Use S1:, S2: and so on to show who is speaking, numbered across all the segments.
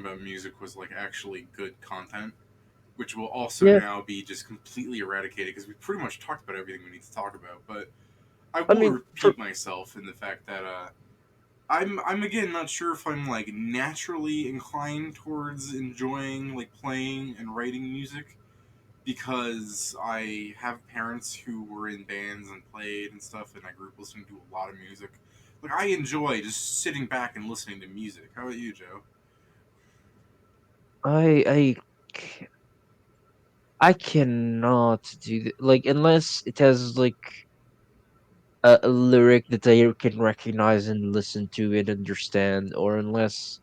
S1: about music was like actually good content, which will also
S2: Yeah,
S1: now be just completely eradicated because we pretty much talked about everything we need to talk about. But I
S2: I
S1: will
S2: mean, for
S1: repeat myself in the fact that I'm again not sure if I'm like naturally inclined towards enjoying like playing and writing music because I have parents who were in bands and played and stuff, and I grew up listening to a lot of music. Like I enjoy just sitting back and listening to music. How about you, Joe?
S2: I c- I cannot do like unless it has like a lyric that I can recognize and listen to and understand, or unless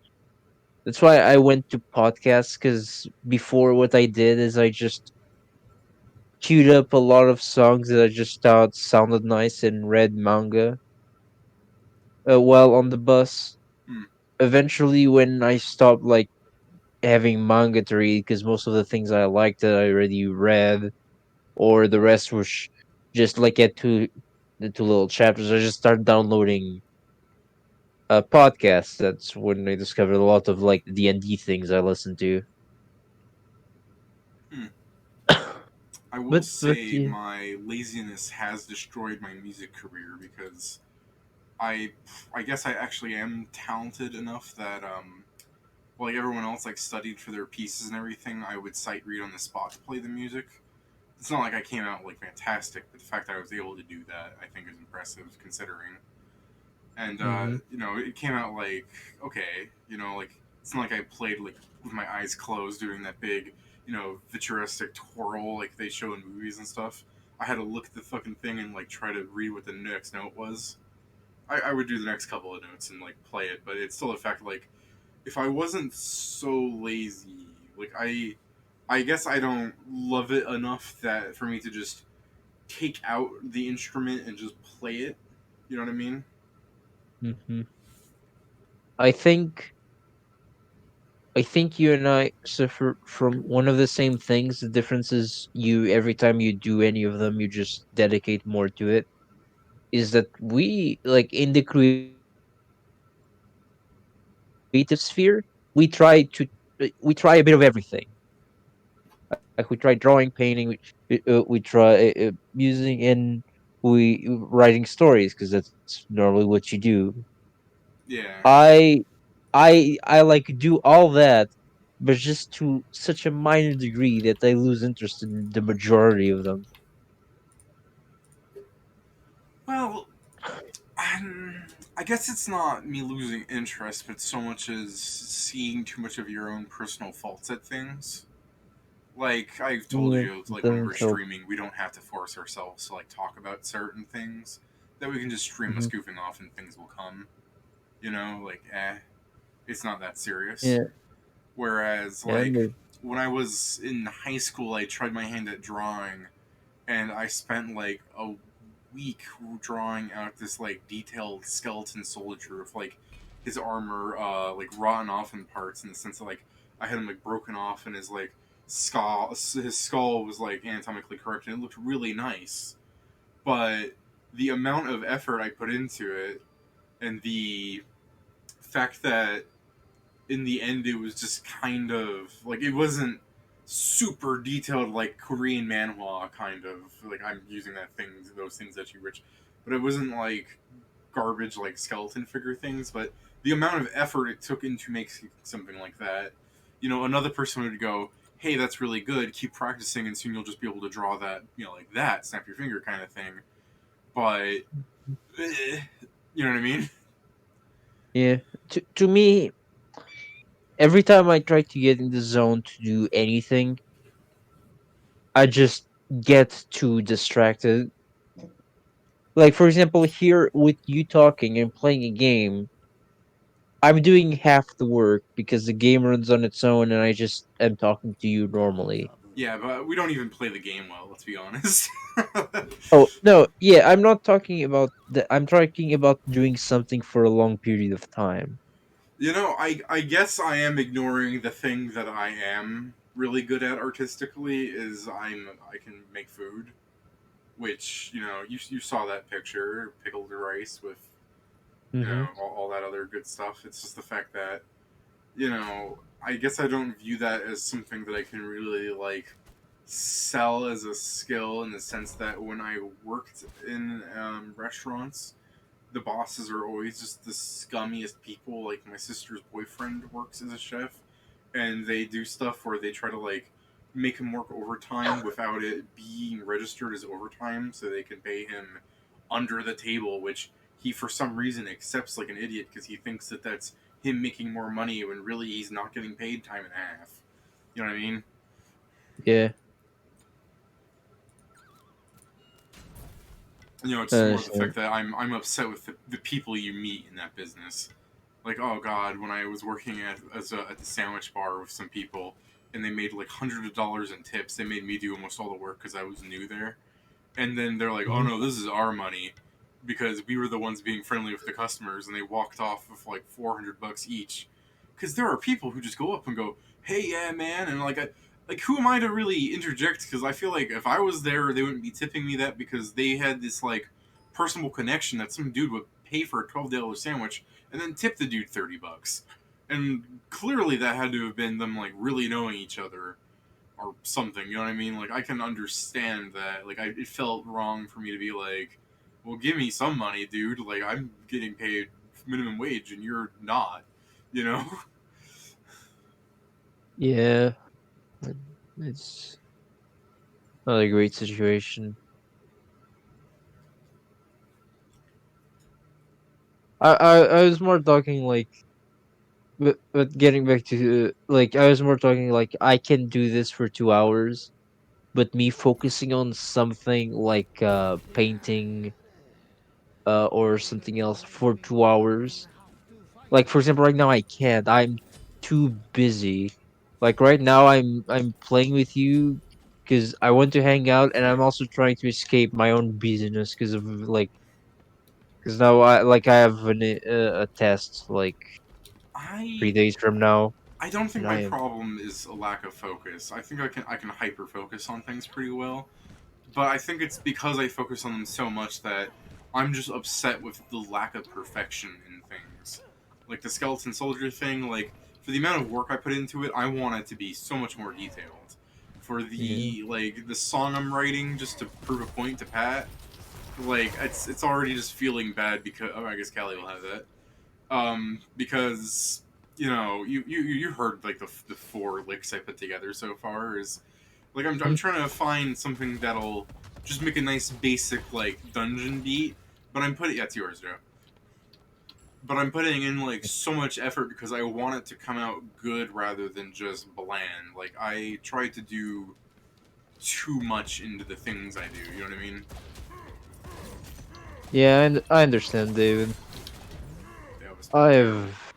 S2: that's why I went to podcasts because before what I did is I just queued up a lot of songs that I just thought sounded nice and read manga while on the bus.
S1: Hmm.
S2: Eventually, when I stopped like having manga to read, because most of the things I liked that I already read, or the rest was just like at the two little chapters, I just started downloading podcasts. That's when I discovered a lot of like D&D things I listened to.
S1: Hmm. I will
S2: But
S1: say
S2: yeah.
S1: my laziness has destroyed my music career because I I guess I actually am talented enough that like everyone else like studied for their pieces and everything, I would sight read on the spot to play the music. It's not like I came out like fantastic, but the fact that I was able to do that I think is impressive considering. And
S2: Hmm.
S1: it came out like okay, like it's not like I played like with my eyes closed doing that big, futuristic twirl like they show in movies and stuff. I had to look at the fucking thing and like try to read what the next note was. I would do the next couple of notes and like play it, but it's still the fact like if I wasn't so lazy, like I guess I don't love it enough that for me to just take out the instrument and just play it. You know what I mean?
S2: Hmm. I think I think you and I suffer from one of the same things. The difference is you every time you do any of them, you just dedicate more to it. Is that we like in the creative sphere, we try to we try a bit of everything. Like we try drawing, painting, we try music, and we writing stories because that's normally what you do.
S1: Yeah.
S2: I I like do all that, but just to such a minor degree that I lose interest in the majority of them.
S1: Well, I guess it's not me losing interest, but so much as seeing too much of your own personal faults at things. Like I've told
S2: Yeah,
S1: you,
S2: it
S1: like when
S2: doesn't
S1: we're
S2: help.
S1: streaming, we don't have to force ourselves to like talk about certain things. That we can just stream us
S2: Hmm.
S1: goofing off and things will come. Like it's not that serious.
S2: Yeah,
S1: Whereas
S2: yeah,
S1: like when I was in high school, I tried my hand at drawing, and I spent like a week drawing out this like detailed skeleton soldier with like his armor like rotten off in parts in the sense that like I had him like broken off and his skull was like anatomically correct and it looked really nice. But the amount of effort I put into it and the fact that in the end it was just kind of like it wasn't super detailed like Korean manhwa kind of like I'm using those things that you rich, but it wasn't like garbage like skeleton figure things. But the amount of effort it took into making something like that, another person would go, "Hey, that's really good. Keep practicing, and soon you'll just be able to draw that, like that, snap your finger kind of thing." But you know what I mean?
S2: yeah. To me, every time I try to get in the zone to do anything, I just get too distracted. Like for example, here with you talking and playing a game, I'm doing half the work because the game runs on its own, and I just am talking to you normally.
S1: Yeah, but we don't even play the game well. Let's be honest.
S2: Oh no, yeah, I'm not talking about that. I'm talking about doing something for a long period of time.
S1: I guess I am ignoring the thing that I am really good at artistically is I can make food, which you saw that picture, pickled rice with
S2: Mm-hmm.
S1: all that other good stuff. It's just the fact that you know I guess I don't view that as something that I can really like sell as a skill in the sense that when I worked in restaurants, the bosses are always just the scummiest people. Like my sister's boyfriend works as a chef, and they do stuff where they try to like make him work overtime without it being registered as overtime, so they can pay him under the table, which he for some reason accepts like an idiot because he thinks that that's him making more money when really he's not getting paid time and a half. You know what I mean?
S2: Yeah,
S1: You know, it's
S2: I
S1: just more the fact
S2: understand.
S1: that I'm upset with the people you meet in that business. Like, oh god, when I was working at the sandwich bar with some people, and they made like hundreds of dollars in tips. They made me do almost all the work because I was new there. And then they're like, "Oh
S2: Mhm.
S1: no, this is our money," because we were the ones being friendly with the customers, and they walked off with like $400 each. Because there are people who just go up and go, "Hey, yeah, man," and like who am I to really interject? Because I feel like if I was there, they wouldn't be tipping me that because they had this like personal connection that some dude would pay for a $12 sandwich and then tip the dude $30, and clearly that had to have been them like really knowing each other or something. You know what I mean? Like I can understand that. Like it felt wrong for me to be like, "Well, give me some money, dude. Like I'm getting paid minimum wage and you're not." You know?
S2: Yeah, it- it's not a great situation. I was more talking like, but getting back to like, I was more talking like I can do this for 2 hours, but me focusing on something like painting or something else for 2 hours. Like for example, right now I can't. I'm too busy. Like right now, I'm playing with you because I want to hang out, and I'm also trying to escape my own busyness because of like because now I have a test like three
S1: I
S2: days from now,
S1: I don't think
S2: and
S1: my
S2: I am
S1: problem is a lack of focus. I think I can hyper focus on things pretty well. But I think it's because I focus on them so much that I'm just upset with the lack of perfection in things. Like the skeleton soldier thing, like for the amount of work I put into it, I want it to be so much more detailed. For
S2: yeah
S1: the song I'm writing just to prove a point to Pat, like it's already just feeling bad because I guess Callie will have that. Because you heard like the four licks I put together so far is like I'm
S2: Mhm.
S1: trying to find something that'll just make a nice basic like dungeon beat, but I'm putting that's yours, Joe. But I'm putting in like so much effort because I want it to come out good rather than just bland. Like I try to do too much into the things I do. You know what I mean?
S2: yeah, and I understand, David.
S1: That was terrible.
S2: I've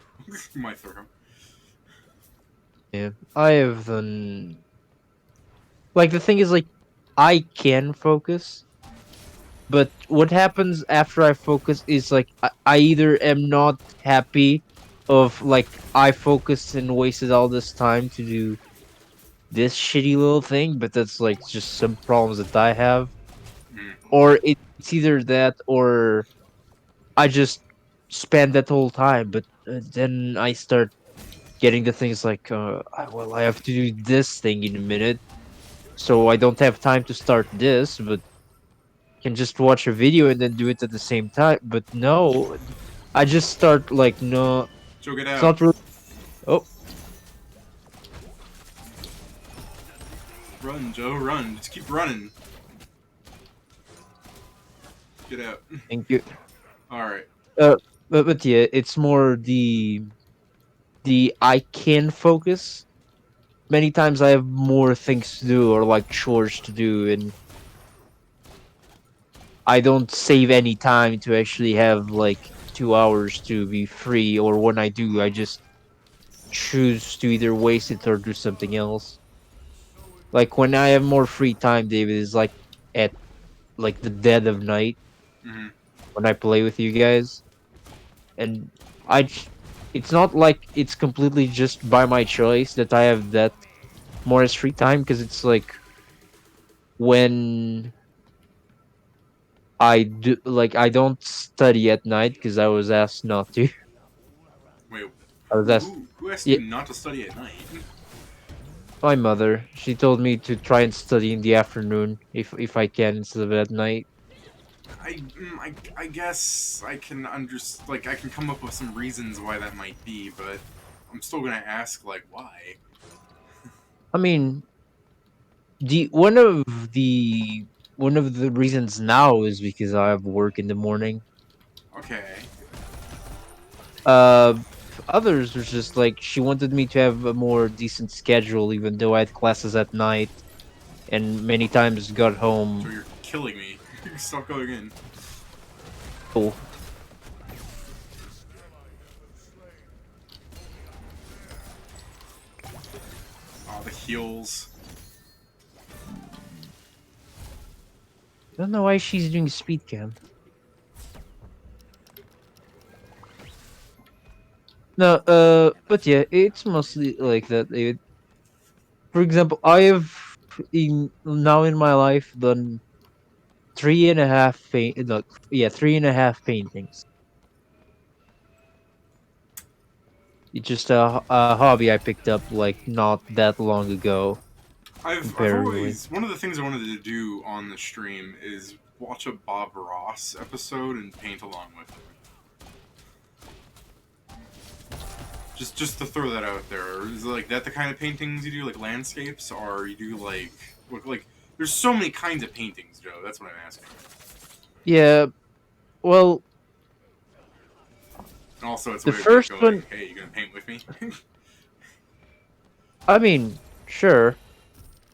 S1: My throw.
S2: yeah, I have like the thing is like I can focus. But what happens after I focus is like I either am not happy of like I focused and wasted all this time to do this shitty little thing, but that's like just some problems that I have,
S1: Mm.
S2: or it's either that or I just spend that whole time, but then I start getting the things like well I have to do this thing in a minute, so I don't have time to start this, but can just watch a video and then do it at the same time. But no, I just start like no,
S1: Joe, get
S2: it's
S1: out.
S2: not really. Oh,
S1: Run, Joe, run. Just keep running. Get out.
S2: thank you.
S1: All right.
S2: Uh, but yeah, it's more the I can focus. Many times I have more things to do or like chores to do, and I don't save any time to actually have like 2 hours to be free. Or when I do, I just choose to either waste it or do something else. Like when I have more free time, David, is like at like the dead of night
S1: Mm-hmm.
S2: when I play with you guys, and I, it's not like it's completely just by my choice that I have that more as free time because it's like when I do like I don't study at night because I was asked not to.
S1: Wait.
S2: I was asked.
S1: Who asked
S2: Yeah,
S1: you not to study at night?
S2: my mother. She told me to try and study in the afternoon if I can instead of at night.
S1: I guess I can like I can come up with some reasons why that might be, but I'm still gonna ask like why.
S2: I mean, the one of the one of the reasons now is because I have work in the morning.
S1: Okay.
S2: Uh, Others was just like she wanted me to have a more decent schedule, even though I had classes at night and many times got
S1: So
S2: home.
S1: you're killing me. Stop going in.
S2: Oh,
S1: Oh, the heals.
S2: I don't know why she's doing speed cam. No, but yeah, it's mostly like that. For example, I have now in my life done three and a half look, yeah, three and a half paintings. It's just a hobby I picked up like not that long ago,
S1: I've
S2: comparatively.
S1: always one of the things I wanted to do on the stream is watch a Bob Ross episode and paint along with him. Just to throw that out there. Is like that the kind of paintings you do, like landscapes, or you do like like there's so many kinds of paintings, Joe. That's what I'm asking.
S2: Yeah, well,
S1: And also, it's a
S2: the
S1: way of like
S2: first
S1: going,
S2: one,
S1: "Hey, you gonna paint with me?"
S2: I mean, sure,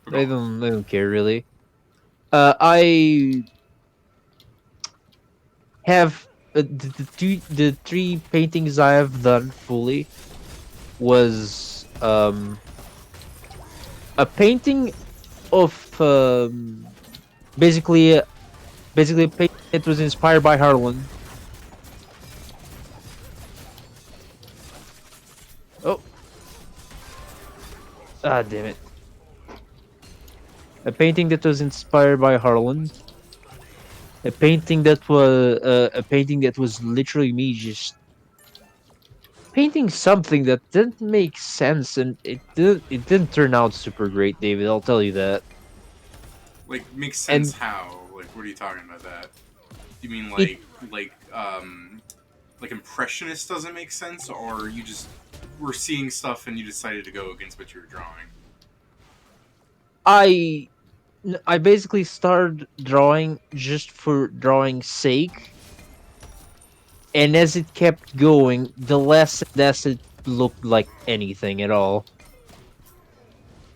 S1: But go on.
S2: they don't care really. I have the three paintings I have done fully was a painting of basically basically a painting that was inspired by Harlan. Oh, ah, damn it! A painting that was inspired by Harlan. A painting that was literally me just painting something that didn't make sense, and it didn't turn out super great, David. I'll tell you that.
S1: Like, makes sense
S2: And
S1: how? Like, what are you talking about? That you mean
S2: it
S1: like impressionist doesn't make sense, or you just were seeing stuff and you decided to go against what you were drawing?
S2: I I basically started drawing just for drawing's sake, and as it kept going, the less and less it looked like anything at all.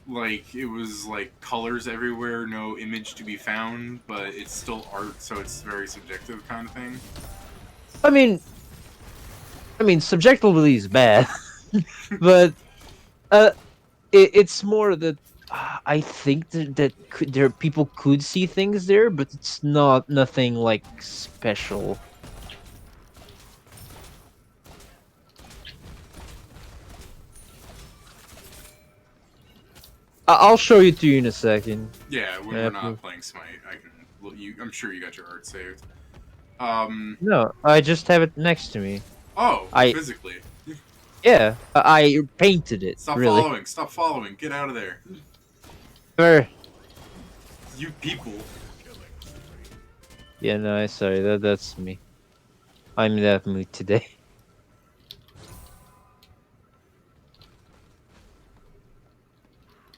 S1: Like it was like colors everywhere, no image to be found, but it's still art, so it's very subjective kind of thing.
S2: I mean, subjectively is bad, but uh, it's more that I think there people could see things there, but it's not nothing like special. I'll show you to you in a second.
S1: Yeah, when we're
S2: After.
S1: not playing Smite, I can. Well, I'm sure you got your art saved.
S2: No, I just have it next to me.
S1: Oh,
S2: I
S1: physically.
S2: Yeah, I painted it
S1: Stop
S2: really.
S1: following. Stop following. Get out of there.
S2: Or
S1: You people.
S2: yeah, no, I sorry that's me. I'm in that mood today.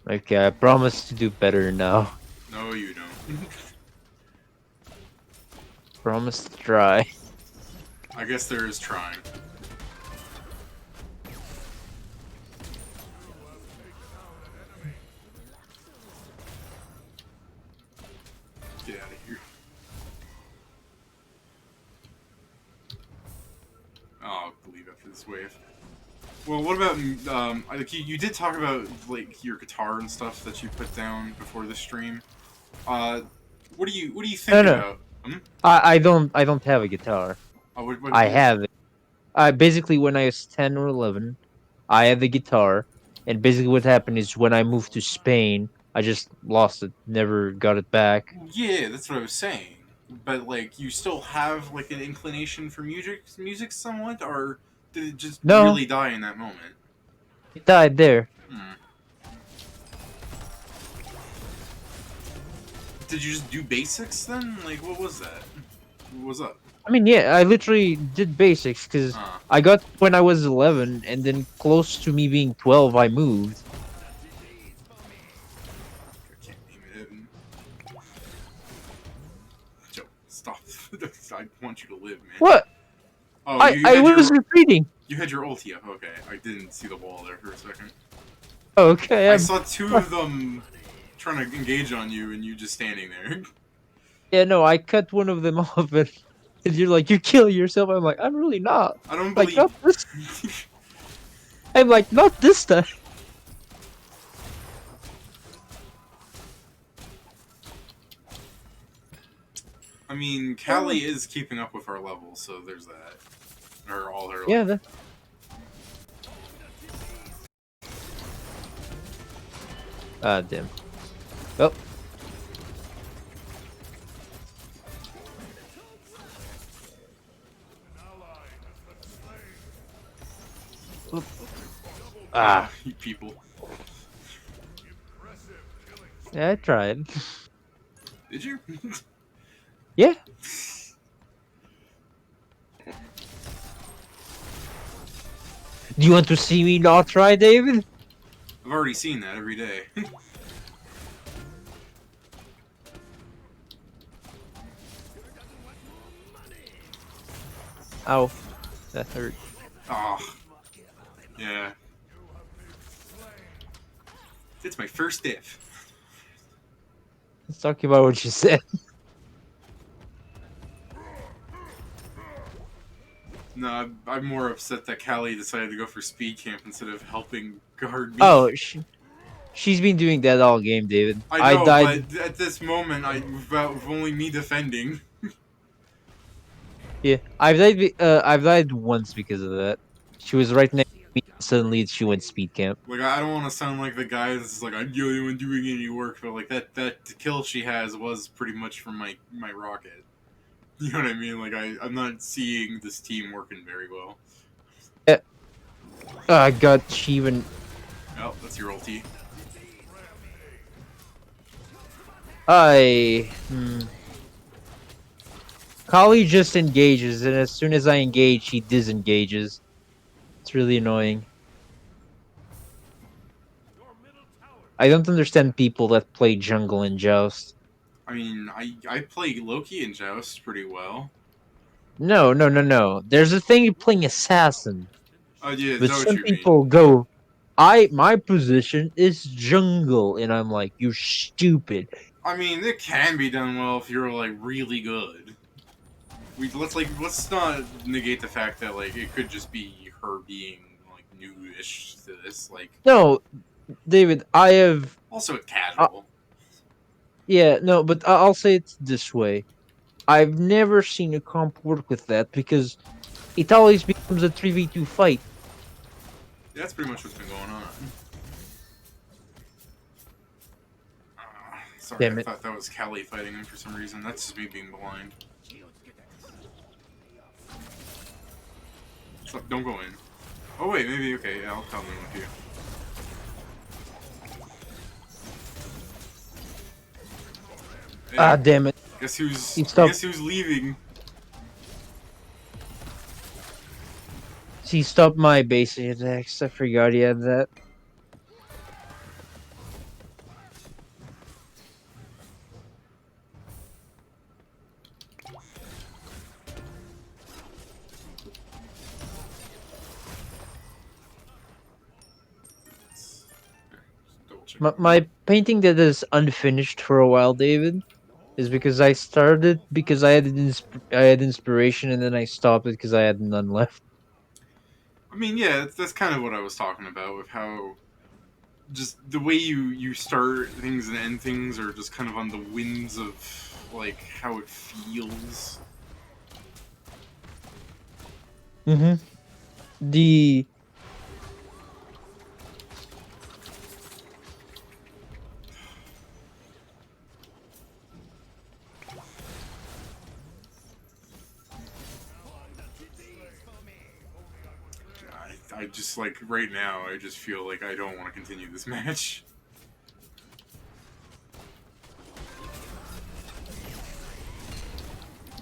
S2: Okay, I promise to do better now.
S1: No, you don't.
S2: Promise to try.
S1: I guess there is trying. Get out of here. Oh, I'll leave after this wave. Well, what about like you did talk about like your guitar and stuff that you put down before the stream. Uh, what do you
S2: No,
S1: think
S2: no,
S1: about? Hmm?
S2: I don't have a guitar.
S1: Oh, what
S2: I
S1: is
S2: have
S1: it?
S2: it. I basically when I was 10 or 11, I had the guitar, and basically what happened is when I moved to Spain, I just lost it, never got it back.
S1: Yeah, that's what I was saying. But like, you still have like an inclination for music somewhat, or Did it just
S2: No,
S1: really die in that moment?
S2: it died there.
S1: Hmm. Did you just do basics then? Like, what was that? What was up?
S2: I mean, yeah, I literally did basics because
S1: Ah,
S2: I got when I was 11, and then close to me being 12, I moved.
S1: I can't aim it in. Joe, stop. I want you to live, man.
S2: What?
S1: Oh,
S2: I
S1: you had
S2: was
S1: your
S2: repeating.
S1: ulti up. Okay, I didn't see the wall there for a second.
S2: Okay,
S1: I saw two of them trying to engage on you, and you just standing there.
S2: yeah, no, I cut one of them off, and you're like, you kill yourself. I'm like, I'm really not.
S1: I don't
S2: Like,
S1: believe.
S2: not this. I'm like, not this time.
S1: I mean,
S2: Oh,
S1: Callie is keeping up with our level, so there's that. Or all her
S2: yeah.
S1: like.
S2: Ah, damn. Well, oop.
S1: Ah,
S2: Ah,
S1: you people.
S2: yeah, I tried.
S1: Did you?
S2: Yeah. Do you want to see me not try, David?
S1: I've already seen that every day.
S2: Ow, that hurt.
S1: Ah, yeah. It's my first diff.
S2: Let's talk about what you said.
S1: No, I'm more upset that Callie decided to go for speed camp instead of helping guard me.
S2: Oh, she's been doing that all game, David.
S1: I
S2: I
S1: know,
S2: died.
S1: but at this moment, with only me defending.
S2: Yeah, I've died once because of that. She was right next to me. And suddenly, she went speed camp.
S1: Like, I don't want to sound like the guy that's like, I'm the only one doing any work, but like that kill she has was pretty much from my rocket. You know what I mean? Like, I'm not seeing this team working very well.
S2: Yeah. God, she even.
S1: Oh, that's your ulti.
S2: Kali just engages, and as soon as I engage, she disengages. It's really annoying. I don't understand people that play jungle in Joust.
S1: I mean, I play Loki and Joust pretty well.
S2: No, no, no, no. There's a thing you're playing assassin,
S1: Oh yeah, is
S2: but
S1: that what
S2: some
S1: you mean?
S2: people go, my position is jungle, and I'm like, you're stupid.
S1: I mean, it can be done well if you're like really good. Let's not negate the fact that like it could just be her being like newish to this. Like
S2: No, David, I have,
S1: also it's
S2: uh,
S1: casual.
S2: yeah, no, but I'll say it this way: I've never seen a comp work with that because it always becomes a 3v2 fight.
S1: Yeah, that's pretty much what's been going on. Sorry, I
S2: Damn it.
S1: thought that was Callie fighting him for some reason. That's just me being blind. So, don't go in. Oh wait, maybe okay. Yeah, I'll come in with you.
S2: Ah,
S1: Hey,
S2: damn it.
S1: guess who's?
S2: He
S1: I
S2: stopped.
S1: guess who's leaving?
S2: He stopped my basic attacks. I forgot he had that.
S1: Double check my.
S2: My painting that is unfinished for a while, David, is because I started because I had inspiration, and then I stopped it because I had none left.
S1: I mean, yeah, that's kind of what I was talking about with how just the way you start things and end things are just kind of on the whims of like how it feels.
S2: Mm-hmm. The
S1: I just like right now. I just feel like I don't want to continue this match.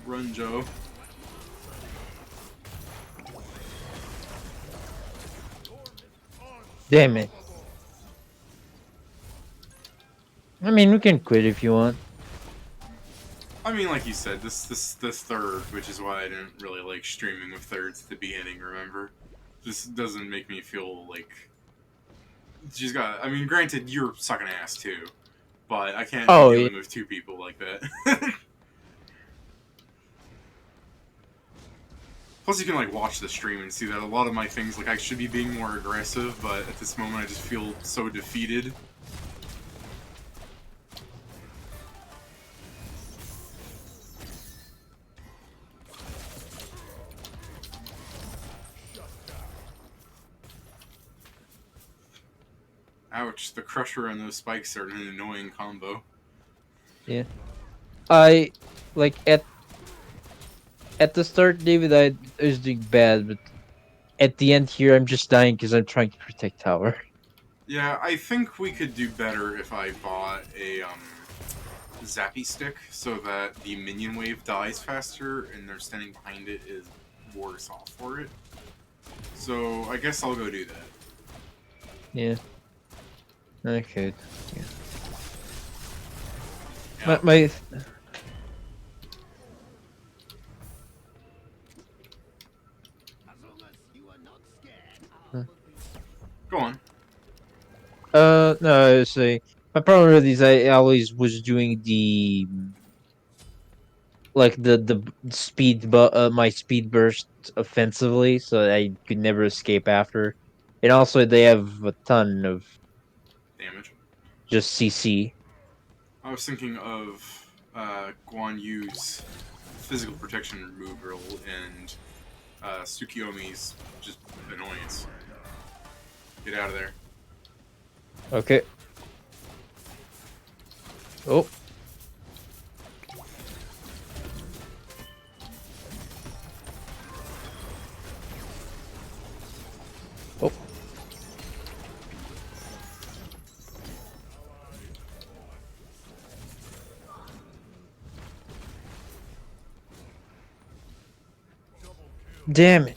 S1: Run, Joe.
S2: Damn it. I mean, we can quit if you want.
S1: I mean, like you said, this third, which is why I didn't really like streaming with thirds at the beginning. Remember, just doesn't make me feel like she's got. I mean, granted, you're sucking ass too, but I can't be
S2: Oh, yeah.
S1: dealing with two people like that. Plus, you can like watch the stream and see that a lot of my things, like I should be being more aggressive, but at this moment, I just feel so defeated. Ouch, the Crusher and those spikes are an annoying combo.
S2: Yeah. I, like, at the start, David, I was doing bad, but at the end here, I'm just dying because I'm trying to protect tower.
S1: Yeah, I think we could do better if I bought a zappy stick so that the minion wave dies faster and they're standing behind it is worse off for it. So I guess I'll go do that.
S2: Yeah. Okay. Yeah.
S1: Yeah.
S2: My
S1: Go on.
S2: no, I was saying my problem with these, I always was doing the like the speed, but my speed burst offensively, so I could never escape after. And also, they have a ton of
S1: Damage.
S2: just CC.
S1: I was thinking of Guan Yu's physical protection removal and Tsukiyomi's just annoyance. Get out of there.
S2: Okay. Oh. Oh. Damn it.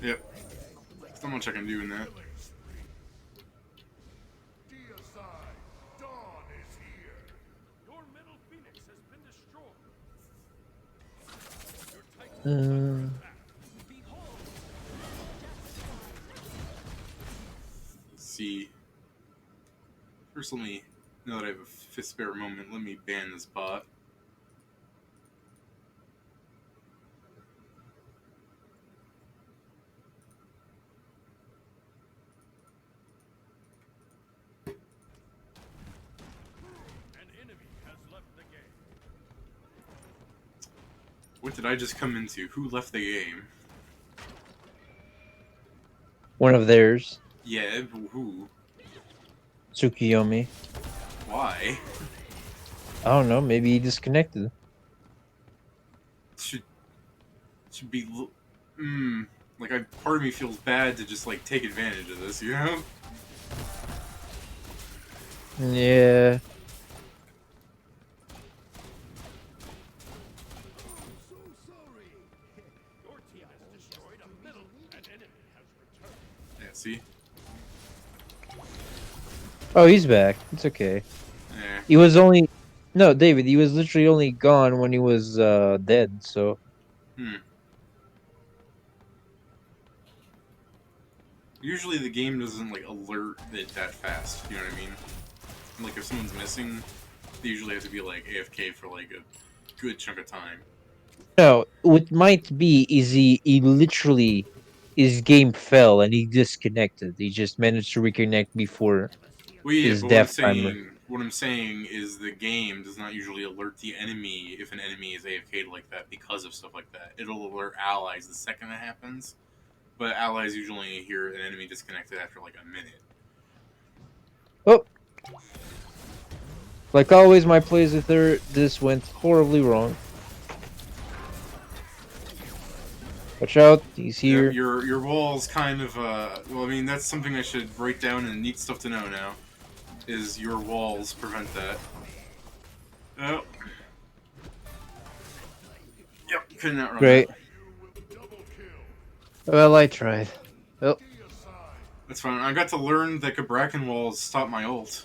S1: Yep. There's not much I can do in that.
S2: Uh,
S1: Let's see. First, let me, now that I have a fist spare moment, let me ban this bot. What did I just come into? Who left the game?
S2: one of theirs,
S1: Yeah, who?
S2: Tsukiyomi.
S1: Why?
S2: I don't know. Maybe he disconnected.
S1: Should be. Like, part of me feels bad to just like take advantage of this, you know?
S2: Yeah.
S1: Yeah. See.
S2: Oh, he's back. It's okay.
S1: Yeah.
S2: He was only no, David. He was literally only gone when he was dead. So
S1: Hmm. Usually the game doesn't like alert it that fast. You know what I mean? Like if someone's missing, they usually have to be like AFK for like a good chunk of time.
S2: no, what might be is he literally his game fell and he disconnected. He just managed to reconnect before
S1: Well, yeah,
S2: his
S1: but
S2: death timer.
S1: what I'm saying is the game does not usually alert the enemy if an enemy is AFK'd like that because of stuff like that. It'll alert allies the second it happens, but allies usually hear an enemy disconnected after like a minute.
S2: Oh, like always, my plays with her. This went horribly wrong. Watch out, he's
S1: Yep,
S2: here.
S1: your wall's kind of well, I mean that's something I should write down and neat stuff to know now. Is your walls prevent that? Oh, yep, couldn't outrun that.
S2: Great. Well, I tried. Oh,
S1: That's fine. I got to learn that Gabrakan walls stop my ult.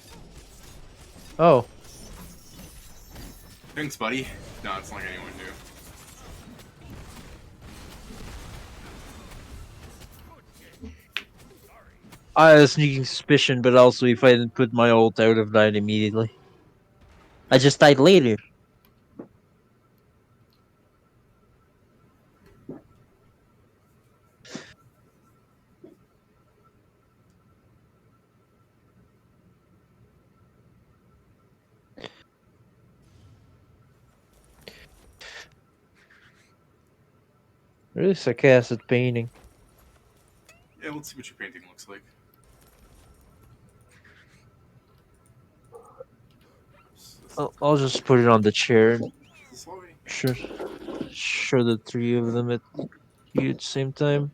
S2: oh.
S1: Thanks, buddy. No, it's not like anyone knew.
S2: I had a sneaking suspicion, but also if I didn't put my ult, I would have died immediately. I just died later. Really sarcastic painting.
S1: Yeah, let's see what your painting looks like.
S2: I'll just put it on the chair.
S1: Slowly.
S2: Sure, show the three of them at you at the same time.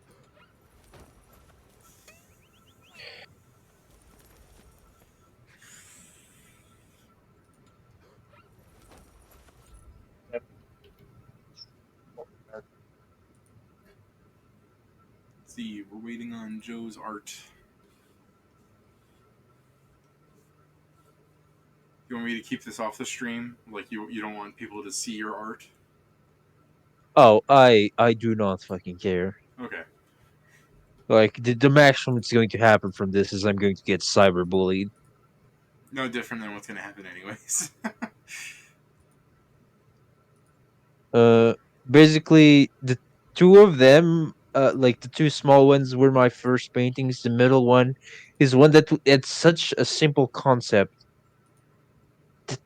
S1: Let's see, we're waiting on Joe's art. You want me to keep this off the stream? Like you don't want people to see your art?
S2: Oh, I do not fucking care.
S1: Okay.
S2: Like the maximum that's going to happen from this is I'm going to get cyberbullied.
S1: No different than what's gonna happen anyways.
S2: Uh, basically the two of them, like the two small ones, were my first paintings. The middle one is one that it's such a simple concept.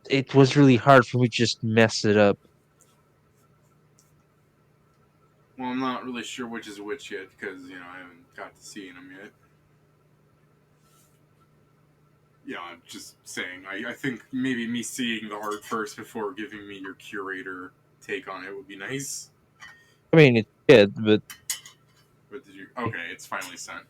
S2: It was really hard for me to just mess it up.
S1: Well, I'm not really sure which is which yet because I haven't got to seeing them yet. Yeah, I'm just saying. I think maybe me seeing the art first before giving me your curator take on it would be nice.
S2: I mean, it's good, but
S1: But did you? Okay, it's finally sent.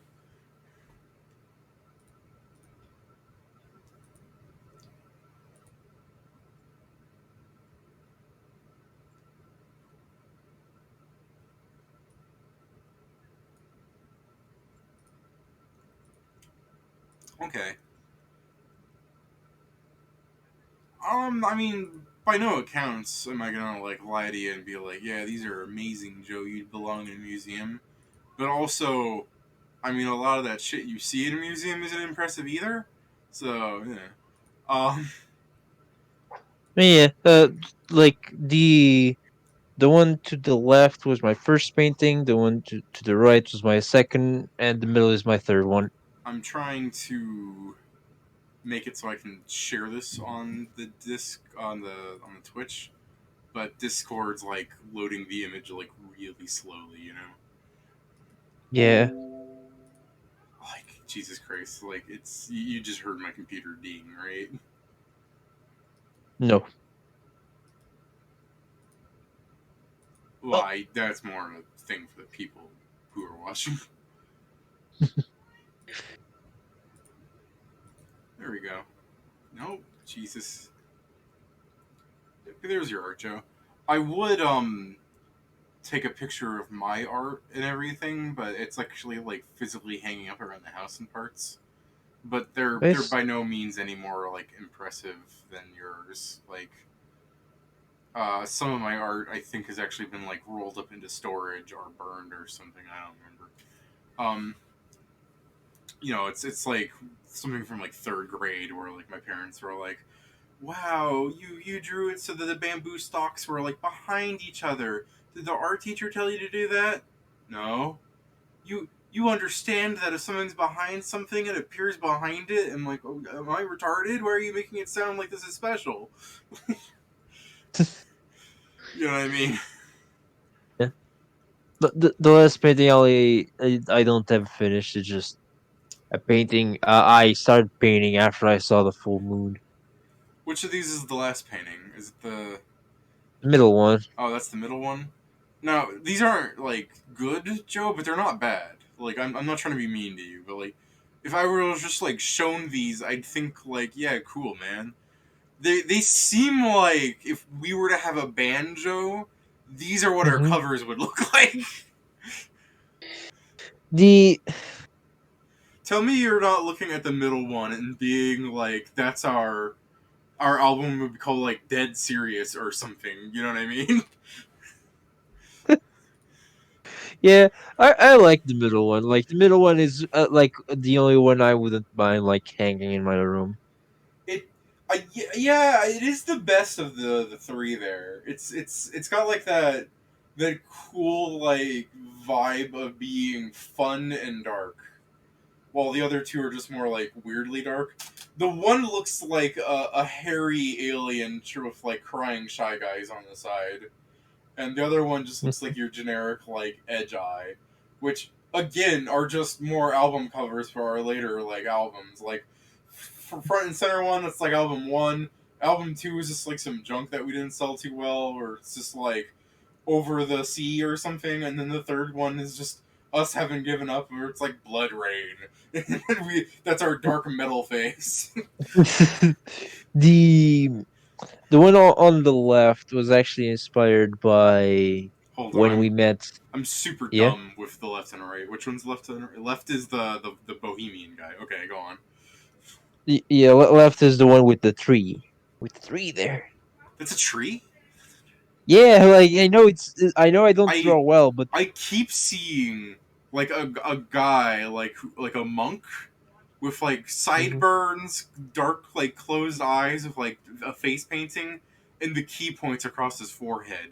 S1: Okay. I mean, by no accounts am I gonna like lie to you and be like, yeah, these are amazing, Joe. You'd belong in a museum. But also, I mean, a lot of that shit you see in a museum isn't impressive either. So yeah. Um.
S2: yeah, like the one to the left was my first painting. The one to the right was my second, and the middle is my third one.
S1: I'm trying to make it so I can share this on the disc on the Twitch, but Discord's like loading the image like really slowly.
S2: Yeah,
S1: Like Jesus Christ, like it's you just heard my computer ding, right?
S2: no.
S1: Well,
S2: Oh,
S1: that's more of a thing for the people who are watching. There we go. Nope, Jesus. There's your art, Joe. I would take a picture of my art and everything, but it's actually like physically hanging up around the house in parts. But they're
S2: it's
S1: by no means any more like impressive than yours. Like some of my art I think has actually been like rolled up into storage or burned or something. I don't remember. Um, it's like something from like third grade where like my parents were like, "Wow, you drew it so that the bamboo stalks were like behind each other. Did the art teacher tell you to do that?" No. You understand that if something's behind something, it appears behind it. I'm like, oh, am I retarded? Why are you making it sound like this is special? You know what I mean?
S2: the last painting I don't have finished. It's just A painting. I started painting after I saw the full moon.
S1: Which of these is the last painting? Is it the
S2: The middle one.
S1: Oh, that's the middle one. Now these aren't like good, Joe, but they're not bad. Like I'm not trying to be mean to you, but like if I were just like shown these, I'd think like, yeah, cool, man. They seem like if we were to have a banjo, these are what our
S2: Hmm.
S1: covers would look like.
S2: The
S1: Tell me you're not looking at the middle one and being like, that's our album would be called like Dead Serious or something. You know what I mean?
S2: Yeah, I like the middle one. Like the middle one is like the only one I wouldn't mind like hanging in my room.
S1: It, yeah, it is the best of the three. There, it's got like that cool like vibe of being fun and dark, while the other two are just more like weirdly dark. The one looks like a hairy alien with like crying shy guys on the side, and the other one just looks like your generic like edge eye, which again are just more album covers for our later like albums. Like for front and center one, it's like album one. Album two is just like some junk that we didn't sell too well, or it's just like over the sea or something, and then the third one is just us having given up, or it's like Blood Rain. That's our dark metal face.
S2: the the one on the left was actually inspired by
S1: Hold on,
S2: when we met.
S1: I'm super
S2: Yeah,
S1: dumb with the left and right. Which one's left and right? Left is the Bohemian guy. Okay, go on.
S2: yeah. Left is the one with the tree. With the tree there.
S1: It's a tree.
S2: Yeah, like I know I don't
S1: I
S2: draw well, but
S1: I keep seeing like a guy like a monk with like
S2: mhm.
S1: sideburns, dark like closed eyes with like a face painting, and the key points across his forehead.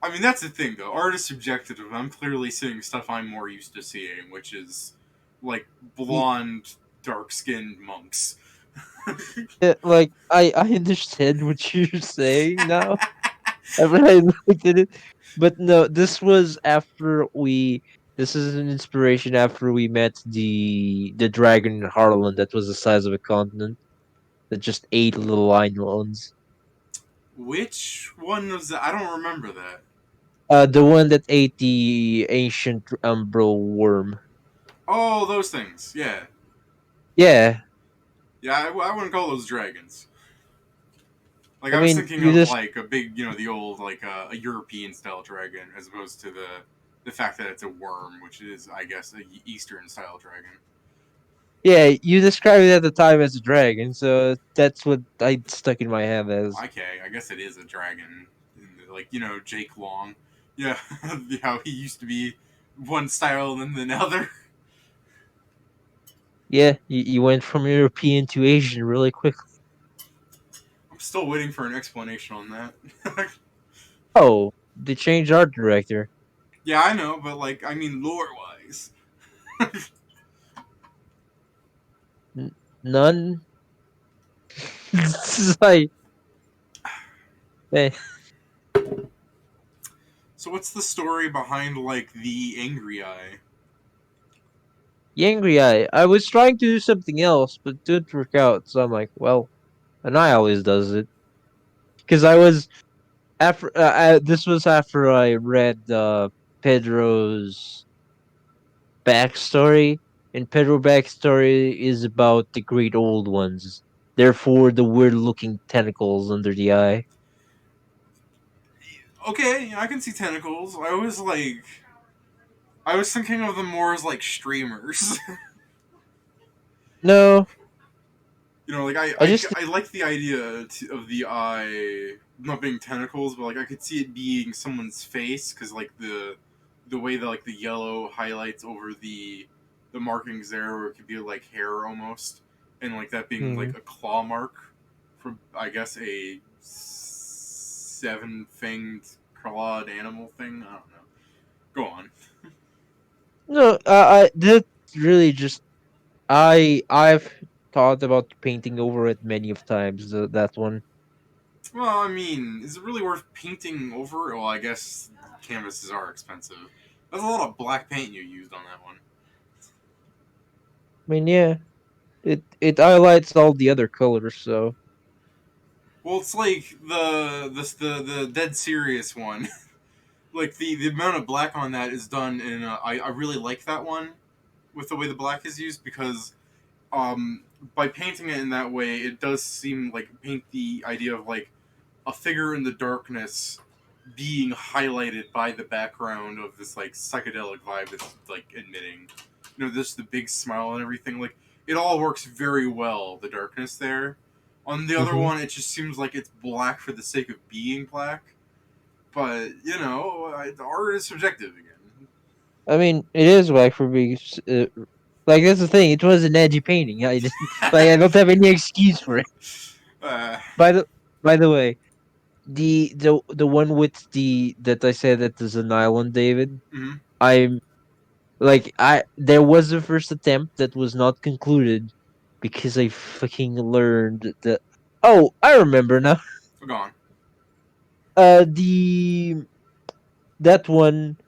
S1: I mean, that's the thing though. Art is subjective. I'm clearly seeing stuff I'm more used to seeing, which is like blonde, dark-skinned monks.
S2: Yeah, like I understand what you're saying now. After I looked at it, but no, this was after we. This is an inspiration after we met the dragon in Harlan that was the size of a continent that just ate little islands.
S1: Which one was that? I don't remember that.
S2: The one that ate the ancient umbral worm.
S1: Oh, those things. Yeah,
S2: Yeah,
S1: yeah. I wouldn't call those dragons. Like
S2: I
S1: I was
S2: mean,
S1: thinking
S2: you
S1: of
S2: just
S1: like a big, the old like a European style dragon, as opposed to the fact that it's a worm, which is, I guess, a Eastern style dragon.
S2: yeah, you described it at the time as a dragon, so that's what I stuck in my head as.
S1: Okay, I guess it is a dragon. Like Jake Long. Yeah, how he used to be one style and then another.
S2: Yeah, you went from European to Asian really quick.
S1: I'm still waiting for an explanation on that.
S2: Oh, they changed art director.
S1: Yeah, I know, but like, I mean, lore wise.
S2: None. It's like, eh.
S1: So what's the story behind like the angry eye?
S2: The angry eye. I was trying to do something else, but it didn't work out. So I'm like, well, an eye always does it. Because I was after this was after I read Pedro's backstory, and Pedro backstory is about the great old ones. Therefore, the weird-looking tentacles under the eye.
S1: Okay, I can see tentacles. I was thinking of them more as like streamers.
S2: No,
S1: Like
S2: I just
S1: I like the idea of the eye not being tentacles, but like I could see it being someone's face because like the way that like the yellow highlights over the markings there, where it could be like hair almost, and like that being
S2: hmm.
S1: like a claw mark from, I guess, a seven fanged clawed animal thing. I don't know. Go on.
S2: No, I that really just I've thought about painting over it many of times. That one.
S1: Well, I mean, is it really worth painting over? Well, I guess canvases are expensive. That's a lot of black paint you used on that one.
S2: I mean, yeah, it highlights all the other colors. So
S1: Well, it's like the dead serious one. Like the amount of black on that is done in. I really like that one with the way the black is used because by painting it in that way, it does seem like paint the idea of like a figure in the darkness being highlighted by the background of this like psychedelic vibe it's like emitting. You know, this the big smile and everything. Like it all works very well. The darkness there. On the other
S2: hmm
S1: one, it just seems like it's black for the sake of being black. But you know, the art is subjective again.
S2: I mean, it is black for being like that's the thing. It was an edgy painting. I just like I don't have any excuse for it.
S1: uh,
S2: By the by the way, the one with the that I said that is an island, David.
S1: mm-hmm.
S2: I'm like I there was a first attempt that was not concluded because I fucking learned that. Oh, I remember now.
S1: Go on.
S2: The that one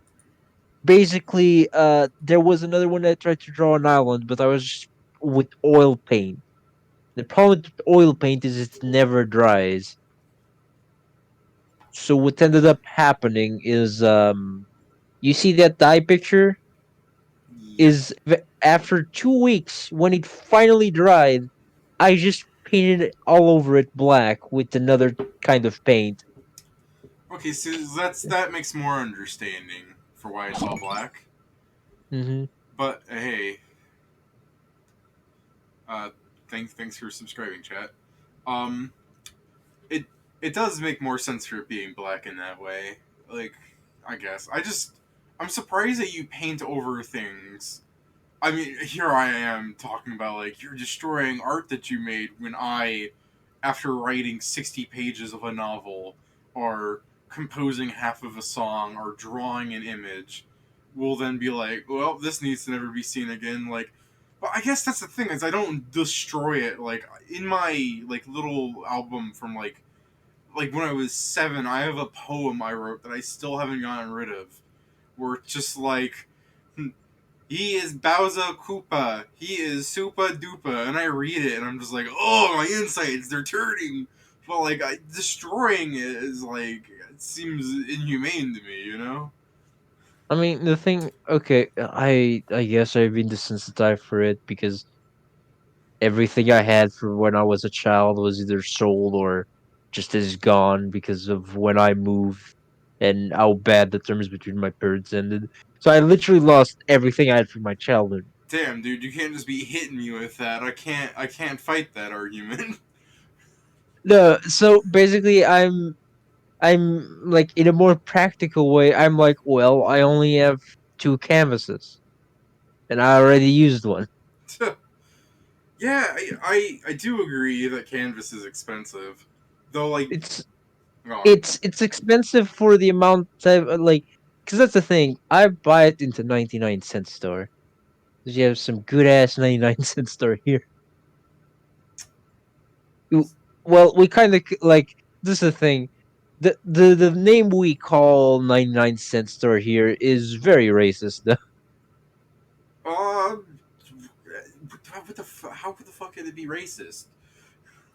S2: basically there was another one that tried to draw an island, but I was with oil paint. The problem with oil paint is it never dries. So what ended up happening is you see that dye picture
S1: Yep.
S2: is after 2 weeks when it finally dried, I just painted it all over it black with another kind of paint.
S1: Okay, so that makes more understanding for why it's all black.
S2: hmm
S1: But hey, uh, thanks for subscribing, chat. Um, it it does make more sense for it being black in that way. Like, I guess I'm surprised that you paint over things. I mean, here I am talking about like you're destroying art that you made when I, after writing 60 pages of a novel, or composing half of a song, or drawing an image, will then be like, well, this needs to never be seen again. Like, but I guess that's the thing is I don't destroy it. Like in my like little album from like when I was 7, I have a poem I wrote that I still haven't gotten rid of, where it's just like he is Bowser Koopa. He is Super Duper. And I read it and I'm just like, oh, my insides, they're turning. But, like, destroying it is, like, it seems inhumane to me, you know?
S2: I mean, the thing. Okay, I guess I've been desensitized for it because everything I had from when I was a child was either sold or just is gone because of when I moved and how bad the terms between my parents ended. So I literally lost everything I had from my childhood.
S1: Damn, dude, you can't just be hitting me with that. I can't fight that argument.
S2: No, so basically I'm like in a more practical way, I'm like, well, I only have two canvases and I already used one.
S1: Yeah, I do agree that canvas is expensive. Though, like,
S2: It's
S1: go on.
S2: it's expensive for the amount of like because that's the thing. I buy it into 99-cent store. 'Cause you have some good ass 99-cent store here. You- Well, we kind of like this is the thing. The name we call 99-cent store here is very racist though.
S1: Uh, how the fuck could it be racist?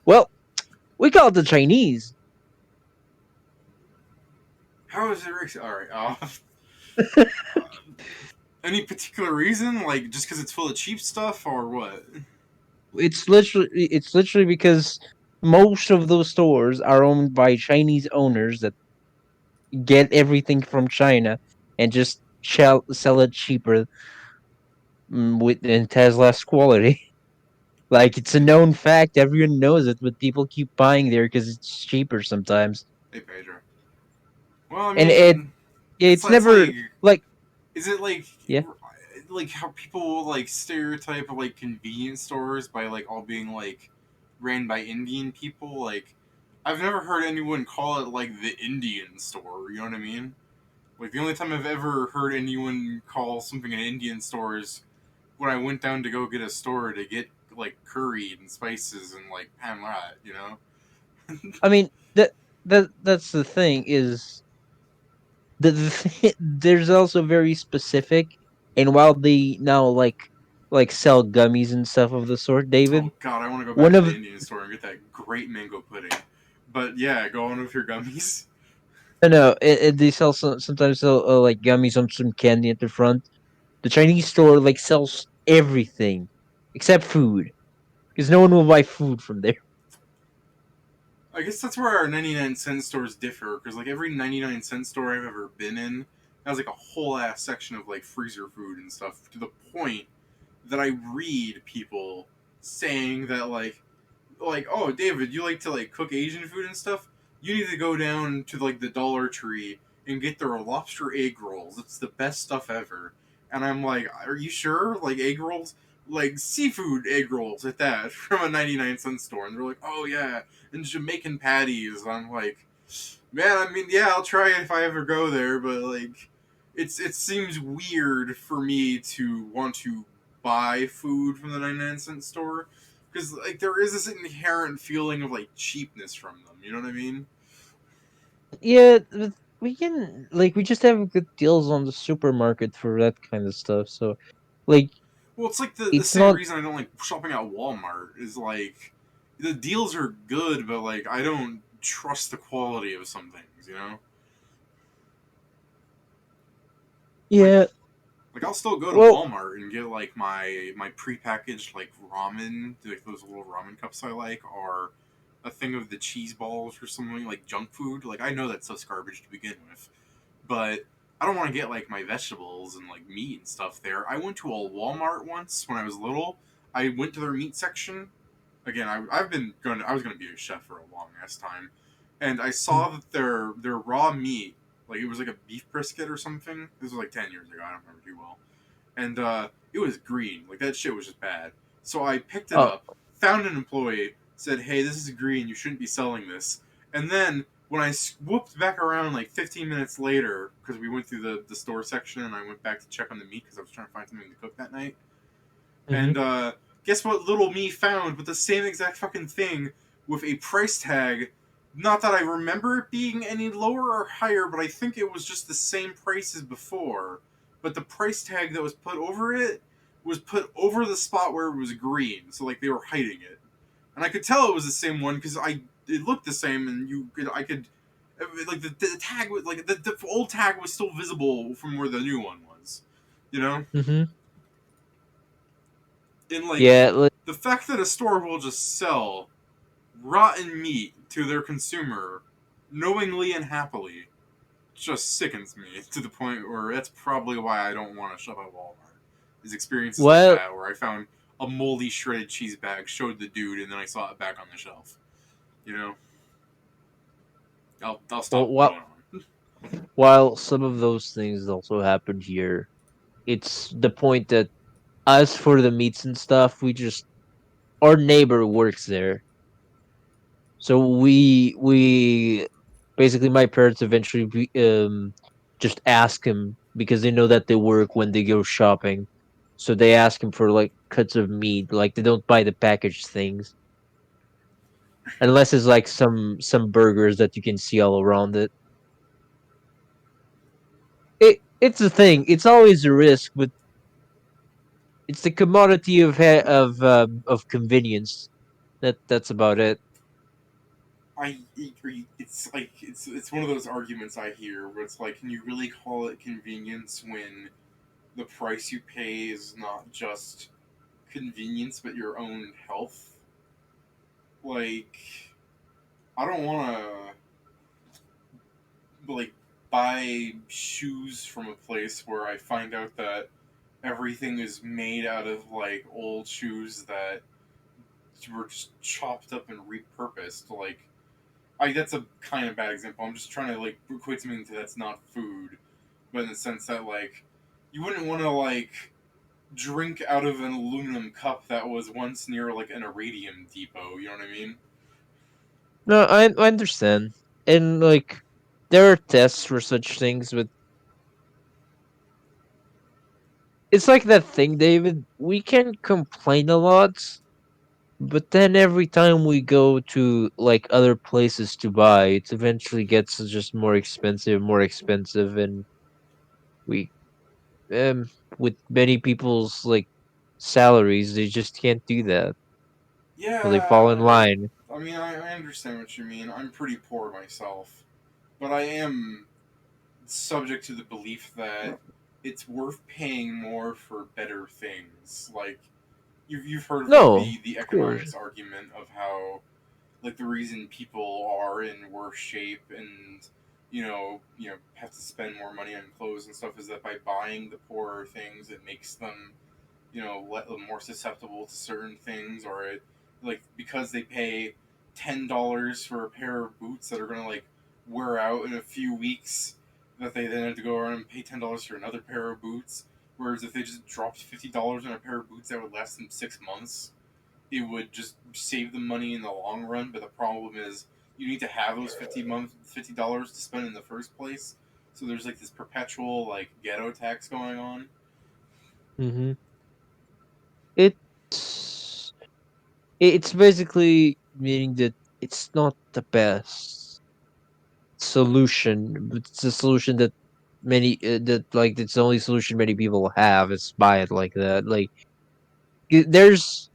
S2: Well, we call it the Chinese.
S1: How is it racist? Alright, any particular reason? Like just because it's full of cheap stuff, or what?
S2: It's literally because most of those stores are owned by Chinese owners that get everything from China and just sell it cheaper with and it has less quality. Like it's a known fact, everyone knows it, but people keep buying there because it's cheaper sometimes.
S1: Hey, Pedro. Well, I
S2: And it
S1: mean,
S2: yeah, it's
S1: it's
S2: never
S1: like,
S2: like
S1: is it
S2: yeah.
S1: like how people like stereotype like convenience stores by like all being like ran by Indian people? Like, I've never heard anyone call it like the Indian store. You know what I mean? Like the only time I've ever heard anyone call something an Indian store is when I went down to go get a store to get like curry and spices and like pan lat, you know?
S2: I mean that's the thing is there's also very specific, and while they now like sell gummies and stuff of the sort, David,
S1: Oh god, I want to go
S2: one
S1: back to the
S2: of
S1: Indian store and get that great mango pudding. But yeah, go on with your gummies.
S2: no, they sell sometimes sell like gummies on some candy at the front. The Chinese store like sells everything except food because no one will buy food from there.
S1: I guess that's where our 99-cent stores differ, because like every 99-cent store I've ever been in has like a whole ass section of like freezer food and stuff, to the point that I read people saying that like, oh, David, you like to like cook Asian food and stuff? You need to go down to like the Dollar Tree and get their lobster egg rolls. It's the best stuff ever. And I'm like, are you sure? Like egg rolls? Like seafood egg rolls at that from a 99-cent store. And they're like, oh yeah, and Jamaican patties. I'm like, man, I mean, yeah, I'll try it if I ever go there, but like, it seems weird for me to want to buy food from the 99-cent store, because like there is this inherent feeling of like cheapness from them. You know what I mean?
S2: Yeah, but we can like we just have good deals on the supermarket for that kind of stuff. So, like,
S1: Well, it's like the
S2: it's
S1: same
S2: not.
S1: reason I don't like shopping at Walmart is like the deals are good, but like I don't trust the quality of some things. You know, like
S2: Yeah.
S1: I'll still go to
S2: Well.
S1: Walmart and get like my prepackaged like ramen, like those little ramen cups I like, or a thing of the cheese balls or something like junk food. Like I know that's such garbage to begin with, but I don't want to get like my vegetables and like meat and stuff there. I went to a Walmart once when I was little. I went to their meat section. Again, I've been going. I was going to be a chef for a long ass time, and I saw that their raw meat, like it was like a beef brisket or something. This was like 10 years ago. I don't remember too well, and it was green. Like that shit was just bad. So I picked it
S2: Oh.
S1: up, found an employee, said, "Hey, this is green. You shouldn't be selling this." And then when I swooped back around like 15 minutes later, because we went through the store section and I went back to check on the meat because I was trying to find something to cook that night,
S2: Hmm.
S1: and guess what little me found with the same exact fucking thing with a price tag. Not that I remember it being any lower or higher, but I think it was just the same price as before. But the price tag that was put over it was put over the spot where it was green, so like they were hiding it. And I could tell it was the same one because it looked the same, and I could like the tag was like the old tag was still visible from where the new one was, you know.
S2: Hmm.
S1: And like
S2: Yeah. Like,
S1: the fact that a store will just sell rotten meat to their consumer knowingly and happily just sickens me to the point where that's probably why I don't want to shop at Walmart. Is experiences like
S2: well.
S1: that where I found a moldy shredded cheese bag, showed the dude, and then I saw it back on the shelf. You know, I'll
S2: Well.
S1: stop going on.
S2: While some of those things also happen here, it's the point that as for the meats and stuff, we just our neighbor works there, so we basically my parents eventually just ask him because they know that they work when they go shopping, so they ask him for like cuts of meat. Like they don't buy the packaged things unless it's like some burgers that you can see all around it. It's a thing. It's always a risk, but it's the commodity of convenience. That's about it.
S1: I agree. It's like it's one of those arguments I hear where it's like, can you really call it convenience when the price you pay is not just convenience but your own health? Like, I don't want to like buy shoes from a place where I find out that everything is made out of like old shoes that were just chopped up and repurposed. Like, that's a kind of bad example. I'm just trying to like equate something to that's not food, but in the sense that like you wouldn't want to like drink out of an aluminum cup that was once near like an iridium depot. You know what I mean?
S2: No, I understand, and like there are tests for such things, but it's like that thing, David. We can complain a lot, But then every time we go to like other places to buy, it eventually gets just more expensive, and we um with many people's like salaries, they just can't do that. So they fall in
S1: Yeah,
S2: line.
S1: I mean, I understand what you mean. I'm pretty poor myself, but I am subject to the belief that it's worth paying more for better things. Like you've heard of like
S2: No,
S1: the
S2: of course.
S1: economics argument of how like the reason people are in worse shape and have to spend more money on clothes and stuff is that by buying the poorer things it makes them more susceptible to certain things, or it like because they pay $10 for a pair of boots that are gonna like wear out in a few weeks, that they then have to go around and pay $10 for another pair of boots. Whereas if they just dropped $50 on a pair of boots that would last them 6 months, it would just save them money in the long run. But the problem is you need to have those $50 to spend in the first place. So there's like this perpetual like ghetto tax going on.
S2: Mm-hmm. It's it's basically meaning that it's not the best solution, but it's a solution that that like it's the only solution many people have is buy it like that. Like there's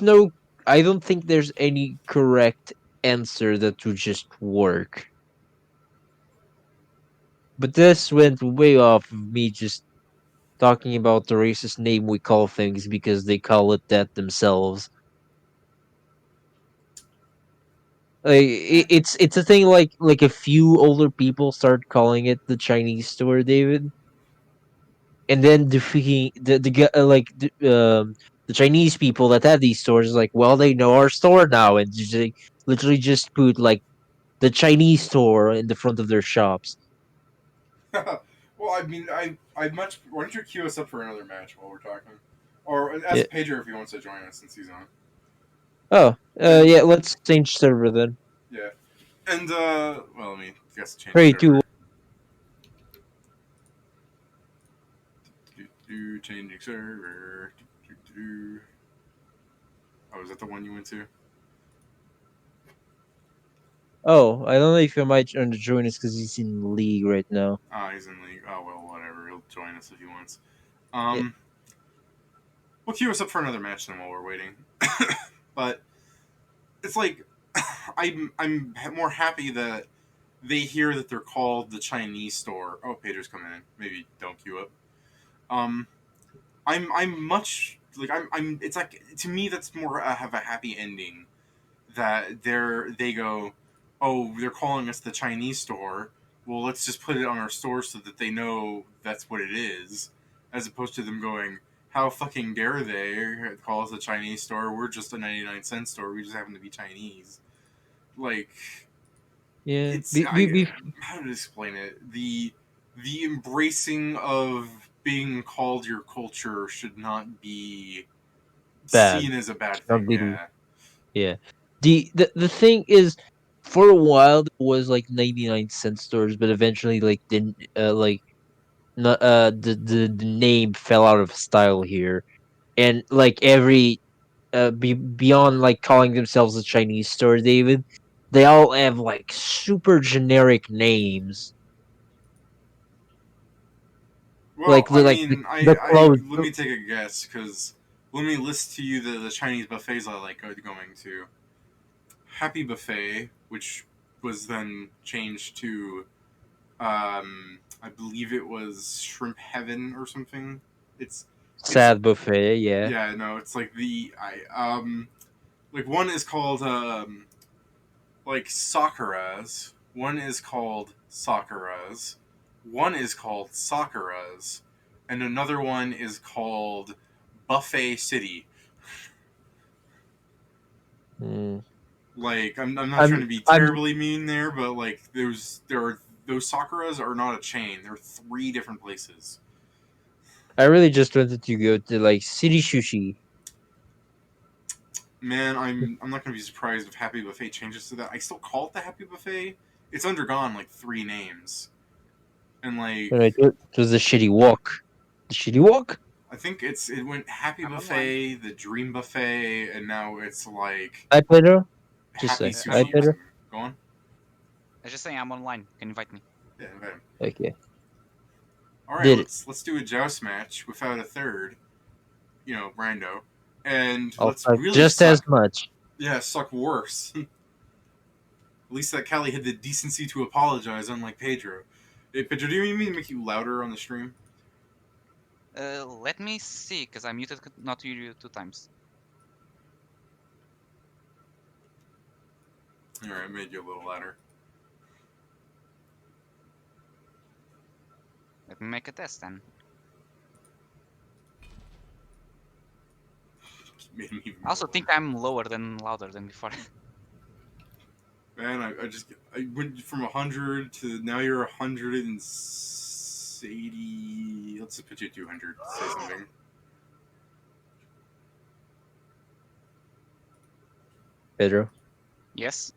S2: no, I don't think there's any correct answer that would just work. But this went way off of me just talking about the racist name we call things because they call it that themselves. Like
S1: Eh.
S2: it's a thing like a few older people start calling it the Chinese store, David, and then the Chinese people that have these stores is like, well, they know our store now, and they literally just put like the Chinese store in the front of their shops.
S1: Well, I mean, I much. Why don't you queue us up for another match while we're talking, or
S2: Yeah.
S1: ask Pedro if he wants to join us since he's on.
S2: Oh,
S1: And
S2: yeah. Let's change server then.
S1: yeah, and well, let me guess change
S2: Three, two.
S1: server. Changing server. Oh, is that the one you went to?
S2: Oh, I don't know if I might trying to join us because he's in league right now.
S1: Ah, he's in league. Oh well, whatever. He'll join us if he wants.
S2: Yeah,
S1: Um, we'll queue us up for another match then while we're waiting. But it's like I'm more happy that they hear that they're called the Chinese store. Oh, Pedro's coming in. Maybe don't queue up. Um, I'm much like I'm. It's like to me that's more have a happy ending that they go, oh, they're calling us the Chinese store. Well, let's just put it on our store so that they know that's what it is, as opposed to them going, how fucking dare they call us a Chinese store? We're just a 99-cent store. We just happen to be Chinese. Like
S2: yeah.
S1: it's I how to explain it the embracing of being called your culture should not be
S2: Bad.
S1: seen as a bad
S2: Should not
S1: thing.
S2: be.
S1: Yeah.
S2: Yeah. The thing is, for a while it was like 99-cent stores, but eventually like didn't like not the name fell out of style here, and like every beyond like calling themselves a Chinese store, David, they all have like super generic names,
S1: Well, I
S2: like
S1: mean,
S2: the
S1: I
S2: clothes.
S1: let me take a guess because let me list to you the Chinese buffets I like going to. Happy Buffet, which was then changed to, I believe it was Shrimp Heaven or something. It's, it's
S2: Sad buffet, yeah.
S1: yeah, no, it's like like one is called like Sakura's, one is called Sakura's, one is called Sakura's, and another one is called Buffet City.
S2: Mm.
S1: Like I'm not trying to be
S2: I'm
S1: terribly mean there, but like there are those Sakura's are not a chain. They're three different places.
S2: I really just wanted to go to like City Sushi.
S1: Man, I'm not gonna be surprised if Happy Buffet changes to that. I still call it the Happy Buffet. It's undergone like three names, and like
S2: Right, it was the shitty walk. The shitty walk.
S1: I think it went Happy
S3: I'm online.
S1: Buffet, the Dream Buffet, and now it's like
S2: Hi, Pedro. Just
S1: Happy
S2: say hi,
S1: Sushi or
S2: Pedro.
S1: something. Go on.
S3: I was just saying I'm online. You can invite me.
S1: Yeah, invite him.
S2: Okay,
S1: All right,
S2: did it.
S1: let's do a joust match without a third. Brando, and
S2: I'll
S1: let's
S2: suck
S1: really
S2: just as
S1: suck.
S2: much.
S1: Yeah, suck worse. At least that Callie had the decency to apologize, unlike Pedro. Hey, Pedro, do you need me to make you louder on the stream?
S3: Let me see, because I muted not you 2 times.
S1: All right, I made you a little louder.
S3: Let me make a test then.
S1: Made me even
S3: I also
S1: more
S3: think I'm lower than louder than before.
S1: Man, I went from 100 to now you're 180. Let's just put you at 200. Say something.
S2: Pedro,
S3: Yes.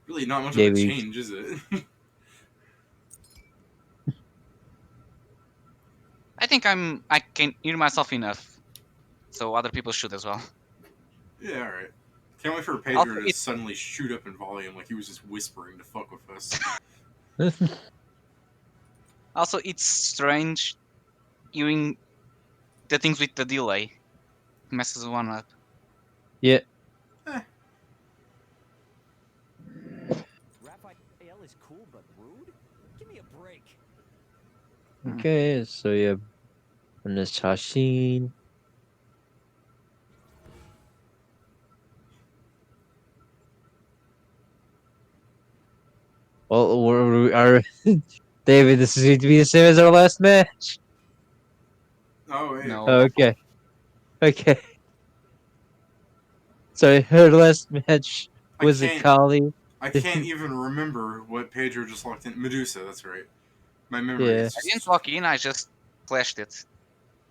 S1: Really, not much of a
S2: David.
S1: change, is it?
S3: I think I can hear myself enough, so other people should as well.
S1: Yeah, all right. Can't wait for Pedro
S3: Also,
S1: to suddenly shoot up in volume like he was just whispering to fuck with us.
S3: it's strange hearing the things with the delay. It messes one up.
S2: Yeah.
S1: Eh,
S4: Raphael is cool but rude? Give me a break.
S2: Okay, so yeah, and this Hashin. Well, are David? This is going to be the same as our last match.
S1: oh, hey.
S3: No.
S2: Okay, okay. So her last match
S1: I
S2: was a
S1: can't.
S2: Kali.
S1: I can't even remember what Pedro just locked in. Medusa, that's right. My memory
S2: Yeah.
S1: is
S3: I didn't
S1: just.
S3: log in, I just flashed it.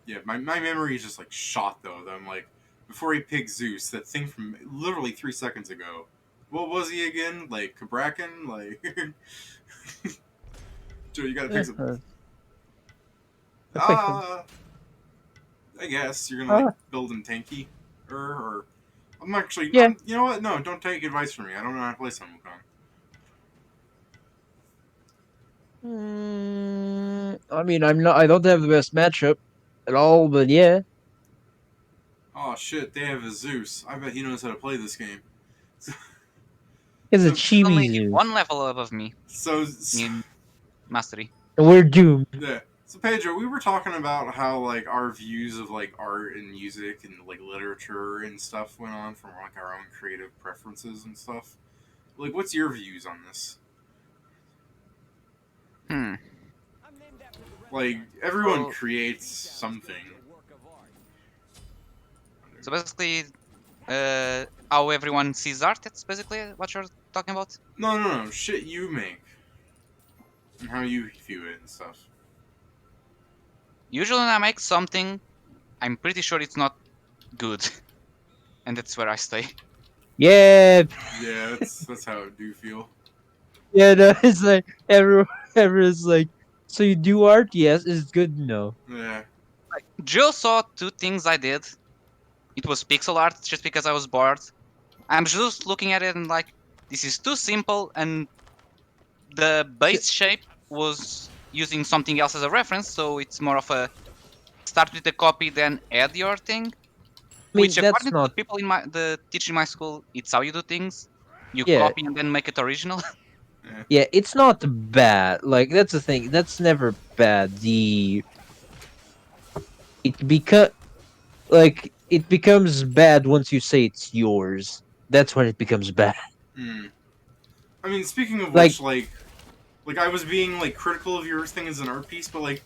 S1: Yeah, my memory is just like shot though. That I'm like, before he picked Zeus, that thing from literally 3 seconds ago. What was he again? Like Kabrakan? Like Joe, you gotta pick some.
S2: Okay.
S1: I guess you're gonna like
S2: Uh,
S1: build him tanky, or I'm actually.
S2: yeah.
S1: You know what? No, don't take advice from me. I don't know how to play Sun Wukong.
S2: I mean, I'm not. I don't have the best matchup at all, but yeah,
S1: Oh shit, they have a Zeus. I bet he knows how to play this game.
S2: it's a
S1: So
S3: He's
S2: chibi
S3: only
S2: Zeus,
S3: one level above me
S1: so
S3: in mastery.
S2: and we're doomed.
S1: yeah. So Pedro, we were talking about how like our views of like art and music and like literature and stuff went on from like our own creative preferences and stuff. Like, what's your views on this?
S3: Hmm.
S1: Like, everyone
S3: So,
S1: creates something.
S3: so basically, how everyone sees art. That's basically what you're talking about.
S1: No. Shit you make and how you view it and stuff.
S3: Usually, when I make something, I'm pretty sure it's not good, and that's where I stay.
S2: Yeah,
S1: Yeah, that's how I do feel.
S2: yeah. No, it's like everyone's like, so you do art? Yes, it's good. No.
S1: Yeah.
S3: Joe saw 2 things I did. It was pixel art, just because I was bored. I'm just looking at it and like, this is too simple, and the
S2: I
S3: base shape was using something else as a reference, so it's more of a start with the copy, then add your thing.
S2: mean,
S3: Which,
S2: that's
S3: according to the
S2: not.
S3: people in the teaching my school, it's how you do things. You
S2: Yeah,
S3: copy and then make it original.
S1: Yeah.
S2: yeah. It's not bad. Like that's the thing. That's never bad. It because it becomes bad once you say it's yours. That's when it becomes bad.
S1: Hmm. I mean, speaking of
S2: Like
S1: which, like I was being like critical of your thing as an art piece, but like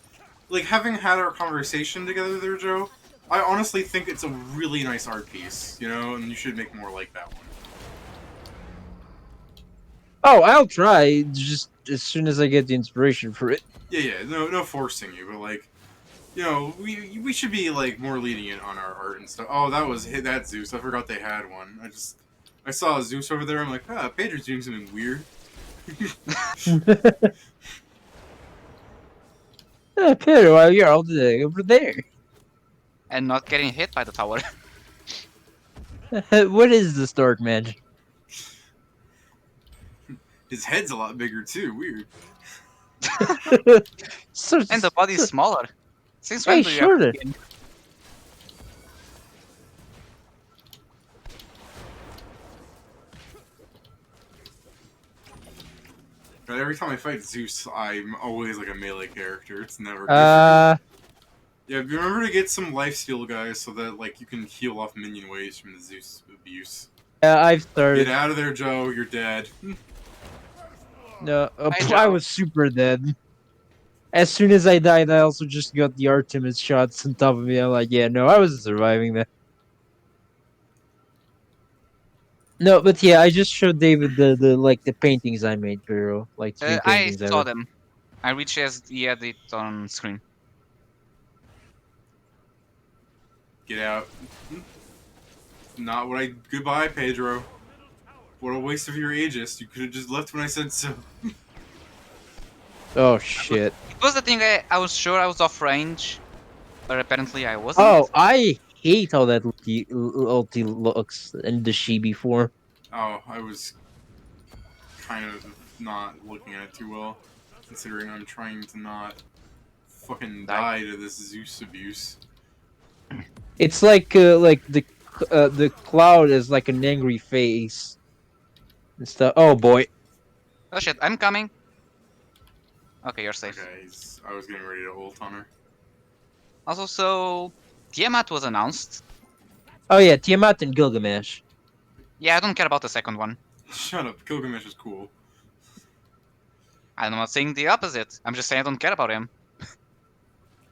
S1: having had our conversation together there, Joe, I honestly think it's a really nice art piece, and you should make more like that one.
S2: oh, I'll try just as soon as I get the inspiration for it.
S1: Yeah, no forcing you, but like, we should be like more lenient on our art and stuff. Oh, that Zeus. I forgot they had one. I saw a Zeus over there. I'm like, Pedro's doing something weird.
S2: Pedro, you're all the way over there.
S3: And not getting hit by the tower.
S2: What is this dark magic?
S1: His head's a lot bigger too. Weird.
S2: so,
S3: And the body is
S2: so,
S3: smaller. Since when
S2: hey,
S3: do you have
S2: shorter.
S3: skin?
S1: But every time I fight Zeus, I'm always like a melee character. It's never good.
S2: Uh,
S1: Yeah, remember to get some lifesteal, guys, so that like you can heal off minion waves from the Zeus abuse.
S2: yeah, I've
S1: Get
S2: started.
S1: out of there, Joe. You're dead.
S2: No,
S3: Hi,
S2: I
S3: Joe.
S2: was super dead. As soon as I died, I also just got the Artemis shots on top of me. I'm like, yeah, no, I wasn't surviving that. No, but yeah, I just showed David the paintings I made, Pedro. Like 3
S3: I
S2: paintings I
S3: saw
S2: made.
S3: them. I reached the edit on screen.
S1: Get out. Not what I. Goodbye, Pedro. What a waste of your Aegis. You could have just left when I said so.
S2: Oh shit.
S3: It was the thing I was sure I was off range, but apparently I wasn't.
S2: Oh, I hate how that ulti looks in the Shibi form.
S1: Oh, I was kind of not looking at it too well, considering I'm trying to not fucking die to this Zeus abuse.
S2: It's like the cloud is like an angry face and stuff. Oh boy.
S3: Oh shit, I'm coming. Okay, you're safe.
S1: Okay, I was getting ready to ult on her.
S3: Also, so Tiamat was announced.
S2: Oh yeah, Tiamat and Gilgamesh.
S3: Yeah, I don't care about the second one.
S1: Shut up, Gilgamesh is cool.
S3: I'm not saying the opposite. I'm just saying I don't care about him.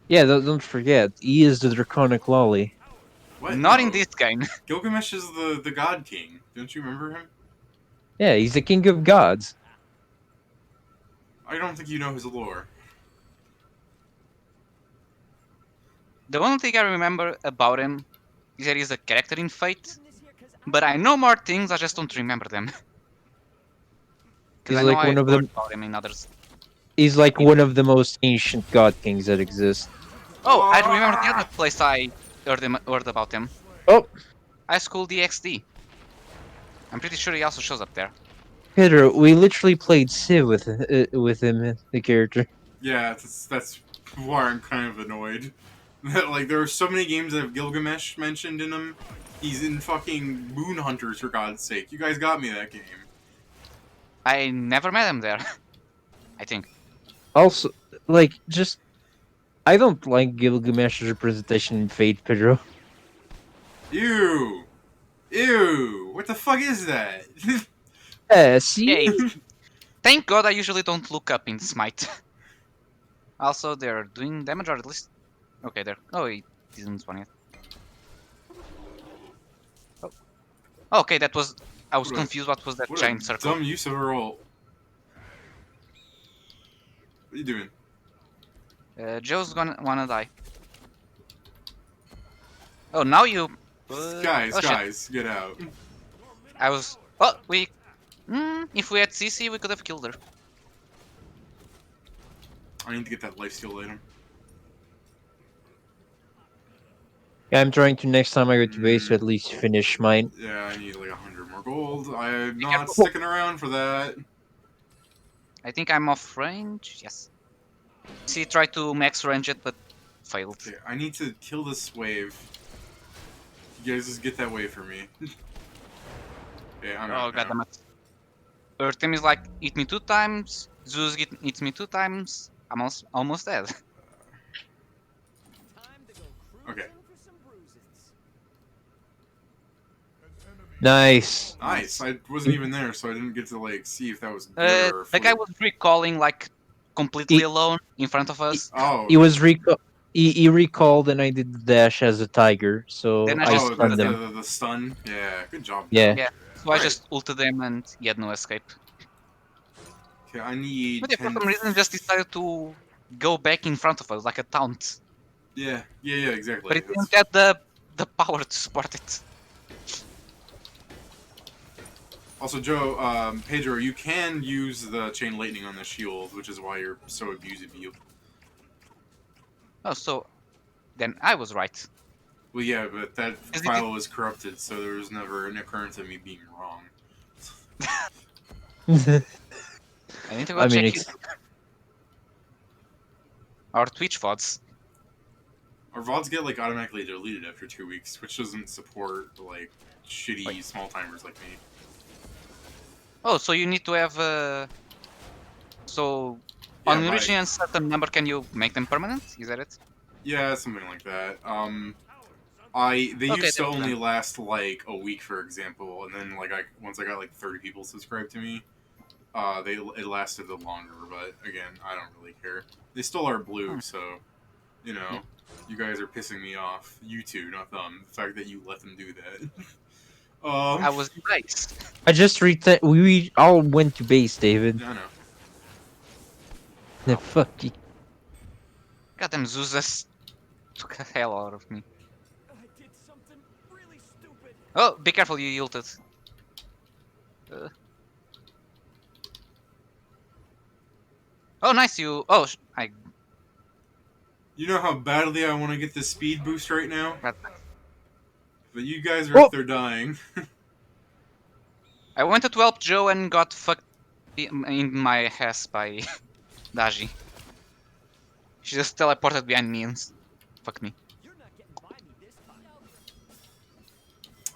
S2: Yeah, don't forget, he is the Draconic Lolly.
S1: What?
S3: Not
S1: No.
S3: in this game.
S1: Gilgamesh is the God King. Don't you remember him?
S2: Yeah, he's the king of gods.
S1: I don't think you know his lore.
S3: The one thing I remember about him is that he's a character in Fate, but I know more things, I just don't remember them. Because
S2: He's
S3: I know
S2: like
S3: I
S2: one of
S3: heard
S2: them.
S3: about him in others.
S2: He's like one of the most ancient god kings that exist.
S3: Oh, I remember the other place I heard about him.
S2: Oh,
S3: High School DxD. I'm pretty sure he also shows up there.
S2: Pedro, we literally played Civ with him, the character.
S1: Yeah, that's why I'm kind of annoyed. Like, there are so many games that have Gilgamesh mentioned in them. He's in fucking Moon Hunters, for God's sake. You guys got me that game.
S3: I never met him there. I think.
S2: Also, like, just I don't like Gilgamesh's representation in Fate, Pedro.
S1: Ew! Ew! What the fuck is that?
S2: See?
S3: Yay. Thank God I usually don't look up in Smite. Also, they're doing damage, or at least... Okay, there. Oh, he didn't spawn yet. Oh. Okay, that was... I was
S1: What a-
S3: confused what was that
S1: What
S3: giant
S1: a
S3: circle.
S1: dumb use of her ult. What are you doing?
S3: Joe's gonna wanna die. Oh, now you...
S1: Guys,
S3: oh, shit.
S1: guys, get out.
S3: I was... Oh, we... if we had CC, we could have killed her.
S1: I need to get that lifesteal item.
S2: Yeah, I'm trying to next time I go to base to at least finish mine.
S1: Yeah, I need like 100 more gold. I'm not
S3: careful.
S1: sticking around for that.
S3: I think I'm off range. Yes. See, tried to max range it, but failed.
S1: Okay, I need to kill this wave. You guys just get that wave for me. Okay, I'm
S3: Oh,
S1: out now.
S3: goddammit. Earth team is like, eat me 2 times. Zeus eats me 2 times. I'm almost dead.
S1: Okay.
S2: Nice.
S1: Nice. I wasn't even there, so I didn't get to like see if that was good or
S3: The guy
S1: fluke.
S3: was recalling like completely
S2: He-
S3: alone in front of us.
S1: Oh.
S2: He was he recalled and I did the dash as a tiger, so
S3: Then I
S2: I
S3: just
S1: Oh,
S2: stunned
S1: the,
S2: him.
S1: the stun? Yeah, good job.
S2: Yeah.
S3: Yeah, so I just ulted him and he had no escape.
S1: Okay, I need
S3: But yeah, for
S1: 10...
S3: some reason, just decided to go back in front of us like a taunt.
S1: Yeah, exactly.
S3: But he
S1: That's-
S3: didn't have the power to support it.
S1: Also, Joe, Pedro, you can use the Chain Lightning on the shield, which is why you're so abusive.
S3: Oh, so then I was right.
S1: Well, yeah, but that
S3: Is it-
S1: file was corrupted, so there was never an occurrence of me being wrong.
S3: I need to go
S2: I mean,
S3: check our Twitch VODs.
S1: Our VODs get like automatically deleted after 2 weeks, which doesn't support like shitty
S3: Wait.
S1: small timers like me.
S3: Oh, so you need to have so
S1: Yeah,
S3: on
S1: by
S3: reaching a certain number, can you make them permanent? Is that it?
S1: yeah, something like that. They
S3: Okay,
S1: used to
S3: that's
S1: only
S3: fine.
S1: last like a week, for example, and then like once I got like 30 people subscribed to me, it lasted a longer. But again, I don't really care. They still are blue,
S3: Hmm.
S1: so you know,
S3: Yeah.
S1: you guys are pissing me off. You two, not them. The fact that you let them do that.
S3: I was nice.
S2: I just we all went to base, David.
S1: I know.
S2: The fuck you.
S3: Goddamn Zeus took the hell out of me.
S4: I did something really stupid.
S3: Oh, be careful, you yielded. Uh. Oh, nice, you. Oh, I
S1: You know how badly I want to get this speed boost right now,
S3: got.
S1: but you guys are
S2: Oh!
S1: up there dying.
S3: I wanted to help Joe and got fucked in my ass by Daji. She just teleported behind me and fucked me.
S4: You're not getting by me this time.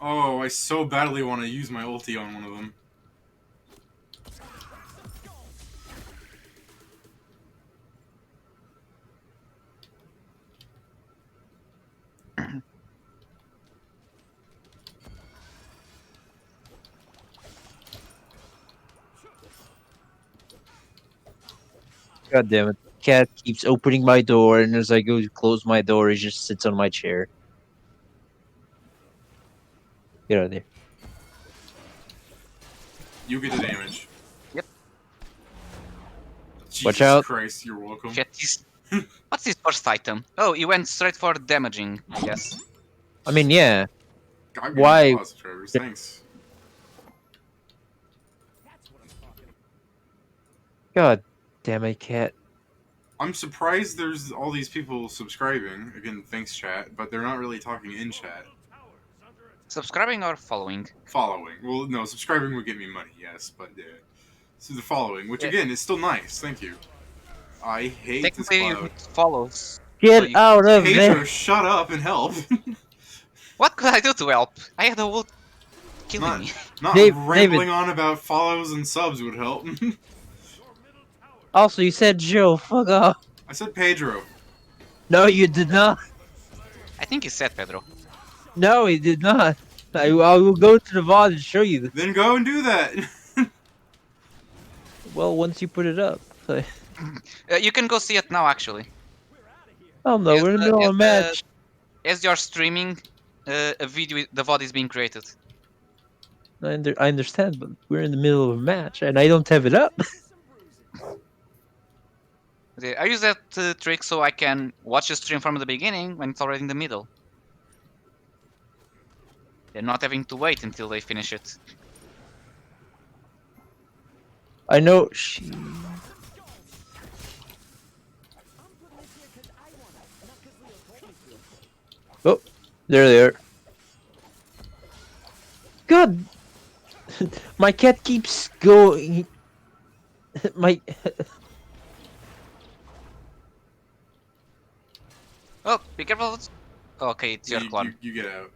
S1: Oh, I so badly want to use my ulti on one of them.
S2: God damn it. Cat keeps opening my door, and as I go to close my door, he just sits on my chair. Get out of there.
S1: You get the damage.
S3: Yep.
S1: Jesus
S2: Watch out.
S1: Christ, you're welcome.
S3: Shit, what's his first item? Oh, he went straight for damaging, I guess.
S2: I mean, yeah.
S1: God,
S2: Why-
S1: Applause, Travis. Thanks.
S4: That's what I'm talking about.
S2: God damn it, Cat.
S1: I'm surprised there's all these people subscribing. Again, thanks, chat, but they're not really talking in chat.
S3: Subscribing or following?
S1: Following. Well, no, subscribing would get me money, yes, but yeah. So the following, which
S3: Yeah.
S1: again is still nice. Thank you. I hate this
S3: Technically, you
S1: cloud.
S3: need follows.
S2: Get
S3: So you-
S2: out of
S1: Pedro,
S2: there!
S1: shut up and help.
S3: What could I do to help? I had a wolf killing
S1: Not-
S3: me.
S1: Not
S2: David.
S1: rambling on about follows and subs would help.
S2: Also, you said Joe, fuck off.
S1: I said Pedro.
S2: No, you did not.
S3: I think he said Pedro.
S2: No, he did not. I will go to the VOD and show you.
S1: Then go and do that.
S2: Well, once you put it up.
S3: You can go see it now, actually.
S2: Oh no, we're in the middle of a match.
S3: As you're streaming, a video, the VOD is being created.
S2: I understand, but we're in the middle of a match, and I don't have it up.
S3: Okay, I use that trick so I can watch the stream from the beginning when it's already in the middle. They're not having to wait until they finish it.
S2: I know. Oh, there they are. God, my cat keeps going. My
S3: Oh, be careful! Okay, it's your
S1: you,
S3: clone.
S1: you get out.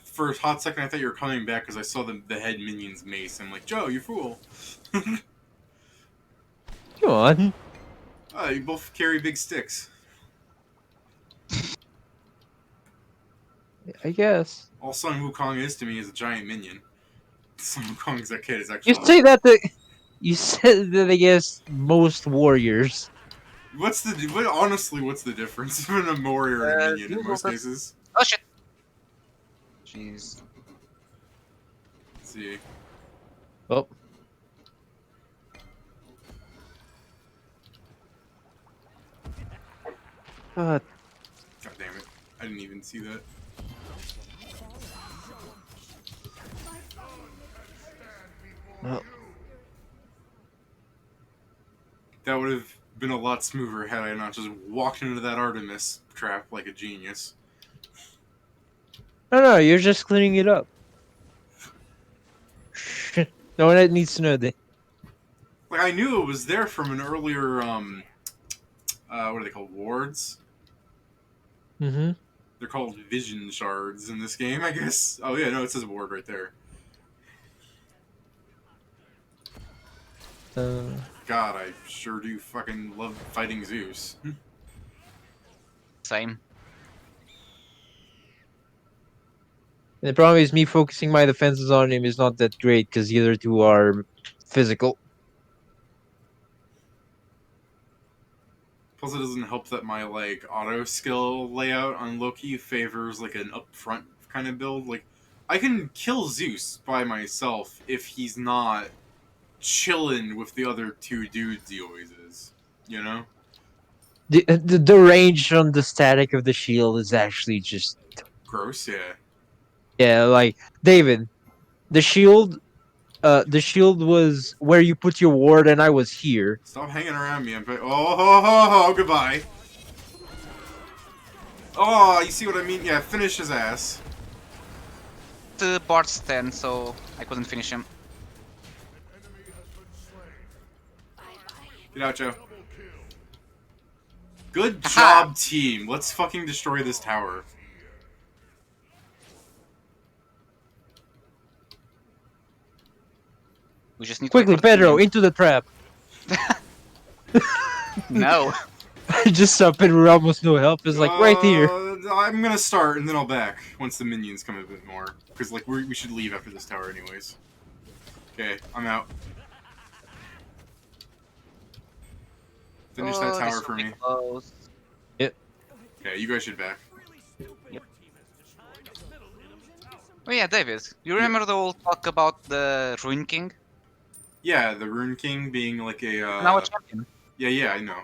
S1: For a hot second, I thought you were coming back because I saw the head minion's mace. I'm like, Joe, you fool.
S2: come on.
S1: Oh, you both carry big sticks.
S2: I guess
S1: All Sun Wukong is to me is a giant minion. Sun Wukong's that kid is
S2: you
S1: actually.
S2: say that. You said that against most warriors.
S1: What's the honestly? What's the difference between a warrior and a minion in most
S3: that's-
S1: cases?
S3: Oh shit! Jeez.
S1: Let's see.
S2: Oh. God.
S1: God damn it! I didn't even see that.
S2: No.
S1: That would have been a lot smoother had I not just walked into that Artemis trap like a genius.
S2: No, you're just cleaning it up. No one needs to know that.
S1: Like, I knew it was there from an earlier, what are they called? Wards?
S2: Mm-hmm.
S1: They're called vision shards in this game, I guess. Oh yeah, no, it says ward right there. God, I sure do fucking love fighting Zeus.
S3: Same.
S2: The problem is me focusing my defenses on him is not that great because the other two are physical.
S1: Plus, it doesn't help that my like auto skill layout on Loki favors like an upfront kind of build. Like, I can kill Zeus by myself if he's not chilling with the other two dudes he always is. You know?
S2: The range on the static of the shield is actually just
S1: Gross, yeah.
S2: yeah, like David. The shield the shield was where you put your ward and I was here.
S1: Stop hanging around me. Oh, goodbye. Oh, you see what I mean? Yeah, finish his ass.
S3: The Bard's 10, so I couldn't finish him.
S1: Get out, Joe. Good
S3: Aha!
S1: job, team. Let's fucking destroy this tower.
S3: We just need
S2: Quickly,
S3: to wait for the
S2: Pedro,
S3: minions.
S2: into the trap.
S3: No.
S2: I just saw Pedro Ramos no help. It's like right here.
S1: I'm gonna start and then I'll back once the minions come a bit more. Because, like, we should leave after this tower anyways. Okay, I'm out. Finish that
S3: Oh,
S1: tower
S3: this
S1: for
S3: will be
S1: me.
S3: close.
S1: Okay, you guys should back.
S3: Oh yeah, David, you remember the whole talk about the Ruin King?
S1: Yeah, the Rune King being like a,
S3: Now a champion.
S1: Yeah, I know.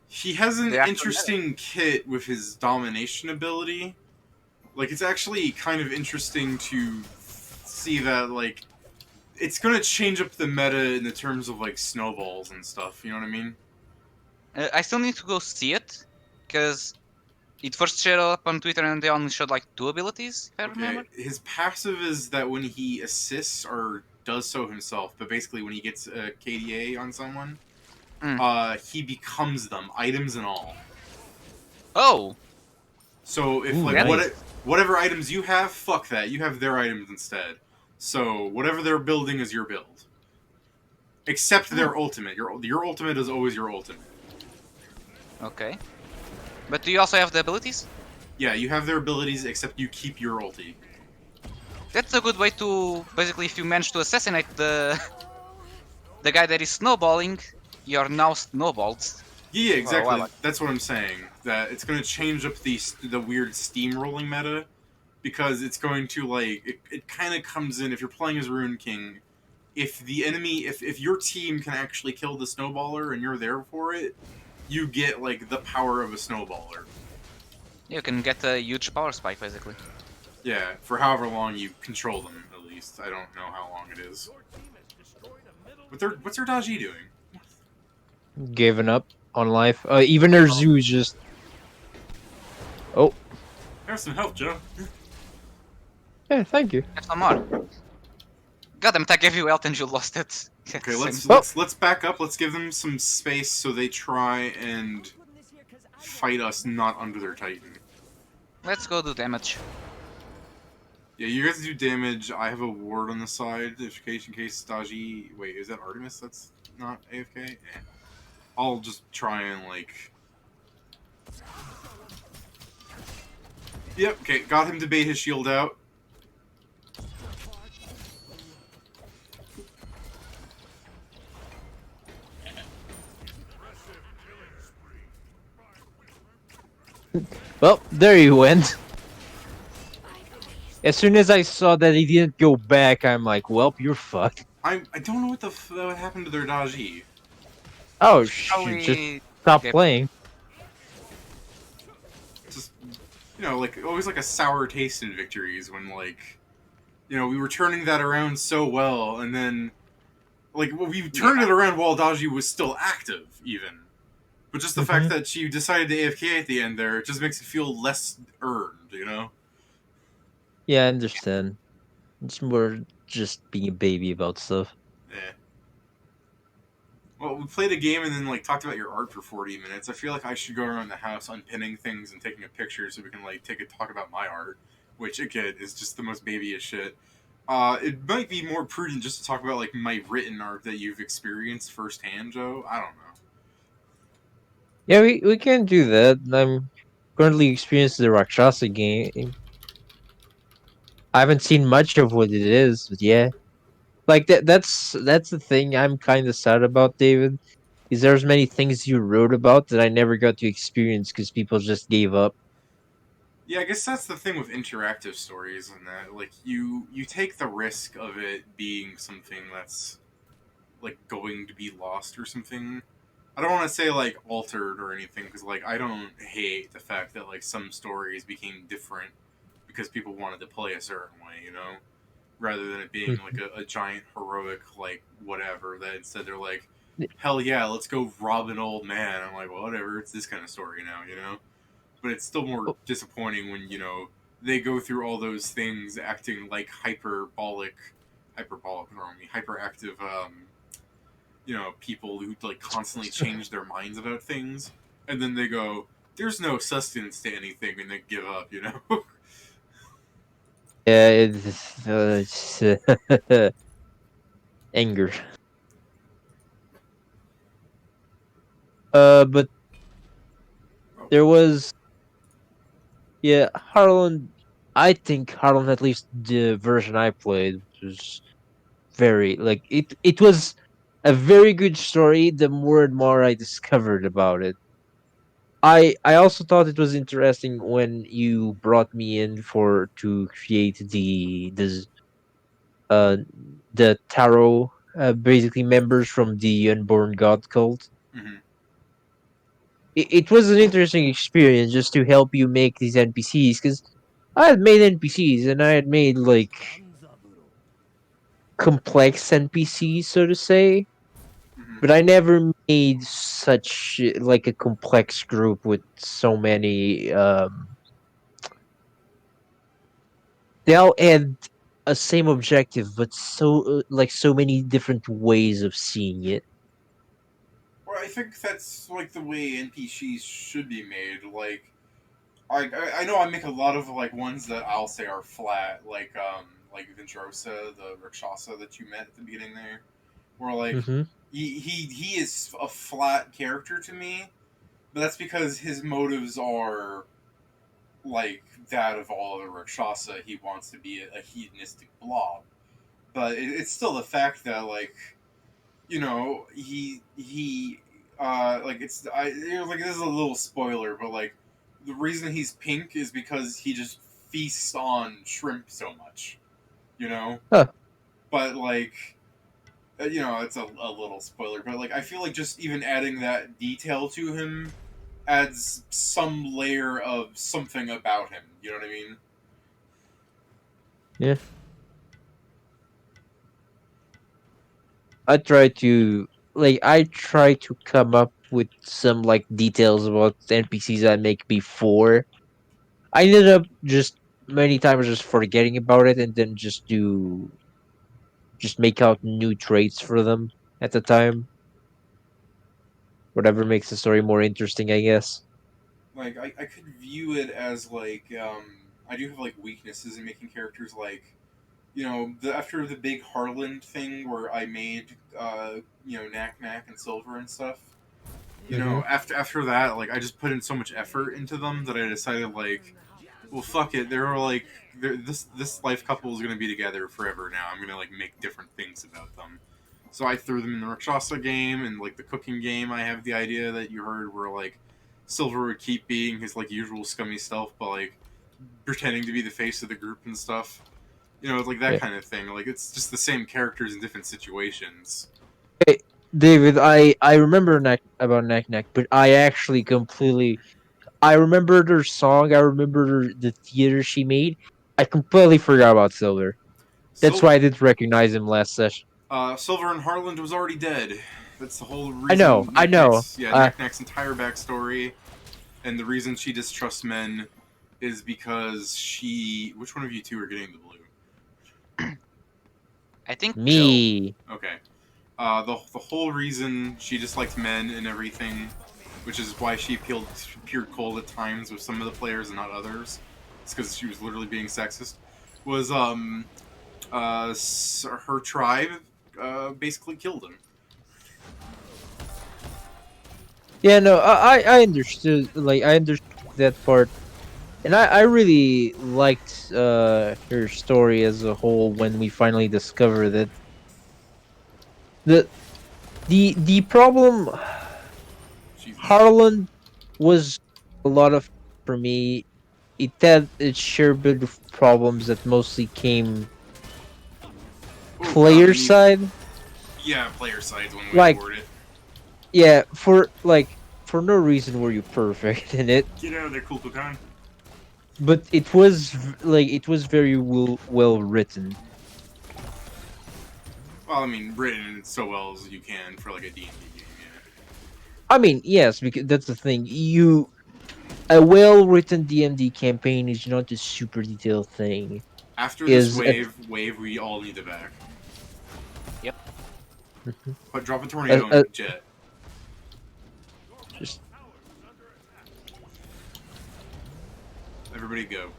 S1: He has an
S3: They actually
S1: interesting kit with his domination ability. Like, it's actually kind of interesting to see that, like, it's gonna change up the meta in the terms of, like, snowballs and stuff, you know what I mean?
S3: I still need to go see it, because it first showed up on Twitter and they only showed like 2 abilities, if I remember.
S1: His passive is that when he assists or does so himself, but basically when he gets a KDA on someone, he becomes them, items and all.
S3: Oh!
S1: So if
S2: Ooh,
S1: like
S2: nice.
S1: whatever items you have, fuck that. You have their items instead. So whatever they're building is your build. Except their ultimate. Your ultimate is always your ultimate.
S3: Okay. But do you also have the abilities?
S1: Yeah, you have their abilities except you keep your ulti.
S3: That's a good way to, basically, if you manage to assassinate the the guy that is snowballing, you're now snowballed.
S1: Yeah, exactly.
S3: well,
S1: That's what I'm saying. That it's going to change up the weird steamrolling meta because it's going to like it kind of comes in if you're playing as Rune King. If the enemy, if your team can actually kill the snowballer and you're there for it, you get like the power of a snowballer.
S3: You can get a huge power spike, basically.
S1: Yeah, for however long you control them, at least. I don't know how long it is. What's their Daji doing?
S2: Given up on life. Even their zoo is just. Oh,
S1: There's some help, Joe.
S2: yeah, thank you.
S3: Have some more. God damn it, I gave you health and you lost it.
S1: Okay,
S3: Same.
S1: let's back up. Let's give them some space so they try and fight us not under their Titan.
S3: Let's go do damage.
S1: Yeah, you guys do damage. I have a ward on the side in case Daji. Wait, is that Artemis? That's not AFK. Eh. I'll just try and like. Yep. Okay, got him to bait his shield out.
S2: Well, there he went. As soon as I saw that he didn't go back, I'm like, well, you're fucked.
S1: I don't know what happened to their Daji.
S2: Oh, shoot, just
S3: Probably
S2: stop
S3: gave-
S2: playing.
S1: Just like always like a sour taste in victories when like we were turning that around so well and then Like, well, we turned it around while Daji was still active, even. But just the fact
S2: Mhm.
S1: that she decided to AFK at the end there, it just makes it feel less earned, you know?
S2: Yeah, I understand. It's more just being a baby about stuff.
S1: Yeah. Well, we played a game and then like talked about your art for 40 minutes. I feel like I should go around the house unpinning things and taking a picture so we can like take a talk about my art, which again is just the most babyish shit. It might be more prudent just to talk about like my written art that you've experienced firsthand, Joe. I don't know.
S2: Yeah, we can do that. I'm currently experiencing the Rakshasa game. I haven't seen much of what it is, but yeah. Like that's the thing I'm kind of sad about, David. Is there's many things you wrote about that I never got to experience because people just gave up.
S1: Yeah, I guess that's the thing with interactive stories, and that like you take the risk of it being something that's like going to be lost or something. I don't want to say like altered or anything because like I don't hate the fact that like some stories became different because people wanted to play a certain way, you know, rather than it being like
S2: Mhm.
S1: a giant heroic like whatever. That instead they're like, hell yeah, let's go rob an old man. I'm like, well, whatever. It's this kind of story now, you know. But it's still more
S2: Oh,
S1: disappointing when you know they go through all those things acting like hyperbolic, pardon me, hyperactive people who like constantly change their minds about things, and then they go, "There's no sustenance to anything," and they give up. You know.
S2: yeah, it's anger. But there was yeah, Harlan. I think Harlan, at least the version I played, was very like it was a very good story. The more and more I discovered about it, I also thought it was interesting when you brought me in for to create uh the tarot, basically members from the Unborn God cult.
S1: Mm-hmm.
S2: It was an interesting experience just to help you make these NPCs because I had made NPCs and I had made like complex NPCs, so to say,
S1: Mm-hmm.
S2: but I never made such like a complex group with so many. They all had a same objective, but so like so many different ways of seeing it.
S1: Well, I think that's like the way NPCs should be made. Like, I know I make a lot of like ones that I'll say are flat, like Ventrosa, the Rakshasa that you met at the beginning there, where like
S2: Hmm.
S1: he is a flat character to me, but that's because his motives are like that of all other Rakshasa. He wants to be a hedonistic blob, but it's still the fact that like he like it's like this is a little spoiler, but like the reason he's pink is because he just feasts on shrimp so much, you know.
S2: Huh.
S1: But like it's a little spoiler, but like I feel like just even adding that detail to him adds some layer of something about him. You know what I mean?
S2: Yeah, I try to come up with some like details about the NPCs I make before. I ended up just many times just forgetting about it and then just make out new traits for them at the time. Whatever makes the story more interesting, I guess.
S1: Like I could view it as like I do have like weaknesses in making characters like after the big Harland thing where I made Knack Knack and Silver and stuff.
S2: Hmm.
S1: After that, like I just put in so much effort into them that I decided like, well, fuck it. They're like this life couple is gonna be together forever now. I'm gonna like make different things about them. So I threw them in the Rakshasa game and like the cooking game. I have the idea that you heard where like Silver would keep being his like usual scummy self, but like pretending to be the face of the group and stuff. It's like that
S2: Yeah.
S1: kind of thing. Like it's just the same characters in different situations.
S2: Hey, David, I remember about Knack Knack, but I actually completely I remember her song. I remember the theater she made. I completely forgot about Silver. That's
S1: Sil-
S2: why I didn't recognize him last session.
S1: Silver and Harland was already dead. That's the whole
S2: I know,
S1: reason.
S2: I know.
S1: Knack-Knack's entire backstory, and the reason she distrusts men is because she. Which one of you two are getting the blue?
S3: I think Joe.
S2: Me.
S1: Okay. The whole reason she disliked men and everything, which is why she appeared cold at times with some of the players and not others. It's because she was literally being sexist. Was her tribe basically killed him.
S2: Yeah, no, I understood. Like, I understood that part, and I really liked her story as a whole when we finally discovered that the the problem
S1: Jesus.
S2: Harlan was a lot of for me. It had its share bit of problems that mostly came
S1: Oh god,
S2: player
S1: the knee.
S2: side.
S1: Yeah, player side's one way to
S2: Like,
S1: word it.
S2: yeah, for no reason were you perfect in it,
S1: Get out of there, cool Kukan.
S2: but it was very well written.
S1: Well, I mean, written so well as you can for like a D&D game, yeah.
S2: I mean, yes, because that's the thing. A well written DMD campaign is not a super detailed thing.
S1: After this
S2: Is a,
S1: wave, we all need it back.
S3: Yep.
S1: But drop a
S2: a,
S1: tornado
S2: a
S1: and jet.
S2: just
S1: Everybody go.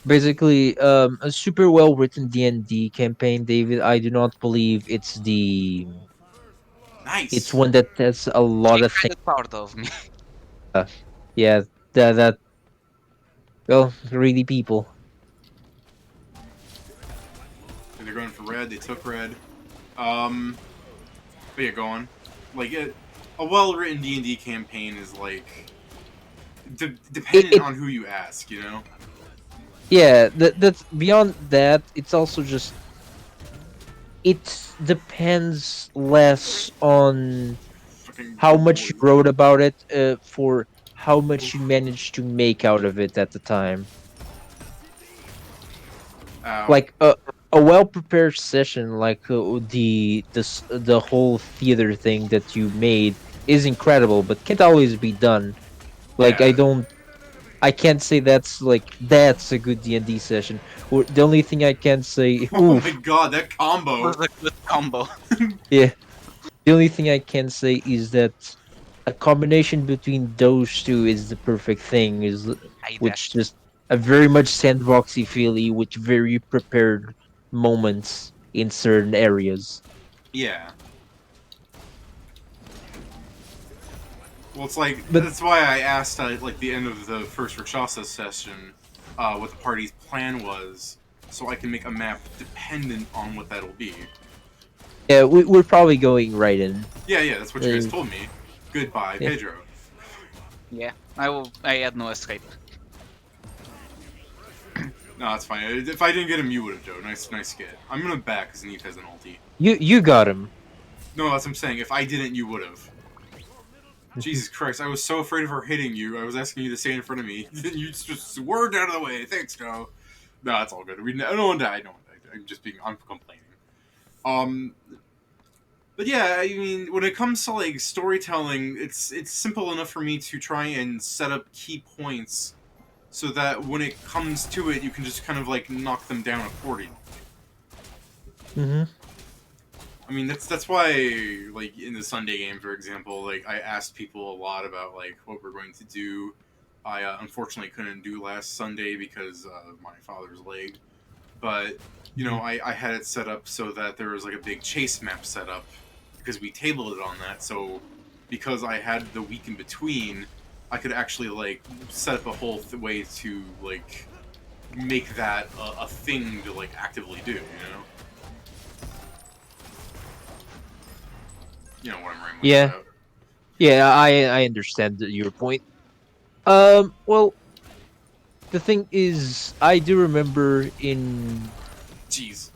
S2: basically a super well written D&D campaign, David. I do not believe it's
S1: Nice!
S2: one that has a lot
S3: She
S2: of
S3: kind
S2: things.
S3: of proud of me.
S2: Yeah, that well, greedy people.
S1: They're going for red, they took red. But yeah, go on. Like, a well-written D&D campaign is like... dependent
S2: It
S1: on who you ask, you know?
S2: Yeah, that's beyond that. It's also just it depends less on
S1: Fucking
S2: how much you
S1: boys.
S2: wrote about it, for how much you managed to make out of it at the time.
S1: Ow.
S2: Like a well prepared session, like the whole theater thing that you made is incredible, but can't always be done. Like
S1: Yeah.
S2: I can't say that's a good D&D session. Or the only thing I can say,
S1: Oh my
S2: oof,
S1: god, that
S3: It
S1: combo!
S3: was a good combo.
S2: yeah. The only thing I can say is that a combination between those two is the perfect thing.
S3: I
S2: Which
S3: dashed.
S2: just a very much sandboxy feely with very prepared moments in certain areas.
S1: Yeah. Well, it's like,
S2: But
S1: that's why I asked at like the end of the first Rakshasa session what the party's plan was, so I can make a map dependent on what that'll be.
S2: yeah, we're probably going right in.
S1: Yeah, that's what you guys
S2: Uh,
S1: told me. Goodbye,
S2: yeah.
S1: Pedro.
S3: Yeah, I had no escape.
S1: No, that's fine. If I didn't get him, you would have, Joe. Nice skit. I'm gonna back because Neve has an ulti.
S2: You got him.
S1: No, that's what I'm saying. If I didn't, you would have. Jesus Christ, I was so afraid of her hitting you. I was asking you to stay in front of me. You just swerved out of the way. Thanks, Joe. No, it's all good. No one died. No one died. I'm complaining. Um, but yeah, I mean, when it comes to like storytelling, it's simple enough for me to try and set up key points so that when it comes to it, you can just kind of like knock them down accordingly.
S2: Mm-hmm.
S1: I mean, that's why, like, in the Sunday game, for example, like, I asked people a lot about, like, what we're going to do. I, unfortunately couldn't do last Sunday because of my father's leg. But, you know, I had it set up so that there was, like, a big chase map set up because we tabled it on that. So, because I had the week in between, I could actually, like, set up a whole way to, like, make that a thing to, like, actively do, you know? You know what I'm rambling
S2: Yeah,
S1: about.
S2: yeah, I understand your point. Well, the thing is, I do remember in
S1: Jeez.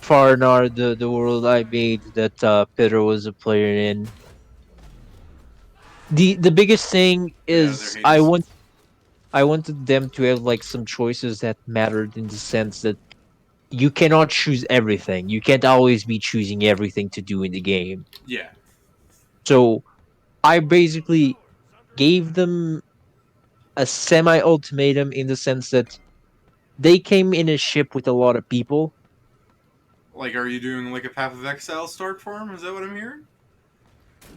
S2: Farnar, the world I made that Pedro was a player in. The biggest thing
S1: Yeah, they're
S2: is
S1: haters.
S2: I wanted them to have like some choices that mattered in the sense that you cannot choose everything. You can't always be choosing everything to do in the game.
S1: Yeah.
S2: So I basically gave them a semi ultimatum in the sense that they came in a ship with a lot of people.
S1: Like, are you doing like a Path of Exile start for him? Is that what I'm hearing?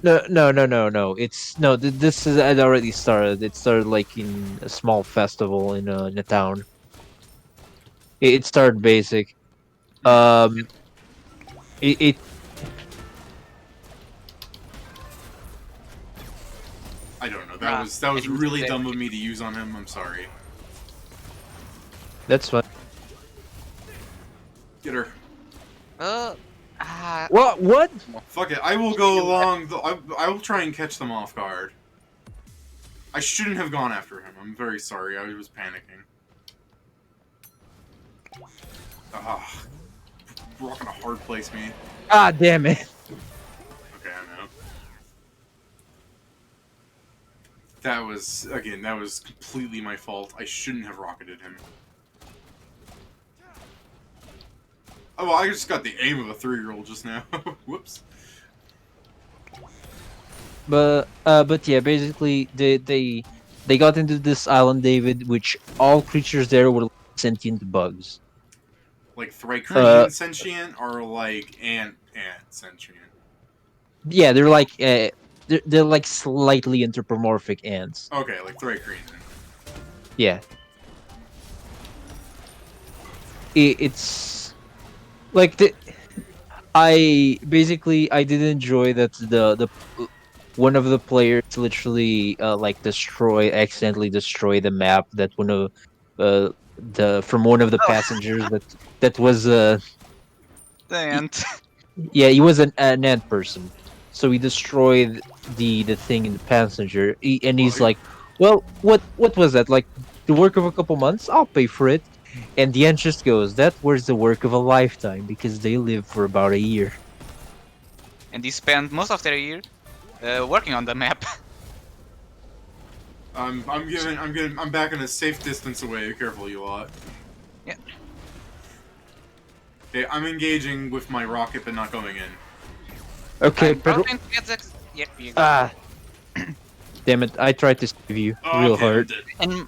S2: No. It's no. This is had already started. It started like in a small festival in a town. It started basic.
S1: Hmm.
S2: It
S1: I don't know. That
S3: Ah,
S1: was
S3: I didn't
S1: really
S3: say
S1: dumb of
S3: anything.
S1: me to use on him. I'm sorry.
S2: That's fine.
S1: Get her.
S3: Uh, ah,
S2: What?
S1: Fuck it. I will go along. I will try and catch them off guard. I shouldn't have gone after him. I'm very sorry. I was panicking. Ah, rocking a hard place, me.
S2: Ah, damn it!
S1: Okay, I know. That was completely my fault. I shouldn't have rocketed him. Oh, well, I just got the aim of a 3-year-old just now. Whoops.
S2: But yeah, basically they got into this island, David, which all creatures there were sentient bugs.
S1: Like
S2: Uh,
S1: Thrycranian sentient or like ant sentient?
S2: yeah, they're like slightly anthropomorphic ants.
S1: Okay, like Thrycranian.
S2: Yeah, it's like I did enjoy that the one of the players literally like accidentally destroy the map that one of the from one of the
S3: oh,
S2: passengers that was he,
S3: and
S2: yeah, he was an ant person, so he destroyed the thing in the passenger, and
S1: Well,
S2: he's like, well, what was that, like the work of a couple months? I'll pay for it. And the ant just goes, that was the work of a lifetime, because they live for about a year.
S3: they spend most of their year working on the map.
S1: I'm backing a safe distance away. Careful, you lot.
S3: Yeah.
S1: Okay, I'm engaging with my rocket, but not going in.
S2: Okay,
S3: I'm
S2: Pedro.
S3: trying to get the yep, you go.
S2: Ah, damn it! I tried to save you real
S1: Okay, I'm
S2: hard.
S1: dead.
S3: In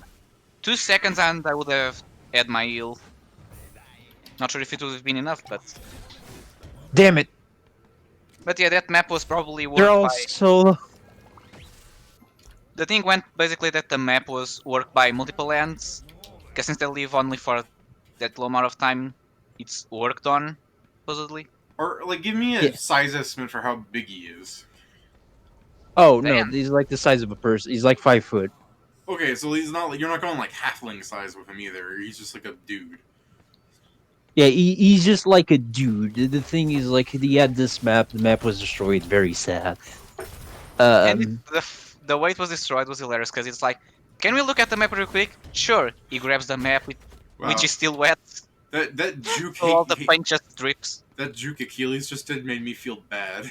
S3: 2 seconds, and I would have had my heal. Not sure if it would have been enough,
S2: Damn it!
S3: but yeah, that map was probably
S2: They're
S3: worked
S2: all
S3: by.
S2: so.
S3: The thing went basically that the map was worked by multiple ends, because since they live only for that low amount of time, it's worked on, supposedly.
S1: Or like, give me a
S2: Yeah.
S1: size estimate for how big he is.
S2: Oh no,
S3: Damn.
S2: he's like the size of a person. He's like 5 foot.
S1: Okay, so he's not like, you're not going like halfling size with him either. He's just like a dude.
S2: Yeah, he's just like a dude. The thing is, like, he had this map. The map was destroyed. Very sad.
S3: And
S2: Um.
S3: the way it was destroyed was hilarious, because it's like, can we look at the map real quick? Sure. He grabs the map, which
S1: Wow,
S3: is still wet,
S1: that juke
S3: so all the paint just drips.
S1: that juke Achilles just did made me feel bad.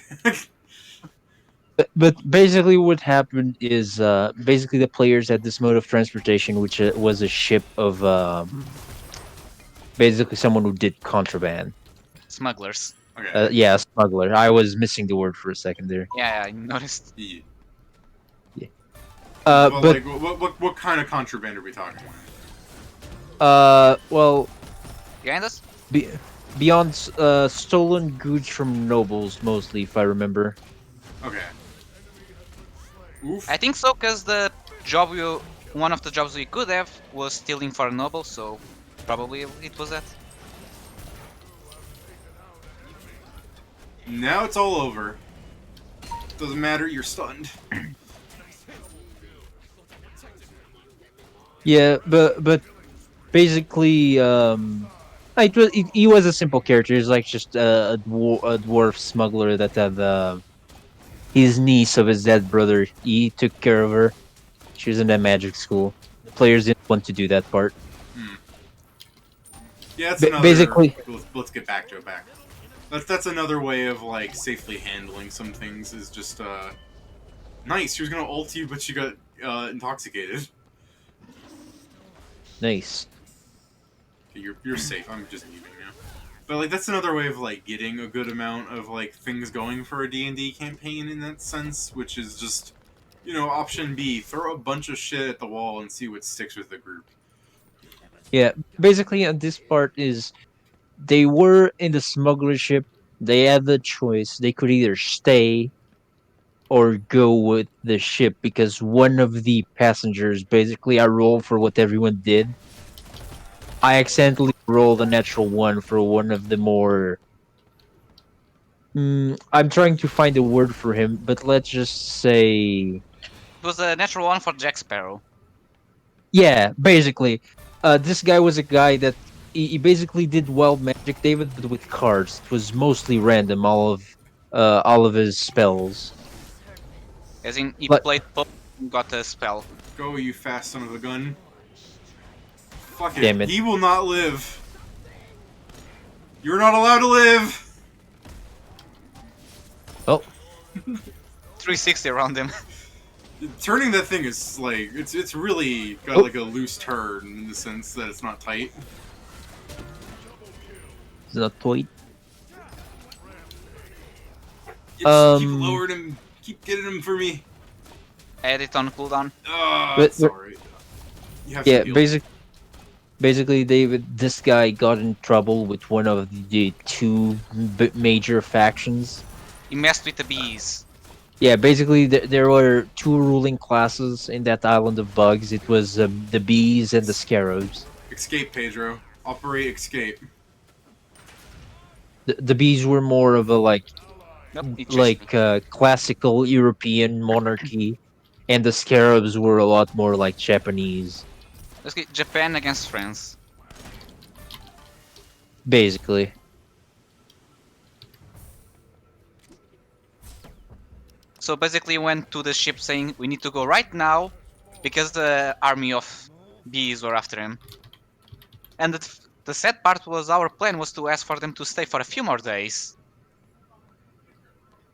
S2: But basically, what happened is, basically the players had this mode of transportation, which was a ship of basically someone who did contraband.
S3: Smugglers.
S1: Okay.
S2: Yeah, smuggler. I was missing the word for a second there.
S3: Yeah, I noticed.
S1: Yeah.
S2: Yeah.
S1: But
S2: But
S1: like, what kind of contraband are we talking about?
S2: well,
S3: Behind us?
S2: be, beyond stolen goods from nobles, mostly, if I remember.
S1: Okay. Oof.
S3: I think so, because one of the jobs we could have was stealing for a noble, so probably it was that.
S1: Now it's all over. Doesn't matter, you're stunned.
S2: Yeah, but basically, he was a simple character. He's like just a dwarf smuggler that had his niece of his dead brother. He took care of her. She was in that magic school. The players didn't want to do that part.
S1: Hmm. Yeah, that's another.
S2: Basically,
S1: Let's get back to it. That's another way of like safely handling some things. Is just nice. She was gonna ult you, but she got intoxicated.
S2: nice.
S1: Okay, you're safe. I'm just leaving now. But like that's another way of like getting a good amount of like things going for a D&D campaign in that sense, which is just, you know, option B, throw a bunch of shit at the wall and see what sticks with the group.
S2: Yeah, basically, this part is they were in the smuggler ship. They had the choice. They could either stay or go with the ship because one of the passengers, basically, I rolled for what everyone did. I accidentally rolled a natural one for one of the more. I'm trying to find a word for him, but let's just say,
S3: It was a natural one for Jack Sparrow.
S2: yeah, basically, this guy was a guy that he basically did wild magic, David, but with cards. It was mostly random. All of his spells.
S3: As in, he
S2: But
S3: played Pope and got a spell.
S1: Go, you fast son of a gun. Fuck it.
S2: damn it,
S1: He will not live. You're not allowed to live.
S2: oh,
S3: 360 around him.
S1: Turning that thing is like it's really got
S2: Oh.
S1: like a loose turn in the sense that it's not tight.
S2: it's not toy.
S1: Keep lowering him. Keep getting him for me.
S3: Add it on cooldown.
S2: But-
S1: It's alright. You have
S2: Yeah,
S1: to heal.
S2: basically, David, this guy got in trouble with one of the two major factions.
S3: He messed with the bees.
S2: Yeah, basically, there were two ruling classes in that island of bugs. It was the bees and the scarabs.
S1: Escape, Pedro. Operate escape.
S2: The bees were more of a
S3: Nope, he chased me.
S2: classical European monarchy, and the scarabs were a lot more like Japanese,
S3: Let's get Japan against France.
S2: basically.
S3: So basically, went to the ship saying we need to go right now because the army of bees were after him. And the sad part was our plan was to ask for them to stay for a few more days.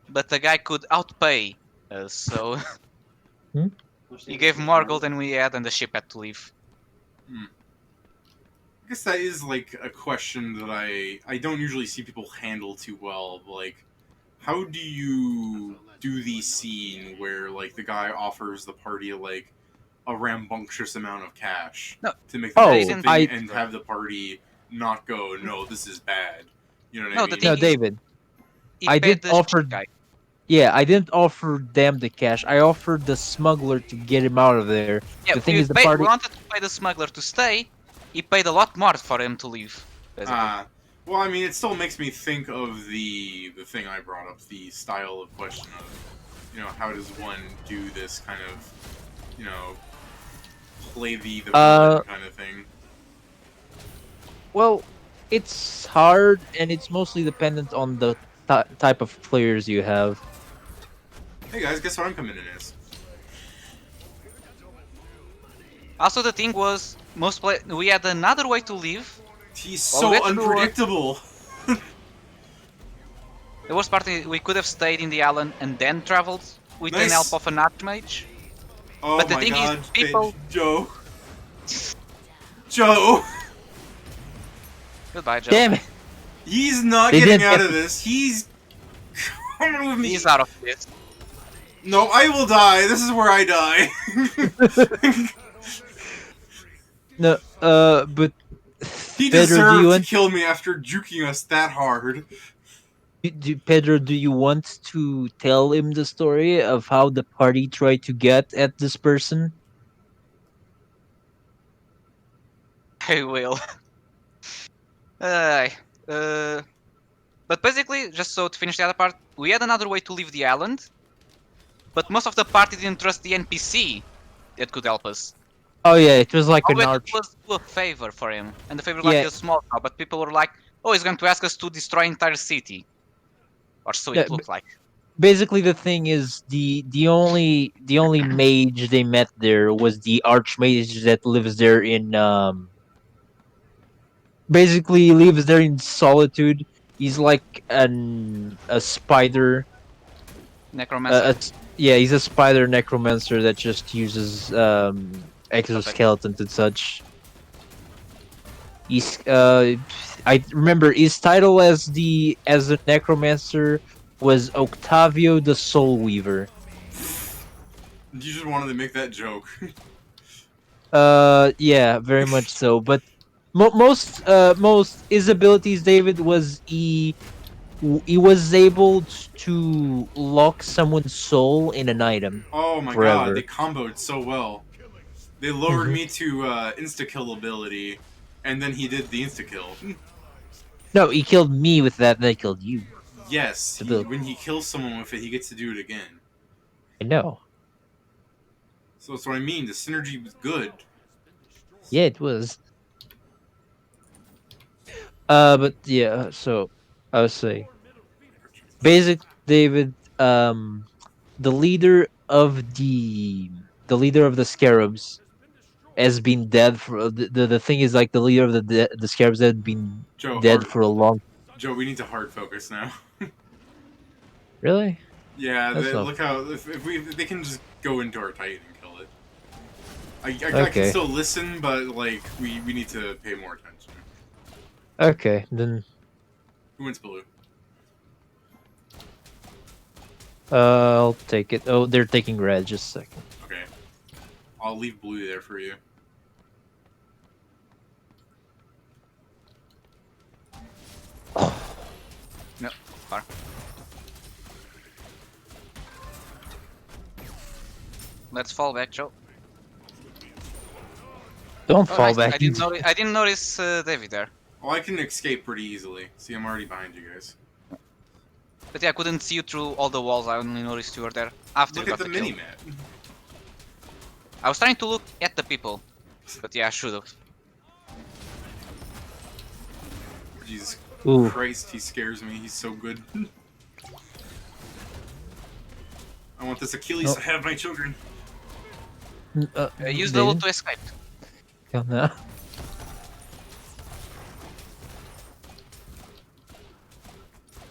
S3: But the guy could outpay us, so
S2: Hmm?
S3: he gave more gold than we had, and the ship had to leave.
S1: I guess that is like a question that I don't usually see people handle too well. Like, how do you do the scene where like the guy offers the party like a rambunctious amount of cash
S3: No.
S1: to make the
S2: Oh,
S1: whole thing
S2: I-
S1: and have the party not go, no, this is bad. You know what
S3: No,
S1: I
S3: the
S1: mean?
S3: thing
S2: No,
S3: is-
S2: David.
S3: He
S2: I
S3: paid
S2: did
S3: the
S2: offer-
S3: ship guy.
S2: Yeah, I didn't offer them the cash. I offered the smuggler to get him out of there.
S3: Yeah,
S2: The thing
S3: we,
S2: is, the
S3: we
S2: party.
S3: wanted to pay the smuggler to stay. He paid a lot more for him to leave. Basically.
S1: Well, I mean, it still makes me think of the thing I brought up, the style of question of, you know, how does one do this kind of, you know, play the villain kind of thing.
S2: Well, it's hard, and it's mostly dependent on the type of players you have.
S1: Hey guys, guess what I'm coming in as?
S3: Also, the thing was, we had another way to leave.
S1: He's
S3: Well,
S1: so
S3: we had to do it.
S1: unpredictable.
S3: The worst part is we could have stayed in the island and then traveled with the
S1: Nice.
S3: help of an archmage.
S1: Oh
S3: But the
S1: my
S3: thing is,
S1: god,
S3: people-
S1: Joe. Joe!
S3: Goodbye, Joe.
S2: Damn it!
S1: He's not
S2: They
S1: getting
S2: didn't
S1: out
S2: get-
S1: of this. He's coming with me.
S3: He's out of this.
S1: No, I will die. This is where I die.
S2: No, but
S1: He
S2: Pedro, do
S1: deserved
S2: you
S1: to
S2: want
S1: kill me after juking us that hard.
S2: Pedro? Do you want to tell him the story of how the party tried to get at this person?
S3: I will. uh, but basically, just so to finish the other part, we had another way to leave the island, but most of the party didn't trust the NPC that could help us.
S2: Oh yeah, it was like
S3: All
S2: an
S3: we did
S2: arch.
S3: was do a favor for him, and the favor was like
S2: Yeah.
S3: a small job, but people were like, "Oh, he's going to ask us to destroy entire city," or so
S2: Yeah,
S3: it looked like.
S2: Basically, the thing is the only mage they met there was the archmage that lives there in basically lives there in solitude. He's like a spider.
S3: Necromancer.
S2: Yeah, he's a spider necromancer that just uses exoskeletons and such. He's I remember his title as the necromancer was Octavio the Soul Weaver.
S1: You just wanted to make that joke.
S2: Yeah, very much so. But most his abilities, David, was he was able to lock someone's soul in an item
S1: Oh my god, they
S2: forever.
S1: comboed so well. They lowered
S2: Hmm.
S1: me to insta kill ability, and then he did the insta kill.
S2: No, he killed me with that, and then he killed you.
S1: Yes,
S2: Ability.
S1: when he kills someone with it, he gets to do it again.
S2: I know.
S1: So that's what I mean. The synergy was good.
S2: Yeah, it was. But yeah. So I would say, basic David. The leader of the scarabs has been dead for the thing is like the leader of the scarabs had been
S1: Joe,
S2: dead
S1: hard.
S2: for a long.
S1: Joe, we need to hard focus now.
S2: Really?
S1: Yeah,
S2: That's not
S1: look how if they can just go into our Titan and kill it. I can
S2: okay.
S1: still listen, but like we need to pay more attention.
S2: Okay, then
S1: Who wins blue?
S2: I'll take it. Oh, they're taking red. Just a second.
S1: Okay, I'll leave blue there for you.
S3: No, far. Let's fall back, Joe.
S2: Don't
S3: Oh,
S2: fall
S3: nice.
S2: back.
S3: I didn't notice David there.
S1: Oh, I can escape pretty easily. See, I'm already behind you guys.
S3: But yeah, I couldn't see you through all the walls. I only noticed you were there after
S1: Look
S3: you
S1: at
S3: got
S1: the
S3: the kill.
S1: mini map.
S3: I was trying to look at the people, but yeah, I should have.
S1: Jesus
S2: Ooh.
S1: Christ, he scares me. He's so good. I want this Achilles to have my children.
S3: Use the ult
S2: David?
S3: to escape.
S2: Kill now.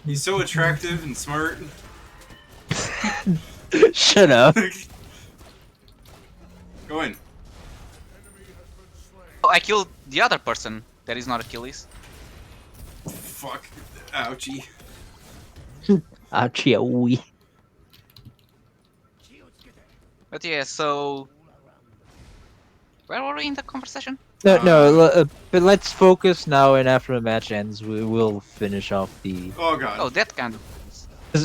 S1: He's so attractive and smart.
S2: Shut up.
S1: Go in.
S3: Oh, I killed the other person. That is not Achilles.
S1: Fuck. Ouchie.
S2: Ouchie, wee.
S3: But yeah, so where were we in the conversation?
S2: But let's focus now, and after the match ends, we will finish off the.
S1: Oh god.
S3: Oh, that kind of.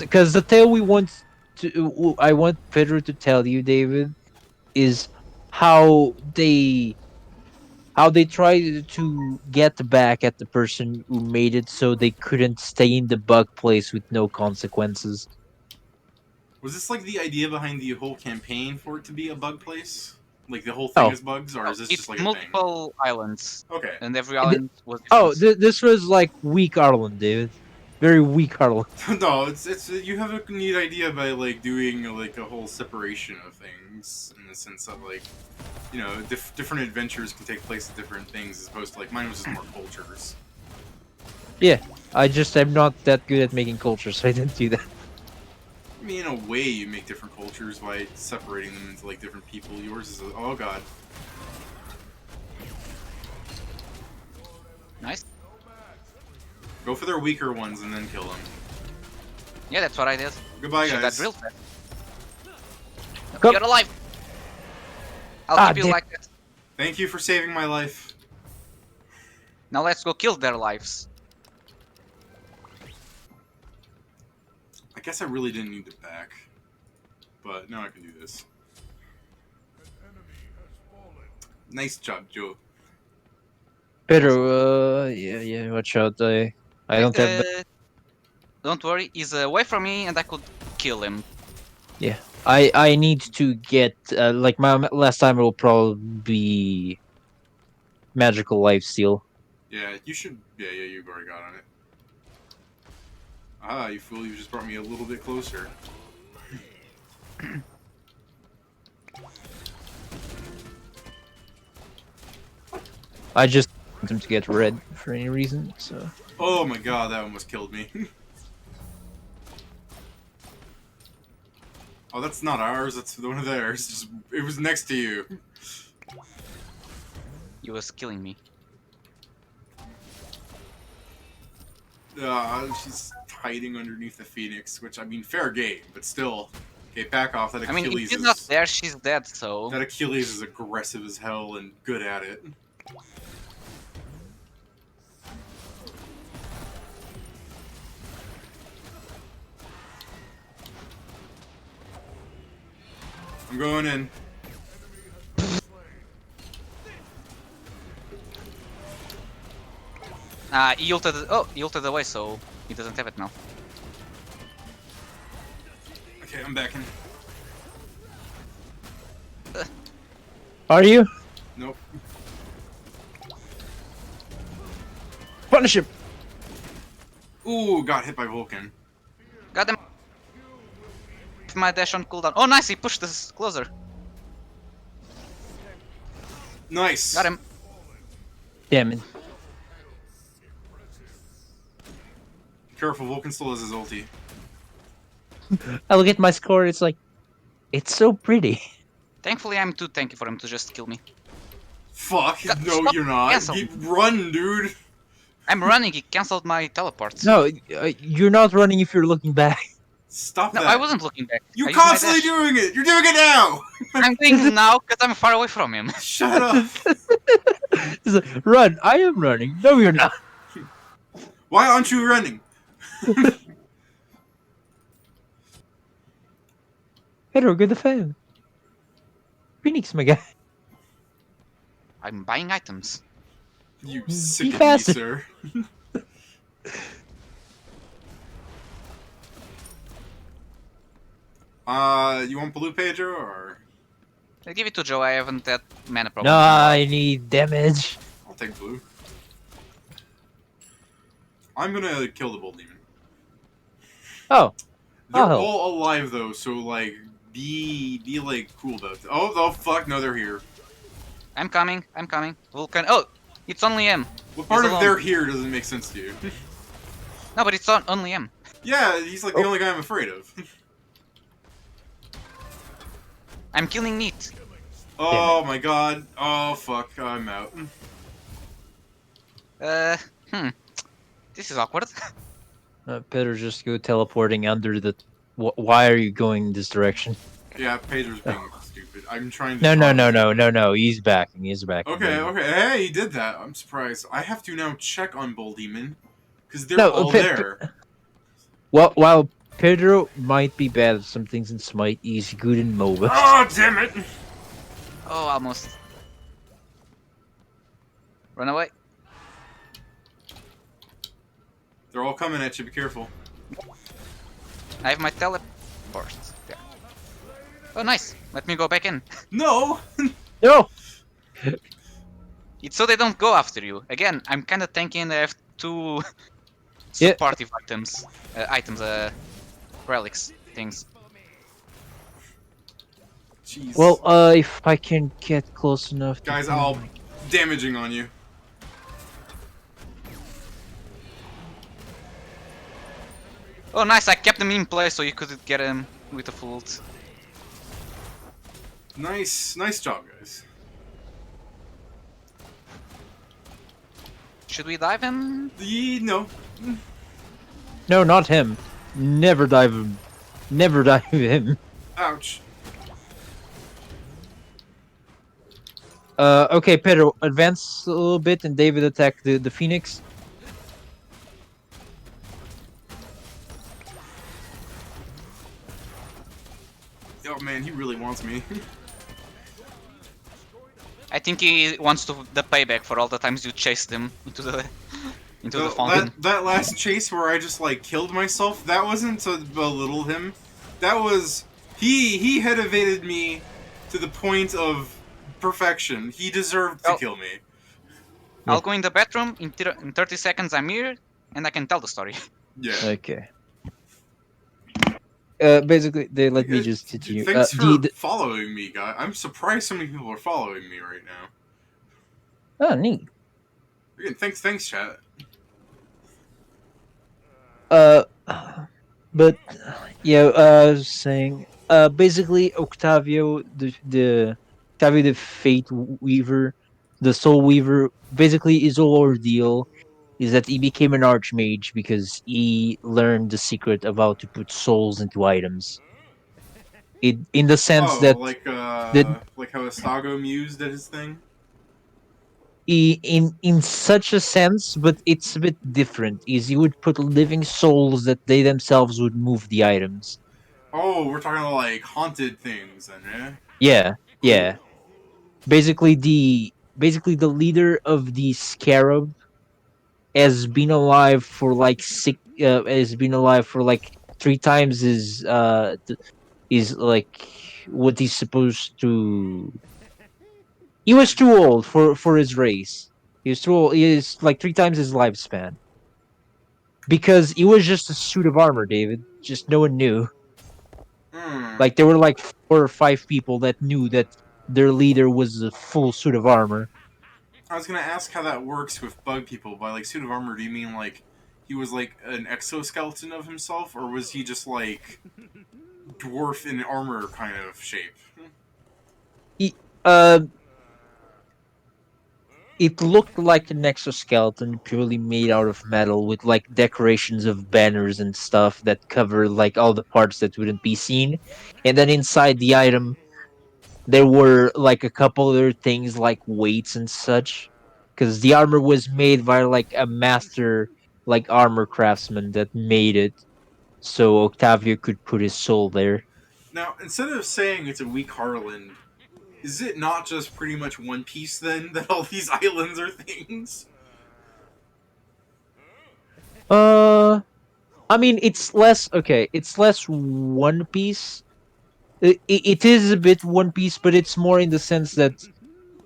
S2: Because the tale I want Pedro to tell you, David, is how they tried to get back at the person who made it so they couldn't stay in the bug place with no consequences.
S1: Was this like the idea behind the whole campaign for it to be a bug place? Like the whole thing
S2: Oh,
S1: is bugs, or
S3: No,
S1: is this
S3: it's
S1: just like a thing?
S3: multiple islands,
S1: Okay.
S3: and every
S2: Th-
S3: island was different.
S2: this was like weak Ireland, David. Very weak Ireland.
S1: No, it's you have a neat idea by like doing like a whole separation of things in the sense of like, you know, different adventures can take place at different things as opposed to like mine was just more cultures.
S2: Yeah, I just am not that good at making culture, so I didn't do that.
S1: I mean, in a way, you make different cultures by separating them into like different people. Yours is oh god.
S3: Nice.
S1: Go for their weaker ones and then kill them.
S3: Yeah, that's what I did.
S1: Goodbye,
S3: Should've
S1: guys.
S3: got real fast.
S2: Come.
S3: You're alive. I'll
S2: Ah,
S3: keep you
S2: damn.
S3: like that.
S1: Thank you for saving my life.
S3: Now let's go kill their lives.
S1: I guess I really didn't need to back, but now I can do this. Nice job, Joe.
S2: Pedro, yeah, watch out. I don't have.
S3: Don't worry, he's away from me and I could kill him.
S2: Yeah, I need to get like my last time it will probably be magical life steal.
S1: Yeah, you should. Yeah, you've already got on it. Ah, you fool! You just brought me a little bit closer.
S2: I just want him to get red for any reason. So
S1: Oh my god, that almost killed me. Oh, that's not ours. That's one of theirs. Just, it was next to you.
S3: He was killing me.
S1: She's hiding underneath the Phoenix, which, I mean, fair game, but still. Okay, back off. That
S3: I mean, if
S1: Achilles
S3: she's not
S1: is...
S3: there, she's dead, so...
S1: That Achilles is aggressive as hell and good at it. I'm going in.
S3: He ulted... Oh, he ulted away, so he doesn't have it now.
S1: Okay, I'm back in.
S2: Are you?
S1: Nope.
S2: Punish him.
S1: Ooh, got hit by Vulcan.
S3: Got him. My dash on cooldown. Oh, nice! He pushed this closer.
S1: Nice.
S3: Got him.
S2: Damn it.
S1: Careful, Vulcan still has his ulti.
S2: I look at my score. It's like, it's so pretty.
S3: Thankfully, I'm too tanky for him to just kill me.
S1: Fuck. No,
S3: stop,
S1: you're not.
S3: cancel.
S1: Run, dude.
S3: I'm running. He cancelled my teleports.
S2: No, you're not running if you're looking back.
S1: Stop
S3: No,
S1: that.
S3: I wasn't looking back. I
S1: You're
S3: used my
S1: constantly
S3: dash.
S1: doing it. You're doing it now.
S3: I'm doing it now because I'm far away from him.
S1: Shut up.
S2: It's like, run. I am running. No, you're not.
S1: Why aren't you running?
S2: Pedro, good the fan. Phoenix, my guy.
S3: I'm buying items.
S1: You
S2: Be
S1: sick of me,
S2: faster.
S1: sir. You want blue Pedro or?
S3: I'll give it to Joe. I haven't had mana
S2: No,
S3: problems.
S2: I need damage.
S1: I'll take blue. I'm gonna kill the bull demon.
S2: Oh,
S1: They're
S2: Oh.
S1: all alive though, so like be like cool about it. Oh fuck, no, they're here.
S3: I'm coming. I'm coming. Vulcan. Oh, it's only him.
S1: What part
S3: He's
S1: of
S3: alone.
S1: they're here doesn't make sense to you?
S3: No, but it's only him.
S1: Yeah, he's like the only guy I'm afraid of.
S3: I'm killing Neat.
S1: Oh my god. Oh fuck, I'm out.
S3: This is awkward.
S2: Pedro, just go teleporting under the. Why are you going this direction?
S1: Yeah, Pedro's being stupid. I'm trying to.
S2: No. He's backing. He's backing.
S1: Okay. Hey, he did that. I'm surprised. I have to now check on Bull Demon because they're
S2: No,
S1: all there.
S2: Well, while Pedro might be bad at some things in Smite, he's good in MOBA.
S1: Oh damn it!
S3: Oh, almost. Run away.
S1: They're all coming at you. Be careful.
S3: I have my teleport. There. Oh, nice. Let me go back in.
S1: No.
S2: No.
S3: It's so they don't go after you. Again, I'm kind of tanky and I have two
S2: Yeah.
S3: supportive items, relics, things.
S1: Jeez.
S2: Well, if I can get close enough.
S1: guys,
S2: to
S1: I'll damaging on you.
S3: Oh, nice. I kept him in place so you could get him with a full ult.
S1: Nice job, guys.
S3: Should we dive him?
S1: No.
S2: No, not him. Never dive him. Never dive him.
S1: Ouch.
S2: Okay, Pedro, advance a little bit and David attack the Phoenix.
S1: Oh man, he really wants me.
S3: I think he wants the payback for all the times you chased him into the fountain.
S1: That last chase where I just like killed myself, that wasn't to belittle him. That was he had evaded me to the point of perfection. He deserved to kill me.
S3: I'll go in the bathroom. In 30 seconds, I'm here, and I can tell the story.
S1: Yeah.
S2: Okay. Basically, they let me just hit you.
S1: Thanks for following me, guy. I'm surprised so many people are following me right now.
S2: Oh, neat.
S1: Again, thanks, chat.
S2: But yeah, I was saying, basically, Octavio, the Fate Weaver, the Soul Weaver, basically is all ordeal. is that he became an archmage because he learned the secret of how to put souls into items. In the sense
S1: Oh,
S2: that
S1: like how Astago Muse did his thing.
S2: in such a sense, but it's a bit different. Is he would put living souls that they themselves would move the items.
S1: Oh, we're talking about like haunted things, then, eh?
S2: Yeah,
S1: Cool.
S2: yeah. Basically the leader of the scarab has been alive for like has been alive for like three times is like what he's supposed to. He was too old for his race. He was too old. He is like three times his lifespan because he was just a suit of armor, David. Just no one knew.
S1: Hmm.
S2: Like there were like 4 or 5 people that knew that their leader was a full suit of armor.
S1: I was gonna ask how that works with bug people. By like suit of armor, do you mean like he was like an exoskeleton of himself, or was he just like dwarf in armor kind of shape?
S2: He, uh, it looked like an exoskeleton purely made out of metal with like decorations of banners and stuff that cover like all the parts that wouldn't be seen. And then inside the item there were like a couple other things like weights and such. Because the armor was made by like a master like armor craftsman that made it so Octavio could put his soul there.
S1: Now, instead of saying it's a weak Harland, is it not just pretty much One Piece then that all these islands are things?
S2: Uh I mean it's less okay, it's less One Piece. It is a bit One Piece, but it's more in the sense that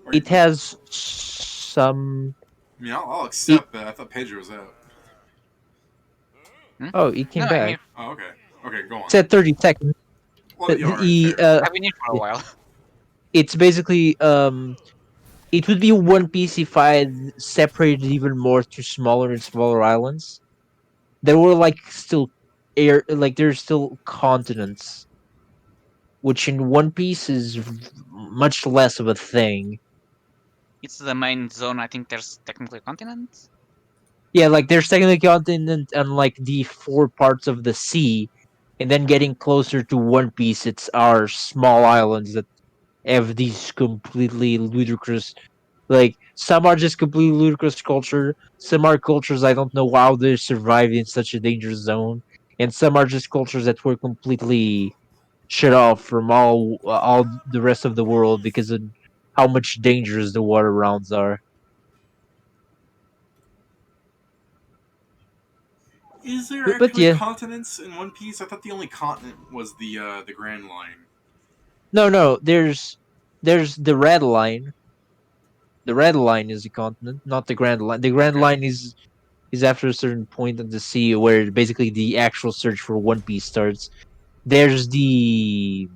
S1: Or,
S2: it has some.
S1: I mean, I'll
S2: It,
S1: accept that. I thought Pedro was out.
S3: Hmm?
S2: oh, it
S3: No,
S2: came
S3: I'm
S2: back.
S3: here.
S1: Oh, okay. Okay, go
S2: It's
S1: on.
S2: at 30 seconds.
S1: Well, yeah, alright,
S2: The
S1: fair.
S3: I've been here for a while.
S2: it's basically it would be One Piece if I had separated even more to smaller and smaller islands. There were like still air like there's still continents, which in One Piece is much less of a thing.
S3: It's the main zone. I think there's technically a continent.
S2: Yeah, like there's technically continent and like the 4 parts of the sea, and then getting closer to One Piece, it's our small islands that have these completely ludicrous. Like some are just completely ludicrous culture. Some are cultures I don't know how they survive in such a dangerous zone, and some are just cultures that were completely shut off from all the rest of the world because of how much dangerous the water rounds are.
S1: Is there
S2: But
S1: actually
S2: yeah,
S1: continents in One Piece? I thought the only continent was the Grand Line.
S2: no, there's the red line. The red line is the continent, not the grand line. The grand
S1: Okay.
S2: line is after a certain point of the sea where basically the actual search for One Piece starts. There's the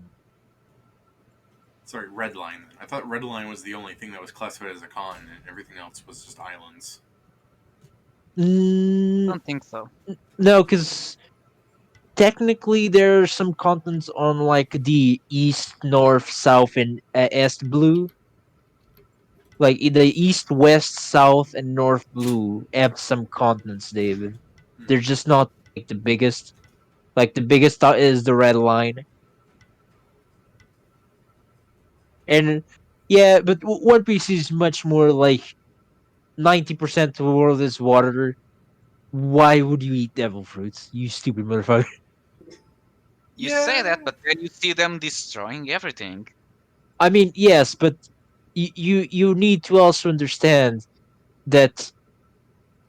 S1: Sorry, Red Line. I thought Red Line was the only thing that was classified as a continent. Everything else was just islands.
S2: mm,
S3: Don't think so.
S2: no, because technically there are some continents on like the east, north, south, and est blue. Like in the east, west, south, and north blue have some continents, David. They're
S1: Hmm.
S2: just not like the biggest. Like the biggest is the red line, and yeah, but One Piece is much more like 90% of the world is water. Why would you eat devil fruits, you stupid motherfucker?
S3: You say
S1: Yeah,
S3: that, but then you see them destroying everything.
S2: I mean, yes, but you need to also understand that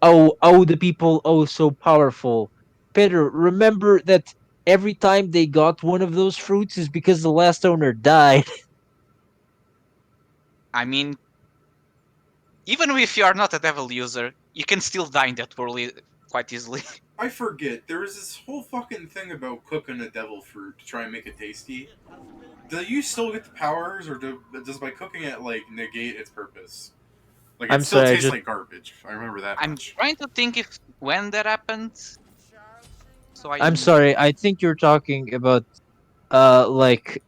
S2: the people so powerful. Pedro, remember that every time they got one of those fruits is because the last owner died.
S3: I mean, even if you are not a devil user, you can still die in that world quite easily.
S1: I forget. There was this whole fucking thing about cooking a devil fruit to try and make it tasty. Do you still get the powers, or does by cooking it like negate its purpose? Like it
S2: I'm
S1: still
S2: sorry,
S1: tastes like garbage. I remember that
S3: I'm
S1: much.
S3: trying to think if when that happened. So
S2: I'm
S3: I
S2: sorry. I think you're talking about like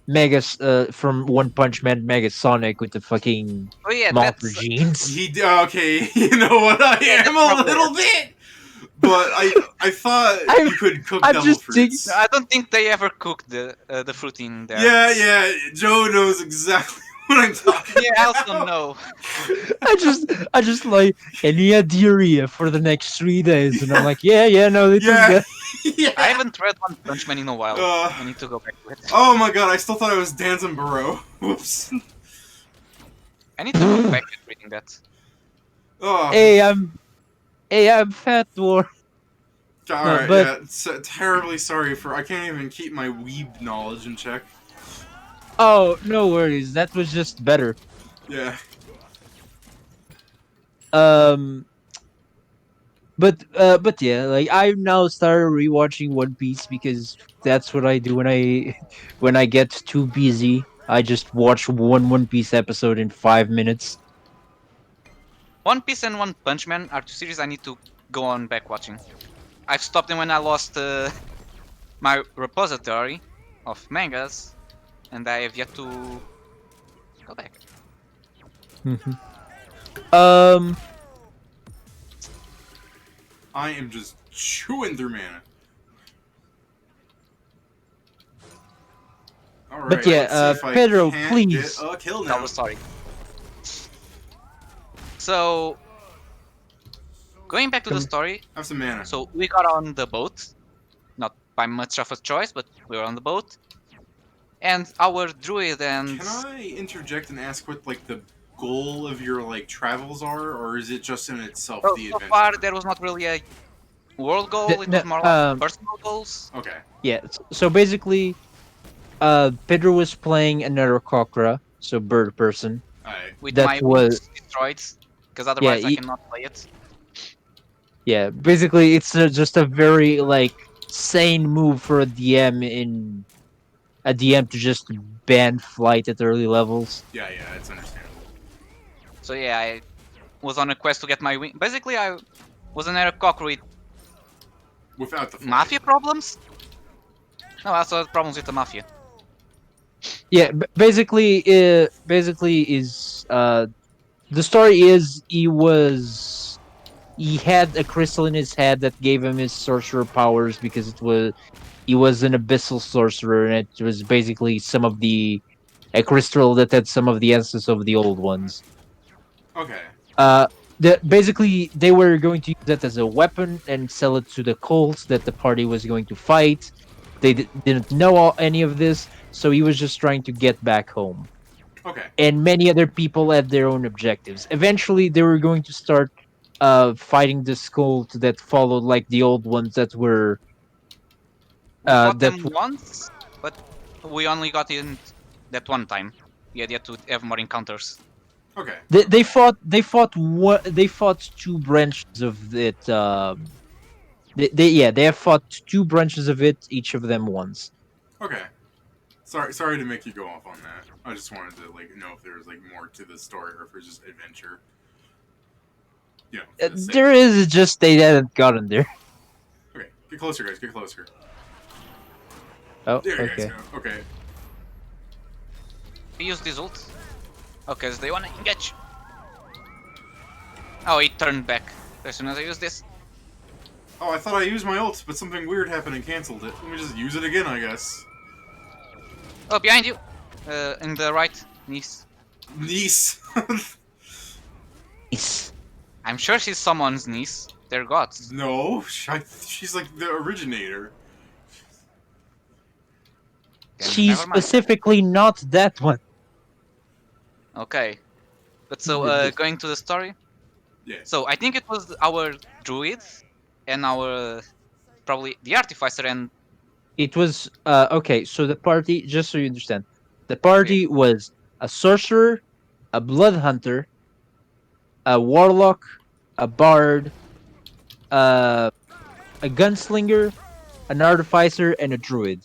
S2: from One Punch Man, Mega Sonic with the fucking
S3: Oh yeah,
S2: monster
S3: that's
S2: jeans.
S1: Okay, you know what? I
S3: Yeah,
S1: am
S3: that's
S1: a
S3: probably
S1: little bit, but I thought
S2: I'm
S1: you could cook
S2: I'm
S1: devil
S2: just thinking.
S1: fruits.
S3: No, I don't think they ever cooked the fruit in there.
S1: Yeah, Joe knows exactly what I'm talking
S3: Yeah, I also
S1: about.
S3: know.
S2: I just like, and he had diarrhea for the next 3 days, and I'm like, yeah, no, it was
S1: Yeah,
S2: good.
S1: yeah.
S3: I haven't read One Punch Man in a while.
S1: Uh,
S3: I need to go back to it.
S1: oh my god, I still thought I was dancing Barrow. Whoops.
S3: I need to go back to reading that.
S1: Oh,
S2: Hey, I'm Fat Dwarf. No,
S1: alright,
S2: but
S1: yeah. Terribly sorry for. I can't even keep my weeb knowledge in check.
S2: oh, no worries. That was just better.
S1: Yeah.
S2: Um, but yeah, like I've now started rewatching One Piece because that's what I do when I when I get too busy. I just watch One Piece episode in 5 minutes.
S3: One Piece and One Punch Man are two series I need to go on back watching. I've stopped them when I lost my repository of mangas, and I have yet to go back.
S2: Mhm. Um,
S1: I am just chewing through mana. Alright,
S2: but yeah,
S1: let's see if I
S2: Pedro,
S1: can't get
S2: please.
S1: a kill
S3: Tell
S1: now.
S3: the story. So, going back to the
S2: Come-
S3: story,
S1: Have some mana.
S3: so we got on the boat, not by much of a choice, but we were on the boat, and our druid and
S1: Can I interject and ask what like the goal of your like travels are, or is it just in itself
S3: so,
S1: the
S3: so
S1: adventure?
S3: far there was not really a world goal. It
S2: No,
S3: was more like personal goals.
S1: Okay.
S2: yeah. So basically, Pedro was playing another Kokra, so bird person.
S1: Alright.
S3: With
S2: That
S3: my
S2: was
S3: wings destroyed, because
S2: yeah,
S3: otherwise I cannot play it.
S2: yeah. Basically, it's just a very like sane move for a DM to just ban flight at early levels.
S1: Yeah, it's understandable.
S3: So yeah, I was on a quest to get my wing. Basically, I was an cock with
S1: Without the flight.
S3: mafia problems. No, I also had problems with the mafia.
S2: Yeah, basically is the story is he had a crystal in his head that gave him his sorcerer powers because he was an abyssal sorcerer, and it was basically some of the a crystal that had some of the essence of the old ones.
S1: Okay.
S2: Uh, basically they were going to use that as a weapon and sell it to the cults that the party was going to fight. They didn't know any of this, so he was just trying to get back home.
S1: Okay.
S2: And many other people had their own objectives. Eventually, they were going to start fighting the cult that followed like the old ones that were
S3: We fought
S2: that
S3: them once, but we only got in that one time. We had yet to have more encounters.
S1: Okay.
S2: they fought two branches of it. They have fought two branches of it, each of them once.
S1: Okay. Sorry to make you go off on that. I just wanted to like know if there was like more to the story or if it was just adventure. You know, for the sake.
S2: There is, just they hadn't gotten there.
S1: Okay, get closer, guys. Get closer.
S2: Oh,
S1: There you
S2: okay.
S1: guys go. Okay.
S3: He used his ult. Okay, so they wanna engage. Oh, he turned back as soon as I used this.
S1: Oh, I thought I used my ult, but something weird happened and canceled it. Let me just use it again, I guess.
S3: Oh, behind you! In the right, niece.
S1: Niece.
S2: Nice.
S3: I'm sure she's someone's niece. They're gods.
S1: No, she's like the originator.
S3: Then
S2: She's
S3: never mind.
S2: specifically not that one.
S3: Okay. But so, going to the story.
S1: Yeah.
S3: So, I think it was our druid and our, probably the artificer and...
S2: It was okay. So the party, just so you understand, the party was a sorcerer, a blood hunter, a warlock, a bard, uh, a gunslinger, an artificer, and a druid.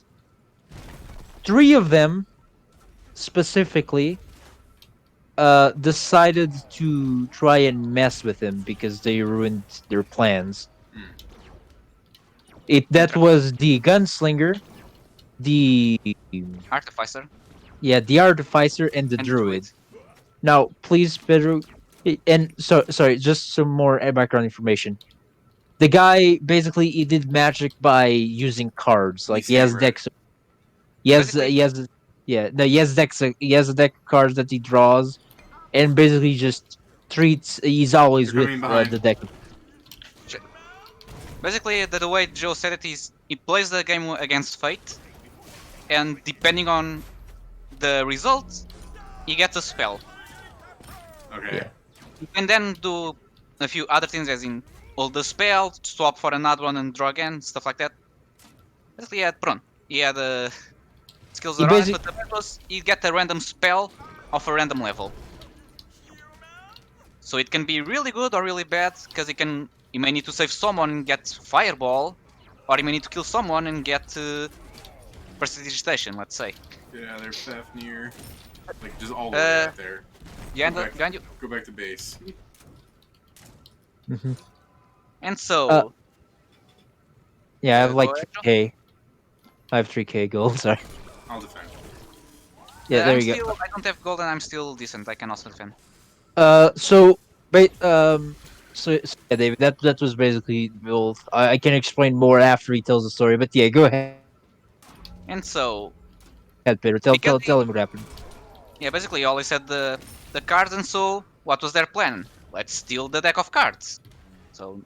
S2: Three of them specifically decided to try and mess with him because they ruined their plans. That was the gunslinger, the
S3: Artificer.
S2: Yeah, the artificer and the
S3: and the druid.
S2: druid. Now, please, Pedro, and so sorry, just some more background information. The guy basically he did magic by using cards. Like
S1: He's
S2: he has
S1: saying right.
S2: decks. He has
S3: Basically,
S2: he has yeah. No, he has decks. He has a deck of cards that he draws, and basically just treats. He's always
S1: They're
S2: with
S1: coming behind.
S2: the deck.
S3: basically the way Joe said it is he plays the game against fate, and depending on the result, he gets a spell.
S1: Okay.
S2: Yeah.
S3: You can then do a few other things, as in hold the spell, swap for another one, and draw again, stuff like that. Basically, he had skills
S2: He
S3: around it,
S2: basically
S3: but the best was you get a random spell of a random level. So it can be really good or really bad, because you may need to save someone and get fireball, or you may need to kill someone and get prestidigitation, let's say.
S1: Yeah, they're Fafnir. Like just all the way out there.
S3: Behind you.
S1: Go back to base.
S2: Mhm.
S3: And so,
S2: yeah. I have like
S3: go ahead, Joe.
S2: 3K. I have 3K gold. Sorry.
S1: I'll defend.
S2: Yeah, there you go.
S3: I don't have gold and I'm still decent. I can also defend.
S2: So, so yeah, David, that was basically both. I can explain more after he tells the story, but yeah, go ahead,
S3: And so,
S2: Peter.
S3: because
S2: Tell him what happened.
S3: yeah, basically all he said the cards, and so what was their plan? Let's steal the deck of cards. So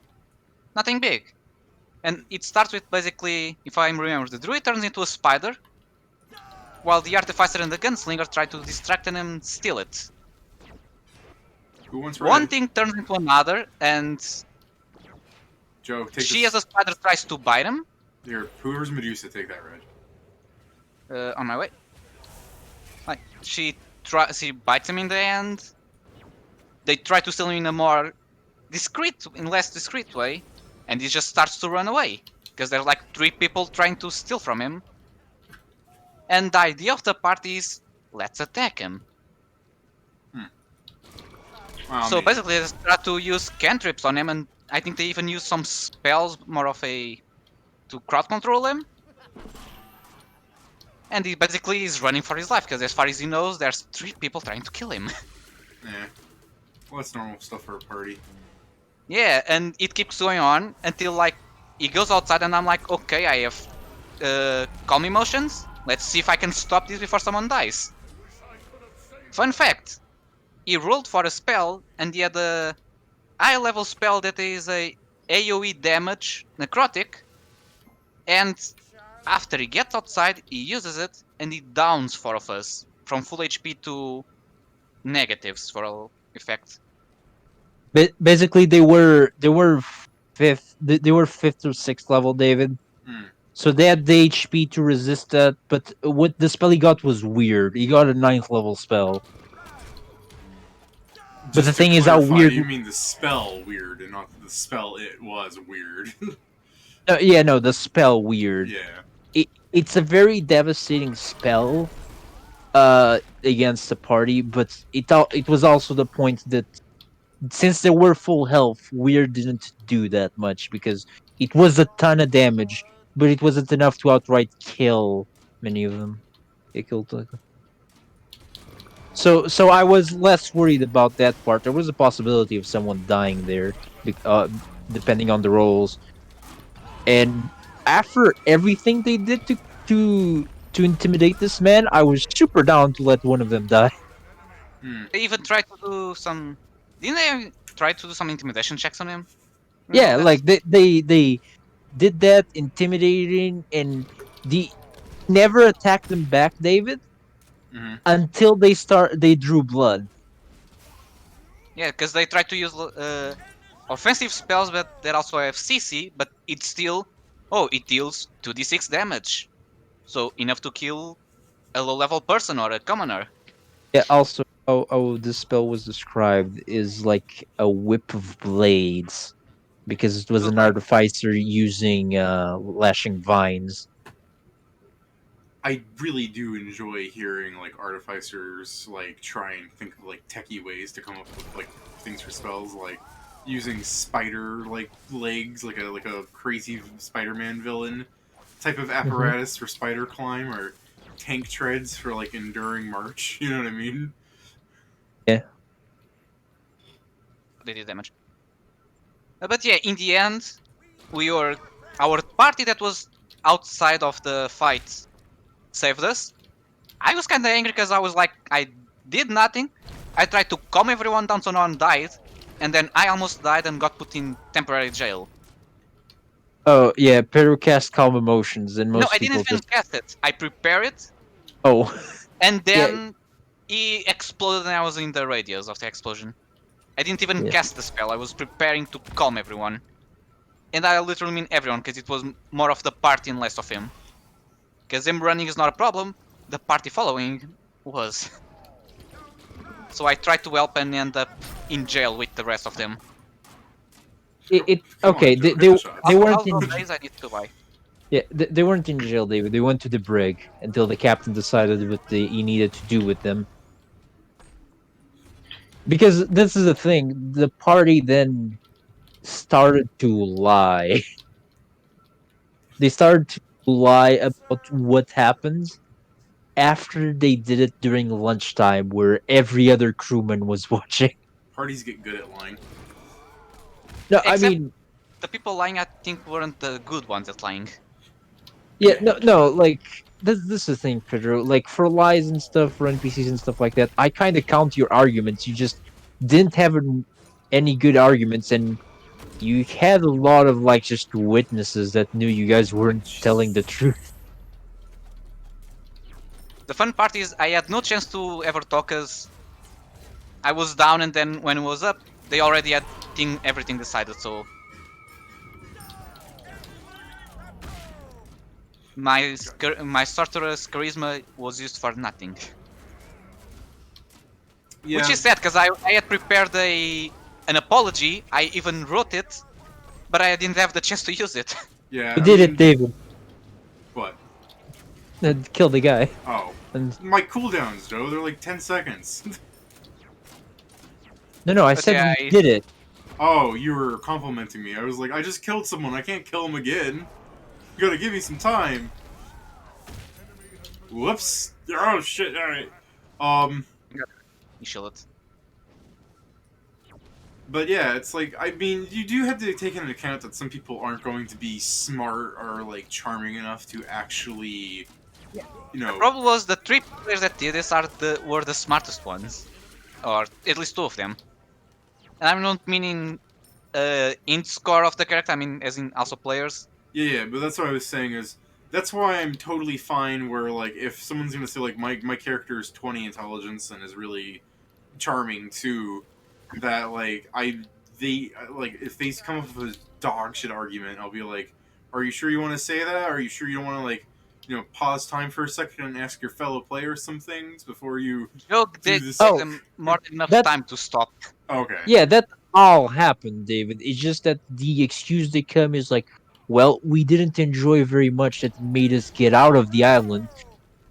S3: nothing big. And it starts with basically, if I remember, the druid turns into a spider, while the artificer and the gunslinger try to distract him and steal it.
S1: Who wants
S3: One
S1: red?
S3: thing turns into another, and
S1: Joe, take
S3: she,
S1: this.
S3: as a spider, tries to bite him.
S1: Here, whoever's Medusa, take that red.
S3: On my way. Like she bites him in the end. They try to steal him in a more less discreet way, and he just starts to run away because there's like 3 people trying to steal from him. And the idea of the party is let's attack him.
S1: Well,
S3: So
S1: maybe.
S3: basically, they start to use cantrips on him, and I think they even use some spells, more of a to crowd control him. And he basically is running for his life because, as far as he knows, there's 3 people trying to kill him.
S1: Yeah. Well, that's normal stuff for a party.
S3: Yeah, and it keeps going on until like he goes outside, and I'm like, okay, I have calm emotions. Let's see if I can stop this before someone dies. Fun fact: he rolled for a spell, and he had a high-level spell that is a AOE damage necrotic, and after he gets outside, he uses it, and he downs 4 of us from full HP to negatives for all effect.
S2: But basically, they were fifth. They were fifth or sixth level, David.
S1: Hmm.
S2: So they had the HP to resist that. But what the spell he got was weird. He got a ninth level spell. But the
S1: Just to
S2: thing is, how
S1: clarify,
S2: weird.
S1: you mean the spell weird and not the spell it was weird.
S2: Yeah, no, the spell weird.
S1: Yeah.
S2: It's a very devastating spell. Against the party, but it was also the point that since they were full health, Weird didn't do that much because it was a ton of damage, but it wasn't enough to outright kill many of them. It killed so I was less worried about that part. There was a possibility of someone dying there, depending on the roles. And after everything they did to intimidate this man, I was super down to let one of them die.
S1: Hmm.
S3: They even tried to do some. Didn't they try to do some intimidation checks on him?
S2: Yeah,
S3: Remember that?
S2: like they did that, intimidating, and the never attacked them back, David,
S1: Mm-hmm.
S2: until they drew blood.
S3: Yeah, because they tried to use offensive spells, but they also have CC, but it's still. Oh, it deals 2d6 damage. So enough to kill a low level person or a commoner.
S2: Yeah. Also, how this spell was described is like a whip of blades because it was
S3: Feels
S2: an
S3: like.
S2: artificer using lashing vines.
S1: I really do enjoy hearing like artificers like try and think of like techie ways to come up with like things for spells, like using spider like legs, like a crazy Spider-Man villain type of apparatus for spider climb, or tank treads for like enduring march. You know what I mean?
S2: Yeah.
S3: They did damage. But yeah, in the end, our party that was outside of the fight saved us. I was kind of angry because I was like, I did nothing. I tried to calm everyone down so no one died, and then I almost died and got put in temporary jail.
S2: Oh yeah, Pedro cast calm emotions, and
S3: No,
S2: most
S3: I didn't
S2: people
S3: even
S2: just
S3: cast it. I prepared it,
S2: oh
S3: and
S2: yeah
S3: then he exploded, and I was in the radius of the explosion. I didn't even
S2: yeah.
S3: cast the spell. I was preparing to calm everyone, and I literally mean everyone because it was more of the party and less of him. Because him running is not a problem. The party following was. So I tried to help and end up in jail with the rest of them.
S2: It
S1: Come
S2: okay.
S1: on, Joe, hit the shots.
S2: They weren't
S3: All
S2: in
S3: those days I need to buy.
S2: yeah they weren't in jail, David. They went to the brig until the captain decided what he needed to do with them. Because this is the thing, the party then started to lie. They started to lie about what happens after they did it during lunchtime, where every other crewman was watching.
S1: Parties get good at lying.
S2: No, I
S3: Except
S2: mean,
S3: the people lying, I think, weren't the good ones at lying.
S2: yeah, no, like this is the thing, Pedro. Like for lies and stuff, for NPCs and stuff like that, I kind of count your arguments. You just didn't have any good arguments, and you had a lot of like just witnesses that knew you guys weren't telling the truth.
S3: The fun part is I had no chance to ever talk as I was down, and then when it was up, they already had everything decided. So my sorcerer's charisma was used for nothing.
S1: Yeah.
S3: Which is sad because I had prepared an apology. I even wrote it, but I didn't have the chance to use it.
S1: Yeah.
S2: You
S1: I
S2: did
S1: mean,
S2: it, David.
S1: what?
S2: Kill the guy.
S1: Oh,
S2: And
S1: my cooldowns, Joe. They're like 10 seconds.
S2: no, I
S3: But
S2: said
S3: yeah,
S2: we did it.
S1: Oh, you were complimenting me. I was like, I just killed someone. I can't kill him again. You gotta give me some time. Whoops. Oh shit. All right.
S3: you shield it.
S1: But yeah, it's like, I mean, you do have to take into account that some people aren't going to be smart or like charming enough to actually, you know.
S3: The problem was the three players that did this were the smartest ones, or at least two of them. And I'm not meaning int score of the character. I mean as in also players.
S1: Yeah, but that's what I was saying is that's why I'm totally fine where like if someone's gonna say like my character is 20 intelligence and is really charming too, that like like if they come up with a dog shit argument, I'll be like, are you sure you want to say that? Are you sure you don't want to like pause time for a second and ask your fellow players some things before you
S3: Joke
S1: do
S3: did
S1: this?
S3: give
S2: Oh,
S3: them more than enough
S2: that
S3: time to stop.
S1: Okay.
S2: yeah, that all happened, David. It's just that the excuse they come is like, well, we didn't enjoy very much that made us get out of the island,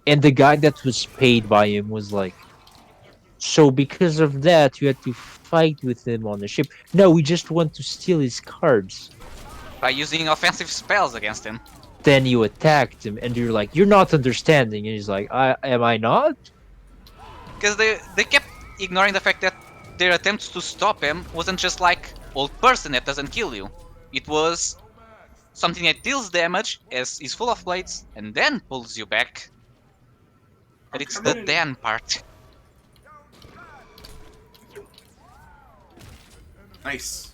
S2: and the guy that was paid by him was like, so because of that, you had to fight with him on the ship. No, we just want to steal his cards.
S3: By using offensive spells against him.
S2: Then you attacked him, and you're like, you're not understanding. And he's like, am I not?
S3: Because they kept ignoring the fact that their attempts to stop him wasn't just like old person that doesn't kill you. It was something that deals damage as is full of blades and then pulls you back. But it's the then part.
S1: Nice.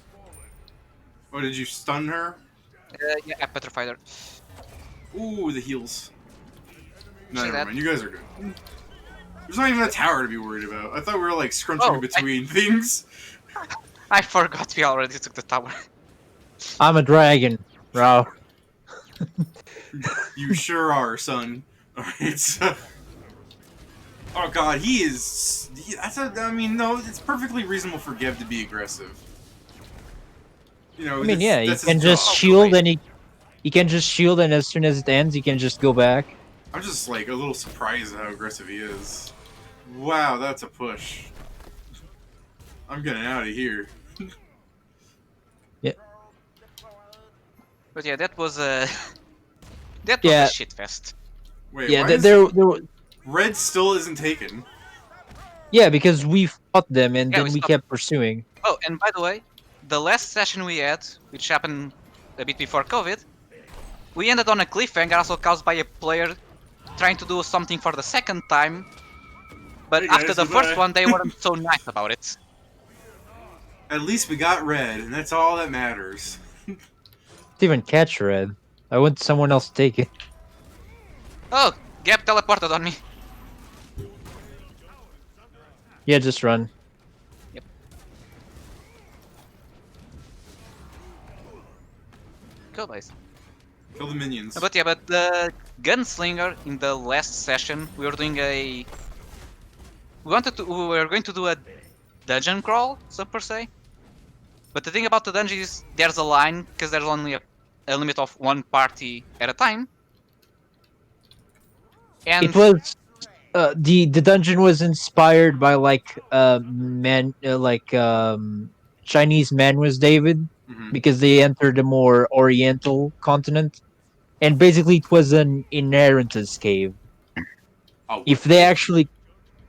S1: Oh, did you stun her?
S3: Yeah, I petrified her.
S1: Ooh, the heals. No,
S3: See
S1: never
S3: that?
S1: mind. You guys are good. There's not even a tower to be worried about. I thought we were like scrunching
S3: Oh,
S1: in between things.
S3: I forgot we already took the tower.
S2: I'm a dragon, bro.
S1: You sure are, son. Alright, so... Oh god, he is... I mean, no, it's perfectly reasonable for Gev to be aggressive. You know,
S2: I mean, yeah, he
S1: that's
S2: can
S1: his
S2: just
S1: job.
S2: shield, and he can just shield, and as soon as it ends, he can just go back.
S1: I'm just, like, a little surprised at how aggressive he is. Wow, that's a push. I'm getting out of here.
S2: Yeah.
S3: But yeah, that was a
S2: Yeah.
S3: shit fest.
S1: Wait,
S2: Yeah,
S1: why is
S2: there
S1: red still isn't taken?
S2: yeah, because we fought them and
S3: Yeah, we
S2: then we
S3: stopped.
S2: kept pursuing.
S3: Oh, and by the way, the last session we had, which happened a bit before COVID, we ended on a cliffhanger also caused by a player trying to do something for the second time, but
S1: Hey
S3: after
S1: guys,
S3: the first
S1: goodbye.
S3: one, they weren't so nice about it.
S1: At least we got red, and that's all that matters.
S2: Didn't even catch red. I want someone else to take it.
S3: Oh, Gap teleported on me.
S2: Yeah, just run.
S3: Yep. Cool, guys.
S1: Kill the minions.
S3: But yeah, but the gunslinger in the last session, we were doing a. We were going to do a dungeon crawl, so per se. But the thing about the dungeon is there's a line because there's only a limit of one party at a time. And
S2: It was the dungeon was inspired by Chinese man was David
S1: Mhm.
S2: because they entered a more oriental continent, and basically it was an inheritance cave.
S1: Oh,
S2: If
S1: what
S2: they
S1: cave?
S2: actually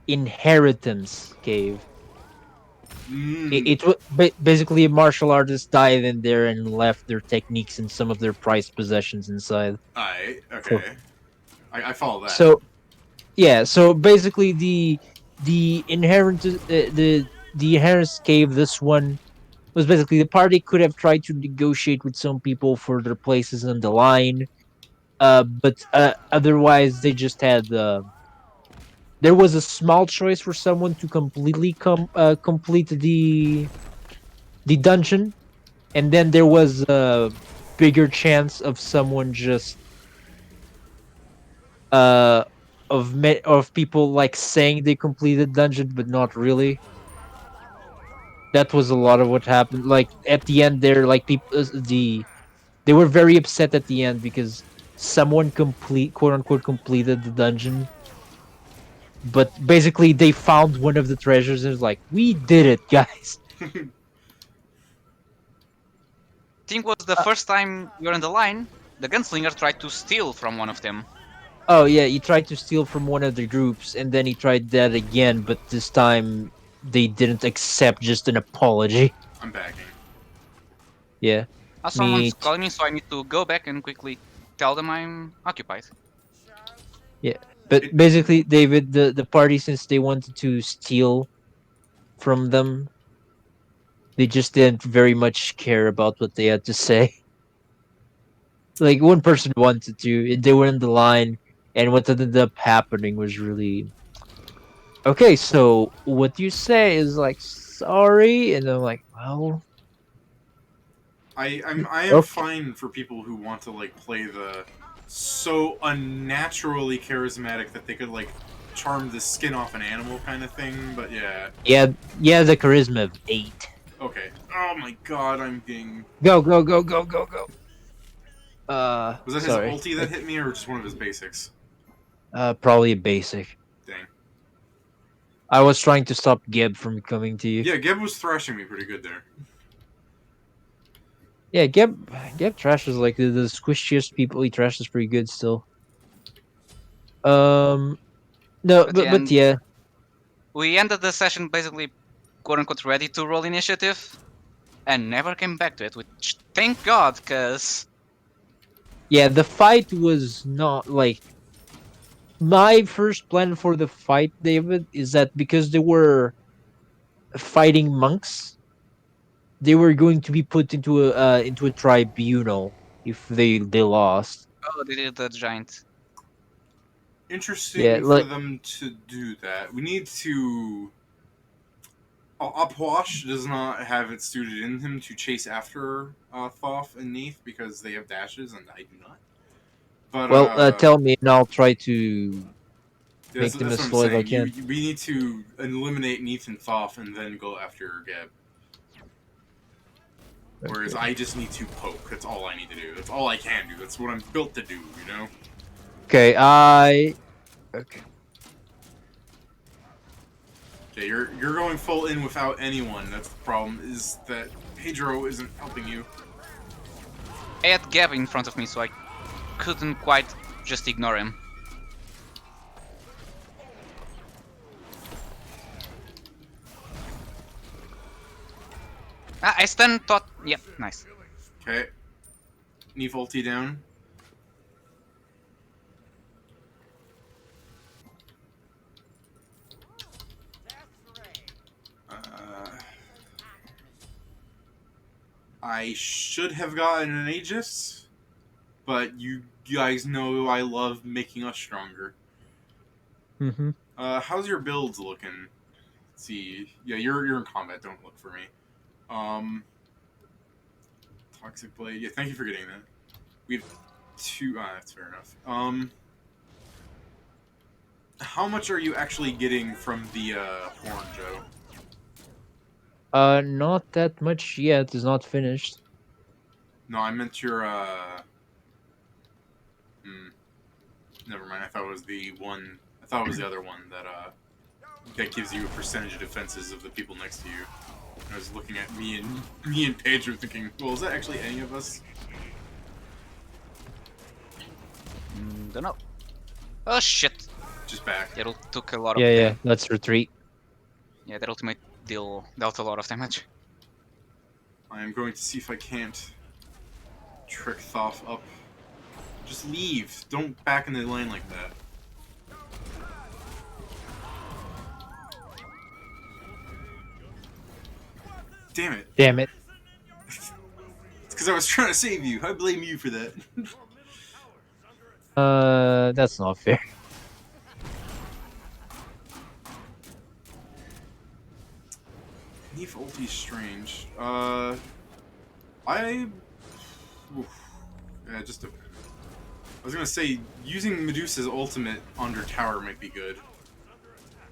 S2: inheritance cave,
S1: Mm.
S2: it was basically a martial artist died in there and left their techniques and some of their prized possessions inside.
S1: Alright,
S2: For,
S1: okay. I follow that.
S2: so yeah, so basically the inherent the inheritance cave. This one was basically the party could have tried to negotiate with some people for their places on the line, but otherwise they just had there was a small choice for someone to completely complete the dungeon, and then there was a bigger chance of someone just uh of people like saying they completed dungeon but not really. That was a lot of what happened. Like at the end, there like people they were very upset at the end because someone complete quote unquote completed the dungeon, but basically they found one of the treasures and was like, "We did it, guys."
S3: think was the
S2: Uh,
S3: first time we were in the line, the gunslinger tried to steal from one of them.
S2: oh yeah, he tried to steal from one of the groups, and then he tried that again, but this time they didn't accept just an apology.
S1: I'm backing.
S2: Yeah,
S3: Someone's
S2: me.
S3: calling me, so I need to go back and quickly tell them I'm occupied.
S2: Yeah, but
S1: It,
S2: basically, David, the party, since they wanted to steal from them, they just didn't very much care about what they had to say. Like one person wanted to, and they were in the line, and what ended up happening was really okay. So what you say is like sorry, and I'm like, well,
S1: I am
S2: okay,
S1: fine for people who want to like play the so unnaturally charismatic that they could like charm the skin off an animal kind of thing, but yeah.
S2: yeah, yeah, the charisma of 8.
S1: Okay. Oh my god, I'm getting...
S2: Go, go, go, go, go, go.
S1: Was that his
S2: Sorry,
S1: ulti that hit me or just one of his basics?
S2: probably a basic.
S1: Dang.
S2: I was trying to stop Geb from coming to you.
S1: Yeah, Geb was thrashing me pretty good there.
S2: Yeah, Geb trashes like the squishiest people. He trashes pretty good still. Um, no,
S3: But yeah,
S2: but
S3: and
S2: yeah,
S3: we ended the session basically quote unquote ready to roll initiative and never came back to it, which thank God, because
S2: yeah. The fight was not like my first plan for the fight, David, is that because they were fighting monks, they were going to be put into a tribunal if they lost.
S3: oh, they did the giant.
S2: Yeah,
S1: Interesting for
S2: like
S1: them to do that. We need to... Upwash does not have it suited in him to chase after Thoth and Neith because they have dashes and I do not. But
S2: well, tell me and I'll try to
S1: that's,
S2: make them
S1: that's
S2: as
S1: what I'm
S2: slow as I
S1: saying.
S2: can.
S1: We need to eliminate Neith and Thoth and then go after Geb. Whereas
S2: Okay.
S1: I just need to poke. That's all I need to do. That's all I can do. That's what I'm built to do, you know?
S2: Okay, okay.
S1: Okay, you're going full in without anyone. That's the problem, is that Pedro isn't helping you.
S3: I had Gab in front of me, so I couldn't quite just ignore him. I stun thought. Yep, nice.
S1: Okay. Neef ulti down. I should have gotten an Aegis, but you guys know I love making us stronger.
S2: Mm-hmm.
S1: How's your builds looking? Let's see. Yeah, you're in combat. Don't look for me. Toxic Blade. Yeah, thank you for getting that. We have 2. That's fair enough. How much are you actually getting from the horn, Joe?
S2: Not that much yet. It's not finished.
S1: No, I meant your Never mind. I thought it was the one. I thought it was the other one that gives you a percentage of defenses of the people next to you. I was looking at me and Pedro, thinking, well, is that actually any of us?
S3: Don't know. Oh shit!
S1: Just back.
S3: That took a lot of.
S2: Yeah. Let's retreat.
S3: Yeah, that ultimate dealt a lot of damage.
S1: I am going to see if I can't trick Thoth up. Just leave. Don't back in the lane like that. Damn it.
S2: Damn it.
S1: It's because I was trying to save you. I blame you for that.
S2: That's not fair.
S1: Neef ulti's strange. Just a... I was gonna say, using Medusa's ultimate under tower might be good.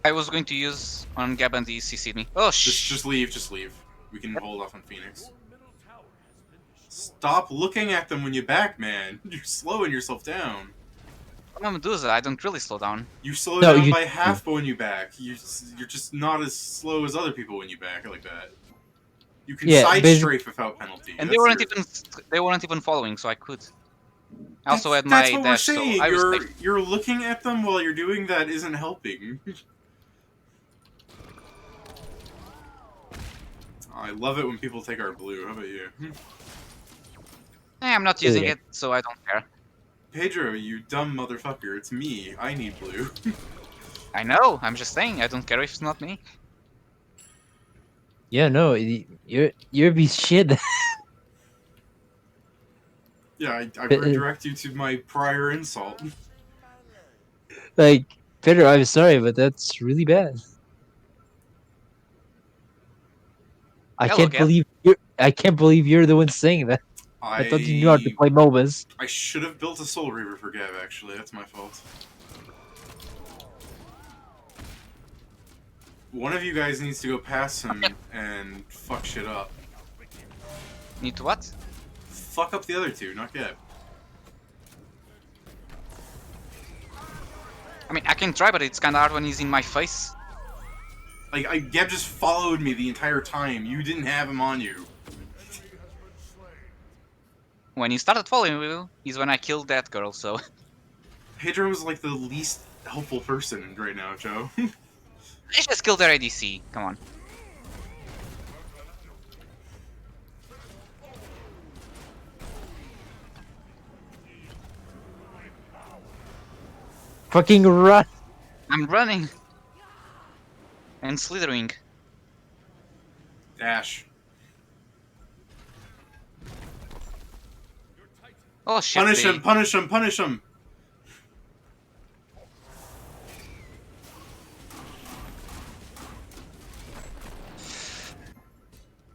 S3: I was going to use on Gab and he CC'd me. Oh
S1: Just leave, just leave. We can hold off on Phoenix. Stop looking at them when you back, man. You're slowing yourself down.
S3: I'm a Medusa, I don't really slow down.
S1: You slow
S2: No,
S1: down
S2: you-
S1: by half when you back. You're just not as slow as other people when you back like that. You can
S2: Yeah,
S1: side
S2: basi-
S1: strafe without penalty.
S3: And
S1: That's
S3: they weren't even following, so I could. I also
S1: That's-
S3: had my
S1: that's what
S3: dash,
S1: we're saying.
S3: so I was safe.
S1: You're looking at them while you're doing that isn't helping. I love it when people take our blue. How about you?
S3: I'm not using
S2: Yeah.
S3: it, so I don't care.
S1: Pedro, you dumb motherfucker. It's me. I need blue.
S3: I know, I'm just saying, I don't care if it's not me.
S2: Yeah, no, you're a piece of shit.
S1: Yeah, I redirect you to my prior insult.
S2: Like, Peter, I'm sorry, but that's really bad.
S3: Hello, Gab.
S2: I can't believe you're the one saying that. I thought you knew how to play MOBAs.
S1: I should have built a Soul Reaver for Gav, actually. That's my fault. One of you guys needs to go past him and fuck shit up.
S3: Need to what?
S1: Fuck up the other two, not Gav.
S3: I mean, I can try, but it's kinda hard when he's in my face.
S1: Like, Gab just followed me the entire time. You didn't have him on you.
S3: When he started following me is when I killed that girl, so...
S1: Pedro is like the least helpful person right now, Joe.
S3: I just killed their ADC, come on.
S2: Fucking run!
S3: I'm running! And slithering.
S1: Dash.
S3: Oh shit,
S1: Punish
S3: they-
S1: him, punish him, punish him!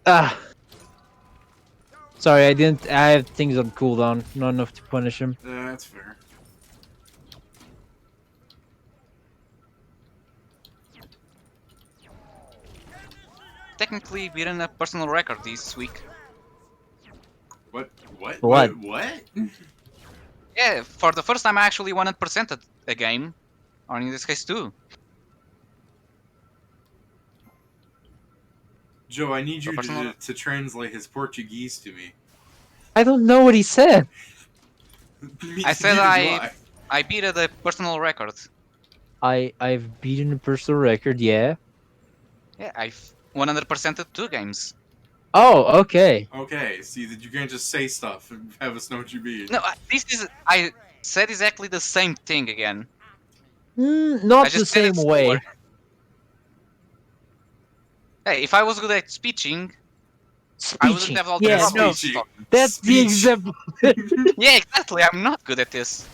S2: Ah! Sorry, I have things on cooldown, not enough to punish him.
S1: That's fair.
S3: Technically, we're in a personal record this week.
S1: What? What?
S2: What?
S1: What?
S3: Yeah, for the first time I actually 100%ed a game. Or in this case, two.
S1: Joe, I need you
S3: Personal-
S1: to translate his Portuguese to me.
S2: I don't know what he said.
S3: I said
S1: Neither do
S3: I beat the personal record.
S2: I've beaten a personal record, yeah.
S3: Yeah, I've 100%ed two games.
S2: Oh, okay.
S1: Okay, see that you can't just say stuff and have us know what you mean.
S3: No, I said exactly the same thing again. I
S2: Not the
S3: just said it
S2: same
S3: slower.
S2: way.
S3: Hey, if I was good at speeching, I wouldn't
S2: Speeching.
S3: have all the
S2: Yeah, no,
S3: problems
S1: Speeching.
S3: talking.
S2: that's the
S1: Speech.
S2: example.
S3: Yeah, exactly. I'm not good at this.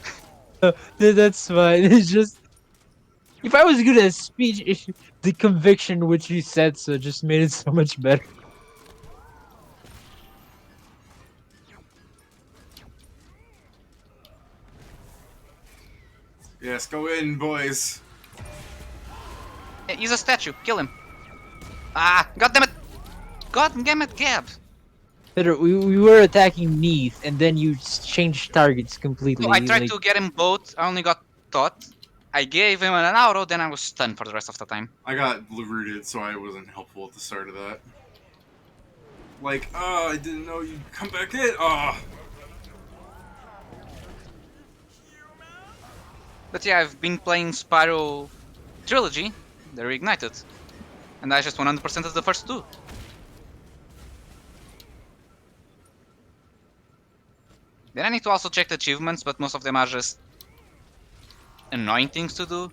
S2: That's fine. It's just if I was good at speech, the conviction which you said so just made it so much better.
S1: Yes, go in, boys.
S3: Hey, he's a statue. Kill him. Ah, god damn it. God damn it, Gab.
S2: Peter, we were attacking Neath, and then you changed targets
S3: So
S2: completely.
S3: I tried
S2: Like,
S3: to get him both. I only got Tot. I gave him an auto, then I was stunned for the rest of the time.
S1: I got rooted, so I wasn't helpful at the start of that. Like, I didn't know you'd come back in.
S3: But yeah, I've been playing Spyro Trilogy. They're reignited. And I just 100% of the first two. Then I need to also check the achievements, but most of them are just annoying things to do.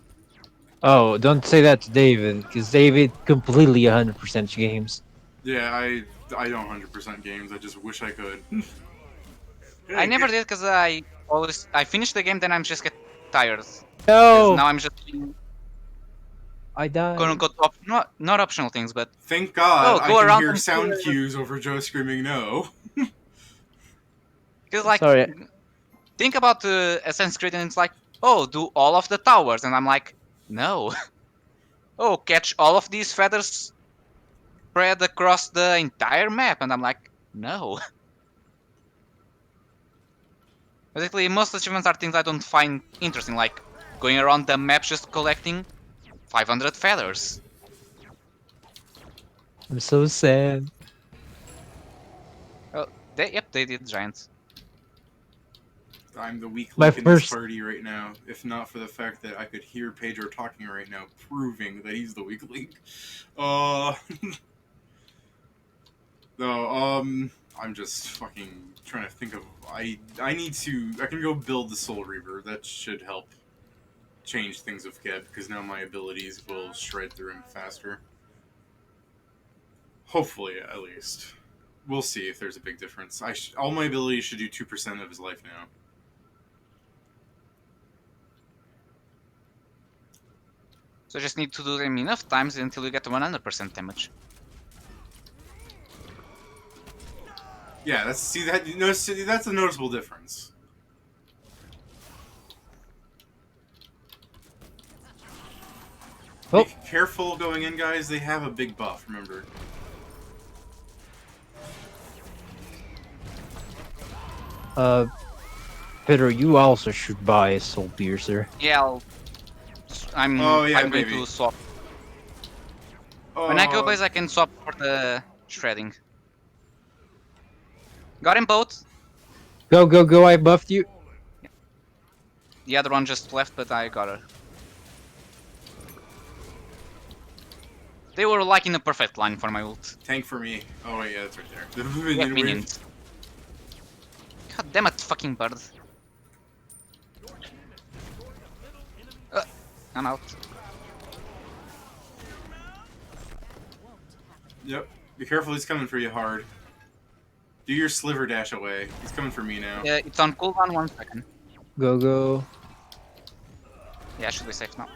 S2: oh, don't say that to David, because David completely 100% games.
S1: Yeah, I don't 100% games. I just wish I could.
S3: I never did because I finish the game, then I'm just get tired. Because
S2: No,
S3: now I'm just doing
S2: I died.
S3: quote unquote not optional things, but
S1: Thank God I
S3: go
S1: can
S3: around
S1: hear
S3: and
S1: sound cues over Joe screaming no.
S3: because like
S2: Sorry.
S3: think about Assassin's Creed and it's like, oh, do all of the towers, and I'm like, no. Oh, catch all of these feathers spread across the entire map, and I'm like, no. Basically, most achievements are things I don't find interesting, like going around the map just collecting 500 feathers.
S2: I'm so sad.
S3: Oh, they did giants.
S1: I'm the weak
S2: My
S1: link in this
S2: first-
S1: party right now. If not for the fact that I could hear Pedro talking right now, proving that he's the weak link. No, I'm just fucking trying to think of. I need to. I can go build the Soul Reaver. That should help change things with Geb, because now my abilities will shred through him faster. Hopefully, at least. We'll see if there's a big difference. All my abilities should do 2% of his life now.
S3: So just need to do them enough times until you get to 100% damage.
S1: Yeah, that's that's a noticeable difference.
S2: Oh.
S1: Be careful going in, guys. They have a big buff. Remember.
S2: Pedro, you also should buy a Soul Piercer.
S3: Yeah, I'm going
S1: maybe.
S3: to swap. When I go base, I can swap for the shredding. Got him both.
S2: Go, go, go! I buffed you.
S3: The other one just left, but I got her. They were like in a perfect line for my ult.
S1: Tank for me. Oh wait, yeah, that's right there. The
S3: We
S1: minion
S3: have
S1: wave.
S3: minions. God damn it, fucking bird. I'm out.
S1: Yep. Be careful, he's coming for you hard. Do your sliver dash away. He's coming for me now.
S3: Yeah, it's on cooldown 1 second.
S2: Go, go.
S3: Yeah, I should be safe now.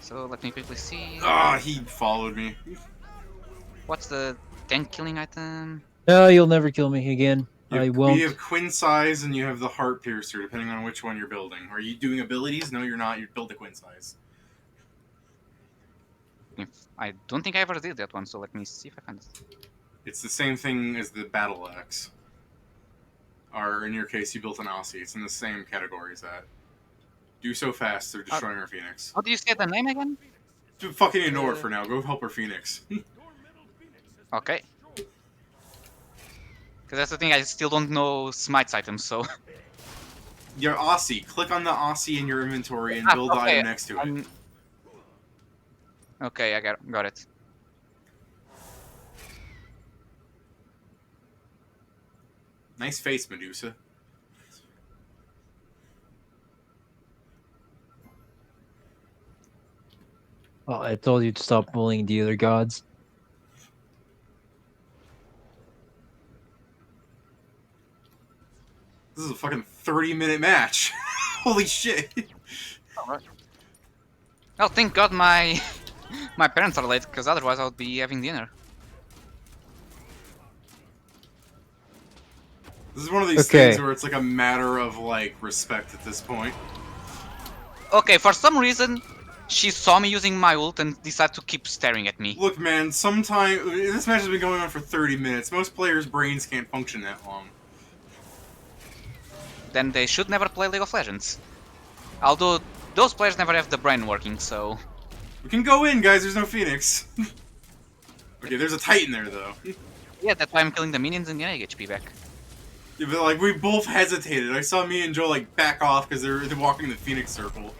S3: So let me quickly see.
S1: Ah, he followed me.
S3: What's the tank killing item?
S2: No, you'll never kill me again. I won't.
S1: You have Quinn size and you have the heart piercer, depending on which one you're building. Are you doing abilities? No, you're not. You build the Quinn size.
S3: I don't think I ever did that one, so let me see if I find it.
S1: It's the same thing as the battle axe. Or in your case, you built an Aussie. It's in the same category as that. Do so fast, they're destroying our Phoenix.
S3: How do you say the name again?
S1: Dude, fucking ignore it for now. Go help our Phoenix.
S3: Okay. Because that's the thing, I still don't know Smite's items, so...
S1: Your Aussie. Click on the Aussie in your inventory and build the
S3: okay,
S1: item next to it.
S3: Okay, I got it.
S1: Nice face, Medusa.
S2: Oh, I told you to stop bullying the other gods.
S1: This is a fucking 30-minute match. Holy shit.
S3: Alright. Oh, thank God my my parents are late, because otherwise I would be having dinner.
S1: This is one of these
S2: Okay.
S1: things where it's like a matter of like respect at this point.
S3: Okay, for some reason, she saw me using my ult and decided to keep staring at me.
S1: Look, man, this match has been going on for 30 minutes. Most players' brains can't function that long.
S3: Then they should never play League of Legends. Although those players never have the brain working, so
S1: We can go in, guys. There's no Phoenix. Okay, there's a Titan there, though.
S3: yeah, that's why I'm killing the minions and getting HP back.
S1: Yeah, but like we both hesitated. I saw me and Joe like back off because they're walking the Phoenix circle.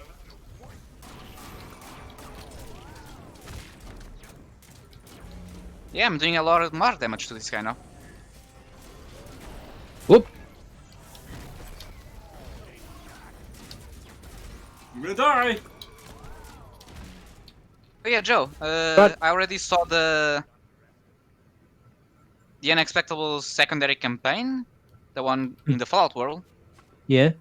S3: Yeah, I'm doing a lot more damage to this guy now.
S2: Whoop.
S1: I'm gonna die.
S3: But yeah, Joe,
S2: But-
S3: I already saw the unexpected secondary campaign, the one in the Fallout world.
S2: Yeah.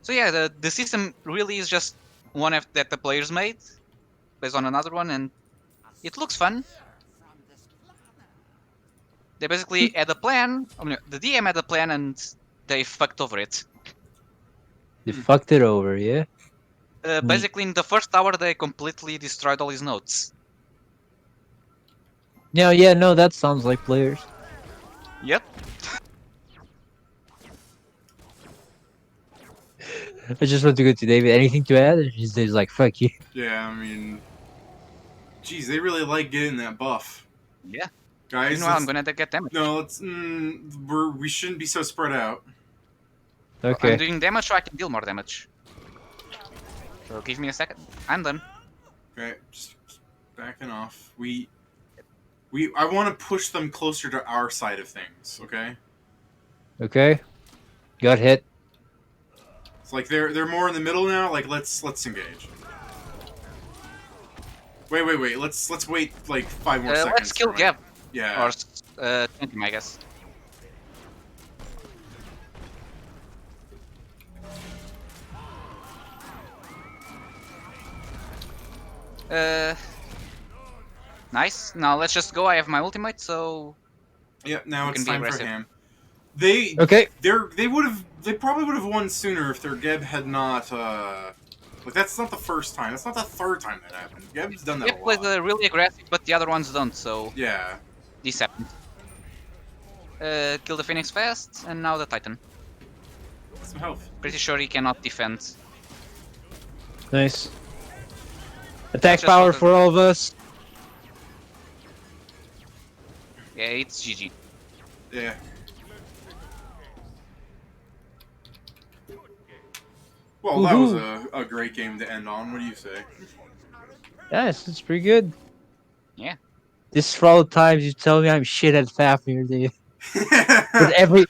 S3: So yeah, the system really is just one that the players made based on another one, and it looks fun. They basically had a plan. I mean, the DM had a plan, and they fucked over it.
S2: They fucked it over, yeah?
S3: Basically, in the first hour, they completely destroyed all his notes.
S2: No, yeah, no, that sounds like players.
S3: Yep.
S2: I just want to go to David. Anything to add? And he's like, fuck you.
S1: Yeah, I mean, geez, they really like getting that buff,
S3: Yeah.
S1: guys.
S3: Meanwhile, I'm gonna get damage.
S1: No, let's. We shouldn't be so spread out.
S2: Okay.
S3: I'm doing damage so I can deal more damage. So give me a second. I'm done.
S1: Okay, just backing off. I want to push them closer to our side of things. Okay.
S2: Okay. Got hit.
S1: It's like they're more in the middle now. Like let's engage. Wait. Let's wait like 5 more seconds.
S3: Let's kill
S1: for my-
S3: Gab.
S1: Yeah.
S3: Or tank him, I guess. Nice. Now let's just go. I have my ultimate, so
S1: Yep. Now
S3: You
S1: it's
S3: can be
S1: time for
S3: aggressive.
S1: him.
S2: Okay.
S1: They probably would have won sooner if their Geb had not. Like that's not the first time. That's not the third time that happened. Geb's done that
S3: Gab
S1: a
S3: plays
S1: lot.
S3: really aggressive, but the other ones don't. So
S1: Yeah.
S3: this happened. Kill the Phoenix fast, and now the Titan.
S1: Some health.
S3: Pretty sure he cannot defend.
S2: Nice. Attack
S3: just
S2: power
S3: focus-
S2: for all of us.
S3: Yeah, it's GG.
S1: Yeah. Well, that was a great game to end on. What do you say?
S2: Yes, it's pretty good.
S3: Yeah.
S2: This is for all the times you tell me I'm shit at Fafnir, dude. But every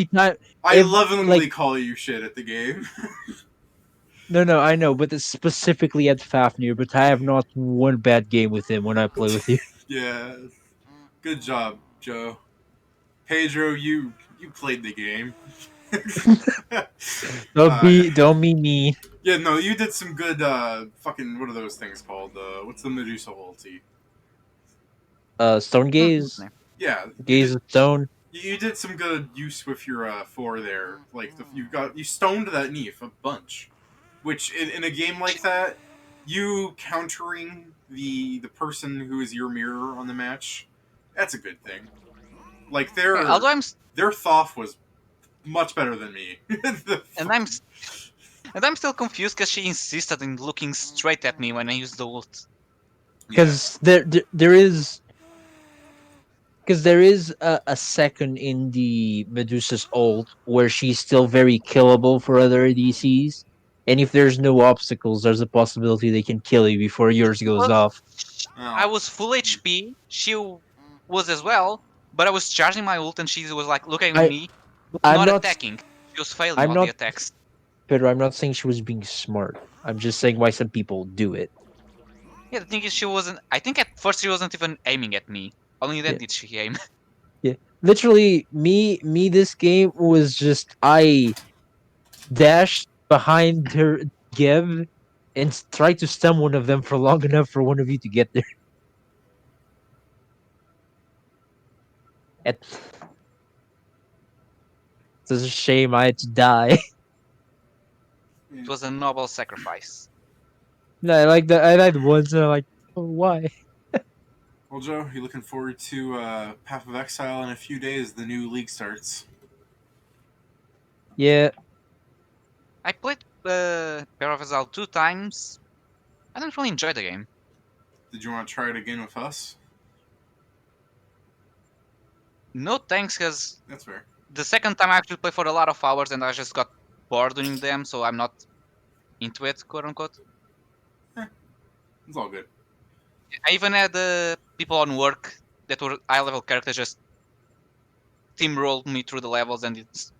S2: time
S1: I
S2: ev-
S1: lovingly
S2: like-
S1: call you shit at the game.
S2: No, I know, but it's specifically at Fafnir, but I have not one bad game with him when I play with you.
S1: Yeah. Good job, Joe. Pedro, you played the game.
S2: Don't be mean.
S1: Yeah, no, you did some good fucking what are those things called? What's the Medusa ulti?
S2: Stone Gaze.
S1: Yeah.
S2: Gaze of Stone.
S1: You did some good use with your 4 there. Like you stoned that Neef a bunch. Which in a game like that, you countering the person who is your mirror on the match, that's a good thing. Like
S3: Yeah, although
S1: their Thoth was much better than me.
S3: and I'm still confused because she insisted in looking straight at me when I used the ult.
S2: Because there is a second in the Medusa's ult where she's still very killable for other ADCs. And if there's no obstacles, there's a possibility they can kill you before yours goes
S3: Well,
S2: off.
S1: Oh.
S3: I was full HP. She was as well, But I was charging my ult and she was like looking at
S2: I
S3: me,
S2: I'm
S3: not
S2: not
S3: attacking. She was failing
S2: I'm
S3: all the
S2: not
S3: attacks.
S2: Pedro, I'm not saying she was being smart. I'm just saying why some people do it.
S3: Yeah, the thing is, she wasn't. I think at first she wasn't even aiming at me. Only then
S2: Yeah.
S3: did she aim.
S2: Yeah. Literally me this game was just I dashed behind her Geb and tried to stun one of them for long enough for one of you to get there. It's a shame I had to die.
S3: It was a noble sacrifice.
S2: No, I like that. I died once, and I'm like, oh, why?
S1: Well, Joe, you looking forward to Path of Exile in a few days? The new league starts.
S2: Yeah,
S3: I played Pair of Exile 2 times. I didn't really enjoy the game.
S1: Did you want to try it again with us?
S3: No thanks, because
S1: That's fair.
S3: the second time I actually played for a lot of hours and I just got bored doing them, so I'm not into it, quote unquote.
S1: It's all good.
S3: I even had people on work that were high level characters just steamrolled me through the levels, and it's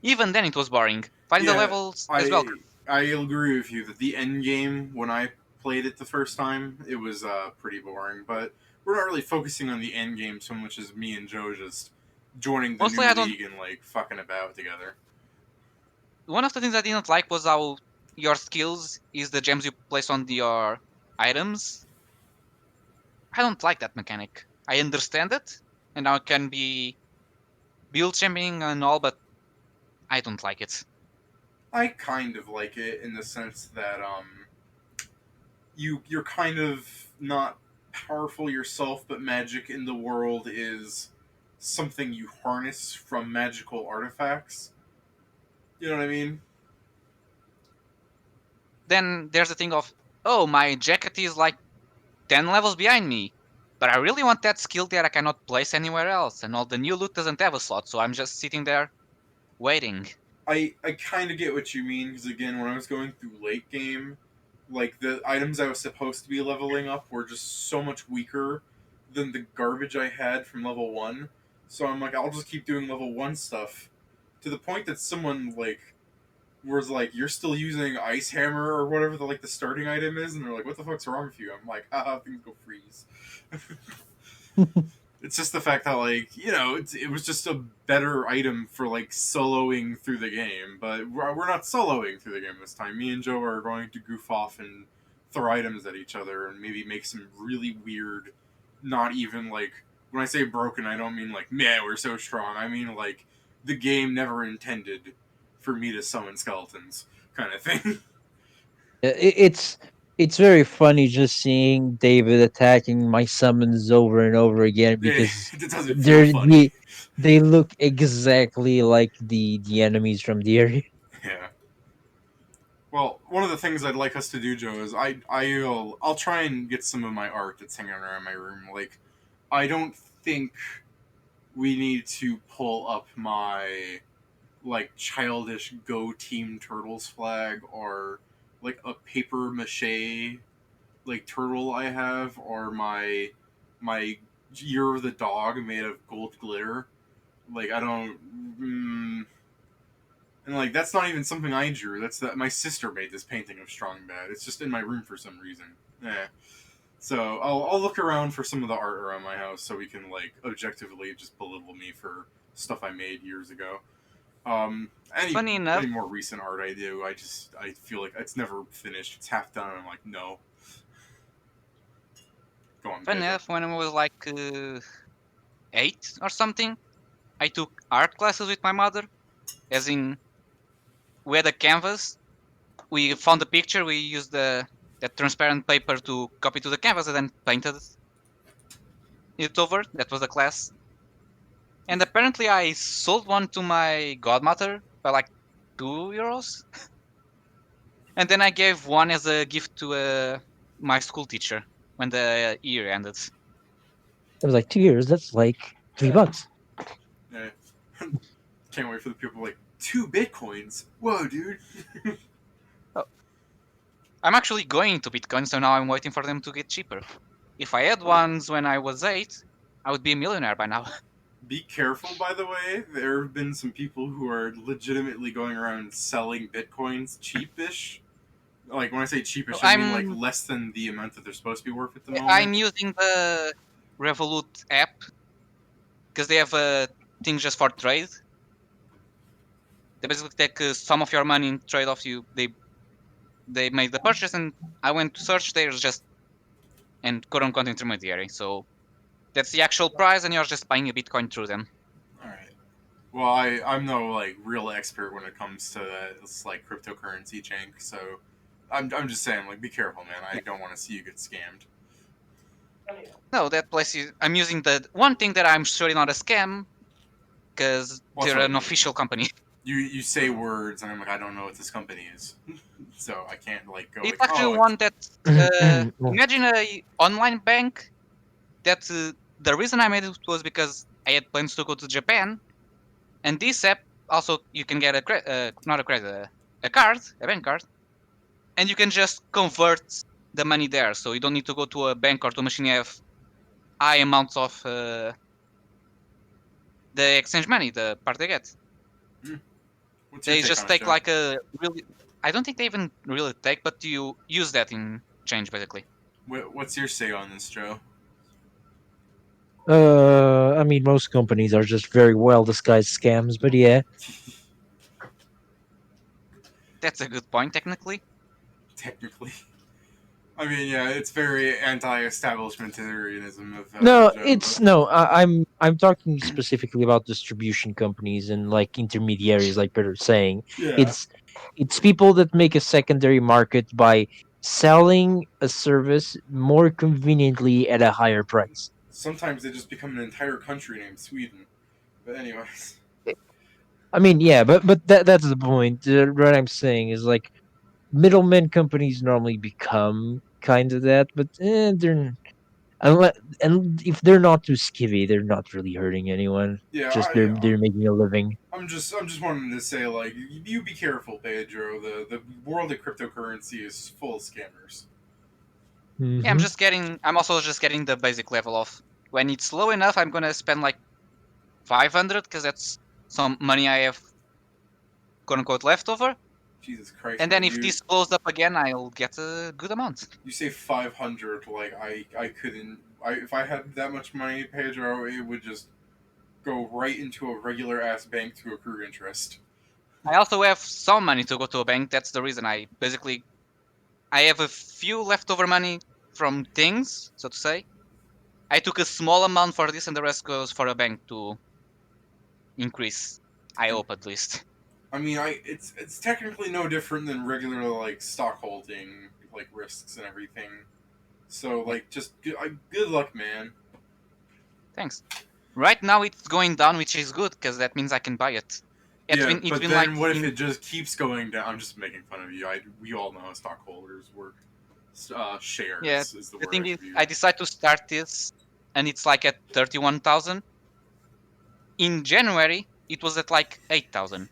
S3: even then it was boring. Finding the
S1: Yeah,
S3: levels as well.
S1: I agree with you that the end game when I played it the first time it was pretty boring, but we're not really focusing on the end game so much as me and Joe just joining the
S3: Mostly,
S1: new
S3: I don't.
S1: league and like fucking about together.
S3: One of the things I didn't like was how your skills is the gems you place on your items. I don't like that mechanic. I understand it, and now it can be build championing and all, but I don't like it.
S1: I kind of like it in the sense that you're kind of not powerful yourself, but magic in the world is something you harness from magical artifacts. You know what I mean?
S3: Then there's the thing of, oh, my jacket is like 10 levels behind me, but I really want that skill that I cannot place anywhere else, and all the new loot doesn't have a slot, so I'm just sitting there waiting.
S1: I kind of get what you mean because again, when I was going through late game, like the items I was supposed to be leveling up were just so much weaker than the garbage I had from level one. So I'm like, I'll just keep doing level one stuff to the point that someone like was like, "You're still using Ice Hammer or whatever the like the starting item is," and they're like, "What the fuck's wrong with you?" I'm like, "Haha, things go freeze." It's just the fact that like it was just a better item for like soloing through the game, but we're not soloing through the game this time. Me and Joe are going to goof off and throw items at each other and maybe make some really weird, not even like when I say broken, I don't mean like man we're so strong. I mean like the game never intended for me to summon skeletons kind of thing.
S2: it's it's very funny just seeing David attacking my summons over and over again because
S1: It doesn't feel
S2: they're
S1: funny.
S2: they look exactly like the enemies from the area.
S1: Yeah. Well, one of the things I'd like us to do, Joe, is I'll try and get some of my art that's hanging around my room. Like, I don't think we need to pull up my like childish Go Team Turtles flag or like a paper mache like turtle I have or my Year of the Dog made of gold glitter. Like I don't. And like that's not even something I drew. That's that my sister made this painting of Strong Bad. It's just in my room for some reason. Yeah. So I'll look around for some of the art around my house so we can like objectively just belittle me for stuff I made years ago.
S3: Funny
S1: Any
S3: enough,
S1: more recent art I do, I feel like it's never finished. It's half done. And I'm like no. Go on, Pedro.
S3: when I was like 8 or something, I took art classes with my mother. As in, we had a canvas. We found a picture. We used the that transparent paper to copy to the canvas and then painted it over. That was the class. And apparently, I sold one to my godmother by like €2, and then I gave one as a gift to my school teacher when the year ended.
S2: I was like 2 years. That's like $3.
S1: Yeah. Can't wait for the people like 2 bitcoins. Whoa, dude.
S3: Oh, I'm actually going to Bitcoin, so now I'm waiting for them to get cheaper. If I had ones when I was 8, I would be a millionaire by now.
S1: Be careful, by the way. There have been some people who are legitimately going around selling bitcoins cheapish. Like when I say cheapish, I mean like
S3: I'm
S1: less than the amount that they're supposed to be worth at the moment.
S3: I'm using the Revolut app because they have a thing just for trade. They basically take some of your money and trade off you. They make the purchase, and I went to search. There's just and quote unquote intermediary. So that's the actual price, and you're just buying a Bitcoin through them.
S1: All right. Well, I'm no like real expert when it comes to that. It's like cryptocurrency change. So I'm just saying like be careful, man. I don't want to see you get scammed.
S3: No, that place is. I'm using the one thing that I'm surely not a scam because
S1: Well, that's
S3: they're
S1: what I
S3: an
S1: mean.
S3: official company.
S1: You say words and I'm like I don't know what this company is, so I can't like go
S3: It's
S1: like
S3: actually
S1: oh it's
S3: one that imagine a online bank that the reason I made it was because I had plans to go to Japan, and this app also you can get not a credit a card, a bank card, and you can just convert the money there. So you don't need to go to a bank or to a machine. You have high amounts of the exchange money, the part they get.
S1: what's your
S3: They
S1: take
S3: just
S1: on it,
S3: take
S1: Joe?
S3: like a really. I don't think they even really take, but you use that in change basically.
S1: What's your say on this, Joe?
S2: I mean, most companies are just very well disguised scams, but yeah.
S3: That's a good point, technically.
S1: Technically, I mean yeah, it's very anti-establishmentarianism of
S2: No,
S1: Joe, but
S2: it's no. I'm talking specifically about distribution companies and like intermediaries, like Peter's saying.
S1: yeah.
S2: It's it's people that make a secondary market by selling a service more conveniently at a higher price.
S1: Sometimes they just become an entire country named Sweden. But anyways,
S2: I mean, yeah, but that's the point. What I'm saying is like middlemen companies normally become kind of that, but they're unless and if they're not too skivvy, they're not really hurting anyone.
S1: yeah,
S2: Just they're making a living.
S1: I'm just wanting to say like you be careful, Pedro. The world of cryptocurrency is full of scammers.
S3: Yeah, I'm
S2: Hmm.
S3: just getting. I'm also just getting the basic level of when it's low enough, I'm gonna spend like 500 because that's some money I have quote unquote leftover.
S1: Jesus Christ,
S3: And then
S1: man!
S3: if
S1: You
S3: this blows up again, I'll get a good amount.
S1: you say 500 like I couldn't. If I had that much money, Pedro, it would just go right into a regular ass bank to accrue interest.
S3: I also have some money to go to a bank. That's the reason I basically I have a few leftover money from things, so to say. I took a small amount for this, and the rest goes for a bank to increase. I hope at least.
S1: I mean, it's technically no different than regular like stock holding, like risks and everything. So
S3: Yeah,
S1: like, just good luck, man.
S3: thanks. Right now it's going down, which is good because that means I can buy it.
S1: Yeah,
S3: It's
S1: but
S3: been like
S1: then what if
S3: in
S1: it just keeps going down? I'm just making fun of you. We all know how stockholders work.
S3: yeah.
S1: Shares is the
S3: The
S1: word I
S3: thing is,
S1: should use.
S3: I decide to start this, and it's like at 31,000. In January, it was at like 8,000.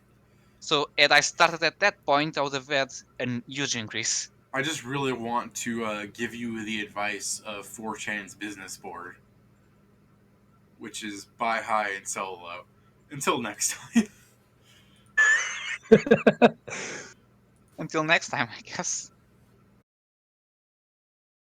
S3: So had I started at that point, I would have had a huge increase.
S1: I just really want to give you the advice of 4chan's business board, which is buy high and sell low. Until next time.
S3: Until next time, I guess.